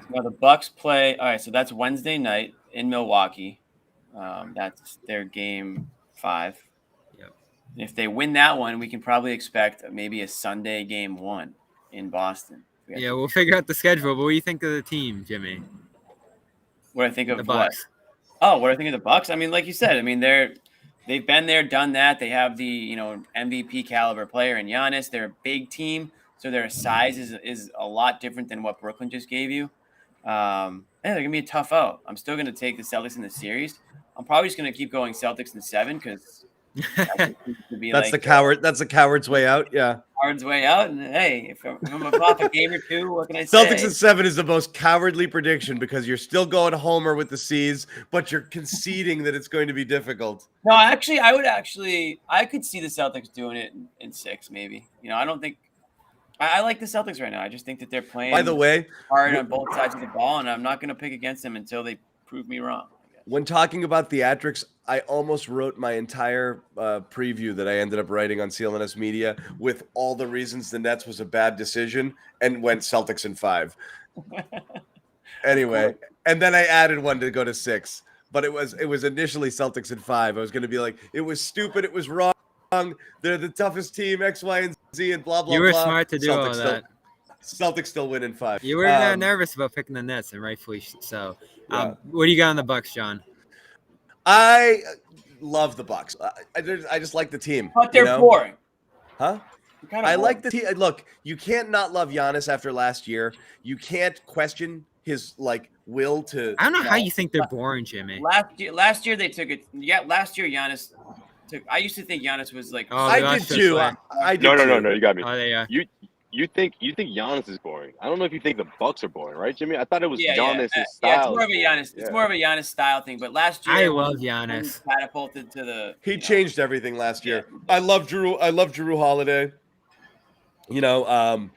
Speaker 2: Now the Bucks play. All right, so that's Wednesday night in Milwaukee. That's their game 5.
Speaker 3: Yep.
Speaker 2: If they win that one, we can probably expect maybe a Sunday game 1 in Boston.
Speaker 3: Yeah, we'll figure out the schedule. But what do you think of the team, Jimmy?
Speaker 2: What I think of
Speaker 3: the Bucks.
Speaker 2: What I think of the Bucks? I mean, like you said, I mean they've been there, done that. They have the MVP caliber player in Giannis. They're a big team, so their size is a lot different than what Brooklyn just gave you. They're gonna be a tough out. I'm still gonna take the Celtics in the series. I'm probably just gonna keep going Celtics in 7 because
Speaker 1: that's the coward's way out. Yeah,
Speaker 2: coward's way out. And hey, if I'm off a game or 2, what can I say?
Speaker 1: Celtics in 7 is the most cowardly prediction because you're still going homer with the C's, but you're conceding that it's going to be difficult.
Speaker 2: No, I could see the Celtics doing it in 6, maybe. I don't think. I like the Celtics right now. I just think that they're playing.
Speaker 1: By the way,
Speaker 2: hard on both sides of the ball, and I'm not going to pick against them until they prove me wrong.
Speaker 1: When talking about theatrics, I almost wrote my entire preview that I ended up writing on CLNS Media with all the reasons the Nets was a bad decision and went Celtics in 5. Anyway, and then I added one to go to 6, but it was initially Celtics in 5. I was going to be like, it was stupid, it was wrong. They're the toughest team, X, Y, and Z, and blah, blah, blah.
Speaker 3: You were smart to do all that.
Speaker 1: Celtics still win in 5.
Speaker 3: You were nervous about picking the Nets, and rightfully so. Yeah. What do you got on the Bucks, John?
Speaker 1: I love the Bucks. I just like the team.
Speaker 2: But they're boring.
Speaker 1: Huh? I like the team. Look, you can't not love Giannis after last year. You can't question his will to.
Speaker 3: I don't know how you think they're boring, Jimmy.
Speaker 2: Last year they took it. Yeah, last year Giannis took. I used to think Giannis was like.
Speaker 1: I did too.
Speaker 4: No. You got me.
Speaker 3: Oh, yeah.
Speaker 4: You think Giannis is boring? I don't know if you think the Bucks are boring, right, Jimmy? I thought it was Giannis' style.
Speaker 2: Yeah, it's more of a Giannis. It's more of a Giannis style thing. But last year,
Speaker 3: I love Giannis.
Speaker 2: Catapulted to the.
Speaker 1: He changed everything last year. I love Drew. I love Drew Holiday. I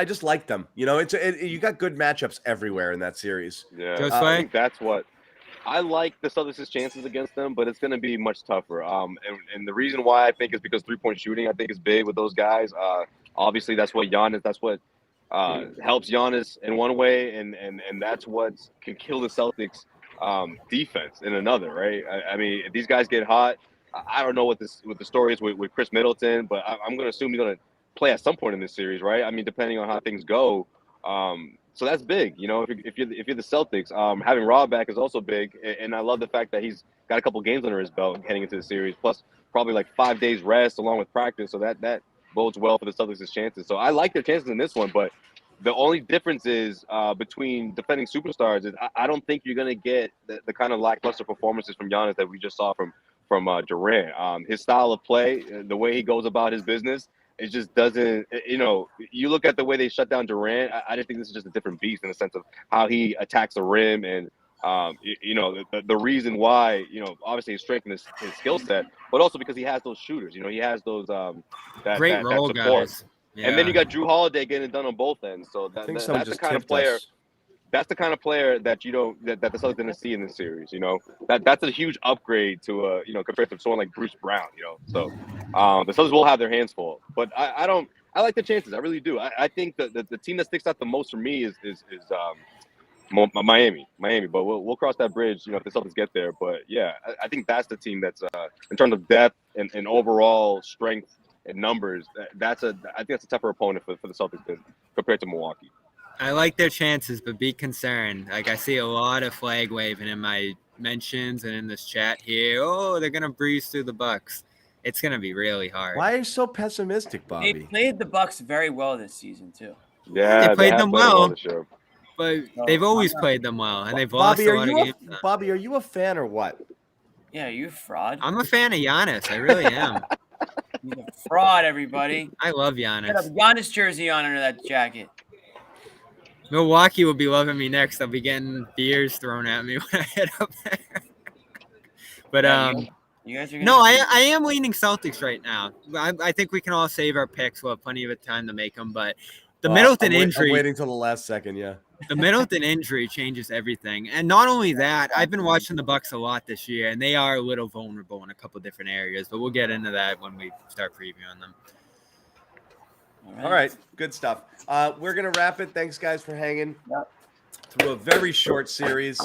Speaker 1: just like them. You got good matchups everywhere in that series.
Speaker 4: Yeah, I think that's what. I like the Celtics' chances against them, but it's going to be much tougher. And the reason why I think is because 3-point shooting I think is big with those guys. Obviously, that's what helps Giannis in one way, and that's what can kill the Celtics defense in another. Right? I mean, if these guys get hot, I don't know what the story is with Chris Middleton, but I'm going to assume he's going to play at some point in this series, right? I mean, depending on how things go. So that's big, if you're the Celtics, having Rob back is also big. And I love the fact that he's got a couple games under his belt heading into the series, plus probably 5 days rest along with practice. So that bodes well for the Celtics' chances. So I like their chances in this one, but the only difference is between defending superstars is I don't think you're going to get the kind of lackluster performances from Giannis that we just saw from Durant. His style of play, the way he goes about his business, it just doesn't, you look at the way they shut down Durant, I just think this is just a different beast in the sense of how he attacks the rim and The reason why, obviously his strength and his skill set, but also because he has those shooters. He has those
Speaker 3: great role
Speaker 4: support.
Speaker 3: guys.
Speaker 4: Yeah. And then you got Drew Holiday getting it done on both ends. So
Speaker 1: I think
Speaker 4: that's the kind of player.
Speaker 1: us.
Speaker 4: That's the kind of player that that the Celtics didn't see in this series. That's a huge upgrade to compared to someone like Bruce Brown. So the Celtics will have their hands full. But I like the chances. I really do. I think the team that sticks out the most for me is Miami. But we'll cross that bridge, if the Celtics get there. But yeah, I think that's the team that's in terms of depth and overall strength and numbers. I think that's a tougher opponent for the Celtics compared to Milwaukee.
Speaker 3: I like their chances, but be concerned. Like, I see a lot of flag waving in my mentions and in this chat here. Oh, they're gonna breeze through the Bucks. It's gonna be really hard.
Speaker 1: Why are you so pessimistic, Bobby?
Speaker 2: They played the Bucks very well this season too.
Speaker 4: Yeah,
Speaker 3: they played them well.
Speaker 4: This year.
Speaker 3: But they've always played them well, and they've
Speaker 1: Bobby,
Speaker 3: lost a lot of games.
Speaker 1: Bobby, are you a fan or what?
Speaker 2: Yeah, you fraud.
Speaker 3: I'm a fan of Giannis. I really am.
Speaker 2: He's a fraud, everybody.
Speaker 3: I love
Speaker 2: Got a
Speaker 3: Giannis.
Speaker 2: Giannis jersey on under that jacket.
Speaker 3: Milwaukee will be loving me next. I'll be getting beers thrown at me when I head up there. But
Speaker 2: you guys are
Speaker 3: no, I am leaning Celtics right now. I think we can all save our picks. We'll have plenty of time to make them. But the Middleton injury.
Speaker 1: I'm waiting till the last second. Yeah.
Speaker 3: The Middleton injury changes everything. And not only that, I've been watching the Bucks a lot this year, and they are a little vulnerable in a couple different areas. But we'll get into that when we start previewing them.
Speaker 1: All right. Good stuff. We're going to wrap it. Thanks, guys, for hanging through a very short series.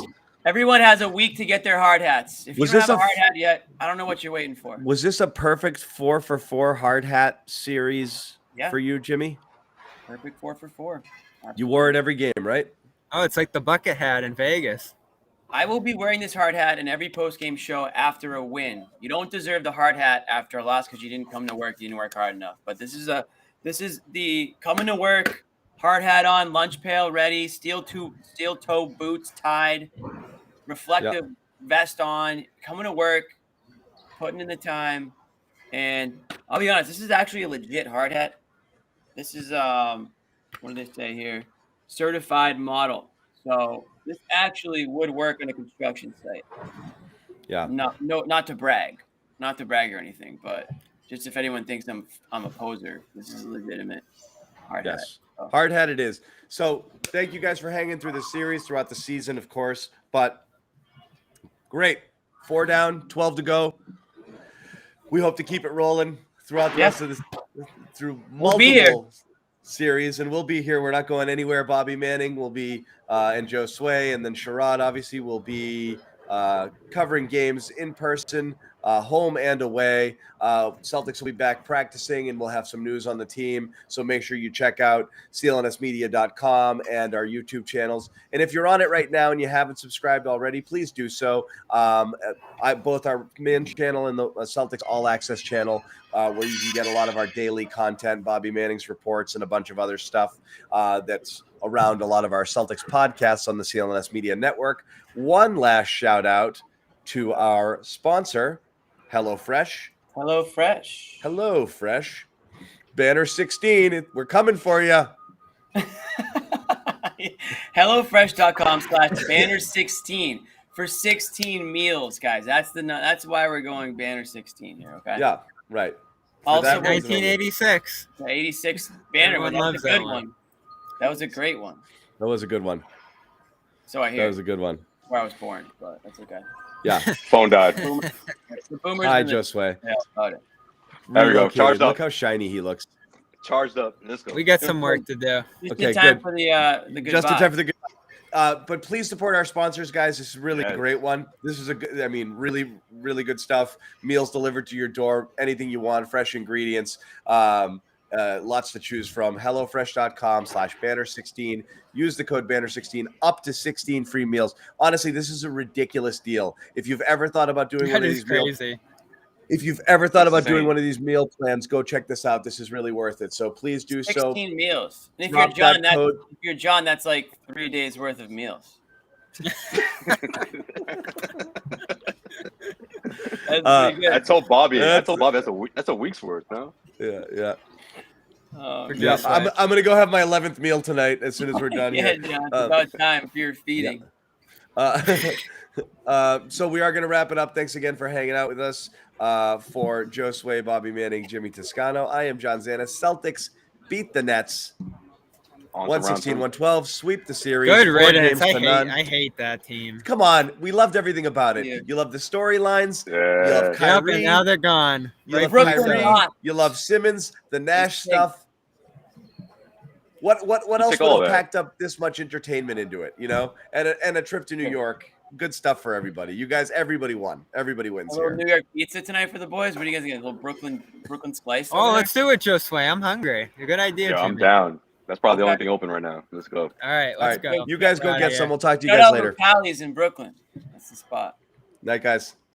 Speaker 2: Everyone has a week to get their hard hats. If you don't have a hard hat yet, I don't know what you're waiting for.
Speaker 1: Was this a perfect 4-for-4 hard hat series for you, Jimmy?
Speaker 2: Perfect 4-for-4.
Speaker 1: You wore it every game, right?
Speaker 3: Oh, it's like the bucket hat in Vegas.
Speaker 2: I will be wearing this hard hat in every post-game show after a win. You don't deserve the hard hat after a loss because you didn't come to work. You didn't work hard enough. But this is the coming to work, hard hat on, lunch pail ready, steel toe boots tied, reflective vest on, coming to work, putting in the time. And I'll be honest, this is actually a legit hard hat. This is what do they say here? Certified model. So this actually would work on a construction site.
Speaker 1: Yeah.
Speaker 2: Not to brag or anything, but just if anyone thinks I'm a poser, this is a legitimate hard hat.
Speaker 1: So. Hard hat it is. So thank you guys for hanging through the series throughout the season, of course. But great. 4 down, 12 to go. We hope to keep it rolling throughout the rest of this, through multiple series, and we'll be here. We're not going anywhere. Bobby Manning will be, and Josue, and then Sherrod obviously will be covering games in person, home and away. Celtics will be back practicing, and we'll have some news on the team. So make sure you check out CLNSmedia.com and our YouTube channels. And if you're on it right now and you haven't subscribed already, please do so. Both our men's channel and the Celtics All Access channel, where you can get a lot of our daily content, Bobby Manning's reports, and a bunch of other stuff that's around a lot of our Celtics podcasts on the CLNS Media Network. One last shout out to our sponsor, HelloFresh. HelloFresh. Banner 16. We're coming for you.
Speaker 2: HelloFresh.com/banner16 for 16 meals, guys. That's why we're going banner 16 here. Okay.
Speaker 1: Yeah. Right.
Speaker 2: Also,
Speaker 3: 1986.
Speaker 2: The 86 banner was a good one. That was a great one.
Speaker 1: That was a good one.
Speaker 2: So I hear.
Speaker 1: That was a good one.
Speaker 2: Where I was born, but that's okay.
Speaker 1: Yeah.
Speaker 4: Phone died.
Speaker 1: Hi, Josue.
Speaker 2: Yeah, about it.
Speaker 4: There we go. Charged up.
Speaker 1: Look how shiny he looks.
Speaker 4: Charged up. Let's go.
Speaker 3: We got some work to do.
Speaker 2: Just
Speaker 1: Okay,
Speaker 2: in time
Speaker 1: good.
Speaker 2: for the good.
Speaker 1: Just in
Speaker 2: vibe.
Speaker 1: time for the good. But please support our sponsors, guys. This is really a great one. This is really, really good stuff. Meals delivered to your door. Anything you want. Fresh ingredients. Lots to choose from. HelloFresh.com/banner16. Use the code banner16. Up to 16 free meals. Honestly, this is a ridiculous deal. If you've ever thought about doing one of these meals, if you've ever thought about doing one of these meal plans, go check this out. This is really worth it. So please do
Speaker 2: 16
Speaker 1: so.
Speaker 2: 16 meals. And if you're John, that's like 3 days worth of meals.
Speaker 4: I told Bobby that's a week's worth, no?
Speaker 1: Yeah.
Speaker 2: Yeah,
Speaker 1: I'm gonna go have my 11th meal tonight as soon as we're done here.
Speaker 2: John, it's about time for your feeding.
Speaker 1: So we are going to wrap it up. Thanks again for hanging out with us. For Josue, Bobby Manning, Jimmy Toscano, I am John Zannis. Celtics beat the Nets
Speaker 4: On to round
Speaker 1: 116-112, sweep the series.
Speaker 3: Good
Speaker 1: 4
Speaker 3: riddance.
Speaker 1: games to none.
Speaker 3: I hate that team.
Speaker 1: Come on, we loved everything about it.
Speaker 2: Yeah.
Speaker 1: You love the storylines. You
Speaker 4: Yeah.
Speaker 1: love
Speaker 3: Yep,
Speaker 1: Kyrie.
Speaker 3: and now they're gone.
Speaker 1: You
Speaker 3: Right
Speaker 1: love
Speaker 3: from
Speaker 2: Brooklyn
Speaker 1: Kyrie.
Speaker 2: hot.
Speaker 1: You love Simmons, the Nash
Speaker 2: big.
Speaker 1: stuff. What else
Speaker 4: take
Speaker 1: would
Speaker 4: all
Speaker 1: have
Speaker 4: that.
Speaker 1: packed up this much entertainment into it? You know, and a trip to New York. Good stuff for everybody. You guys, everybody won. Everybody wins
Speaker 2: A little
Speaker 1: here.
Speaker 2: New York pizza tonight for the boys. What do you guys get? A little Brooklyn slice.
Speaker 3: Oh, let's do it, Josue. I'm hungry. A good idea,
Speaker 4: Yeah, I'm
Speaker 3: Jimmy.
Speaker 4: down. That's probably the
Speaker 2: Okay.
Speaker 4: only thing open right now. Let's go.
Speaker 3: All right, let's go.
Speaker 1: You guys go
Speaker 3: Outta
Speaker 1: get
Speaker 3: here.
Speaker 1: some. We'll talk to you
Speaker 2: Shout
Speaker 1: guys
Speaker 2: out
Speaker 1: later.
Speaker 2: Pally's in Brooklyn. That's the spot.
Speaker 1: Night, guys.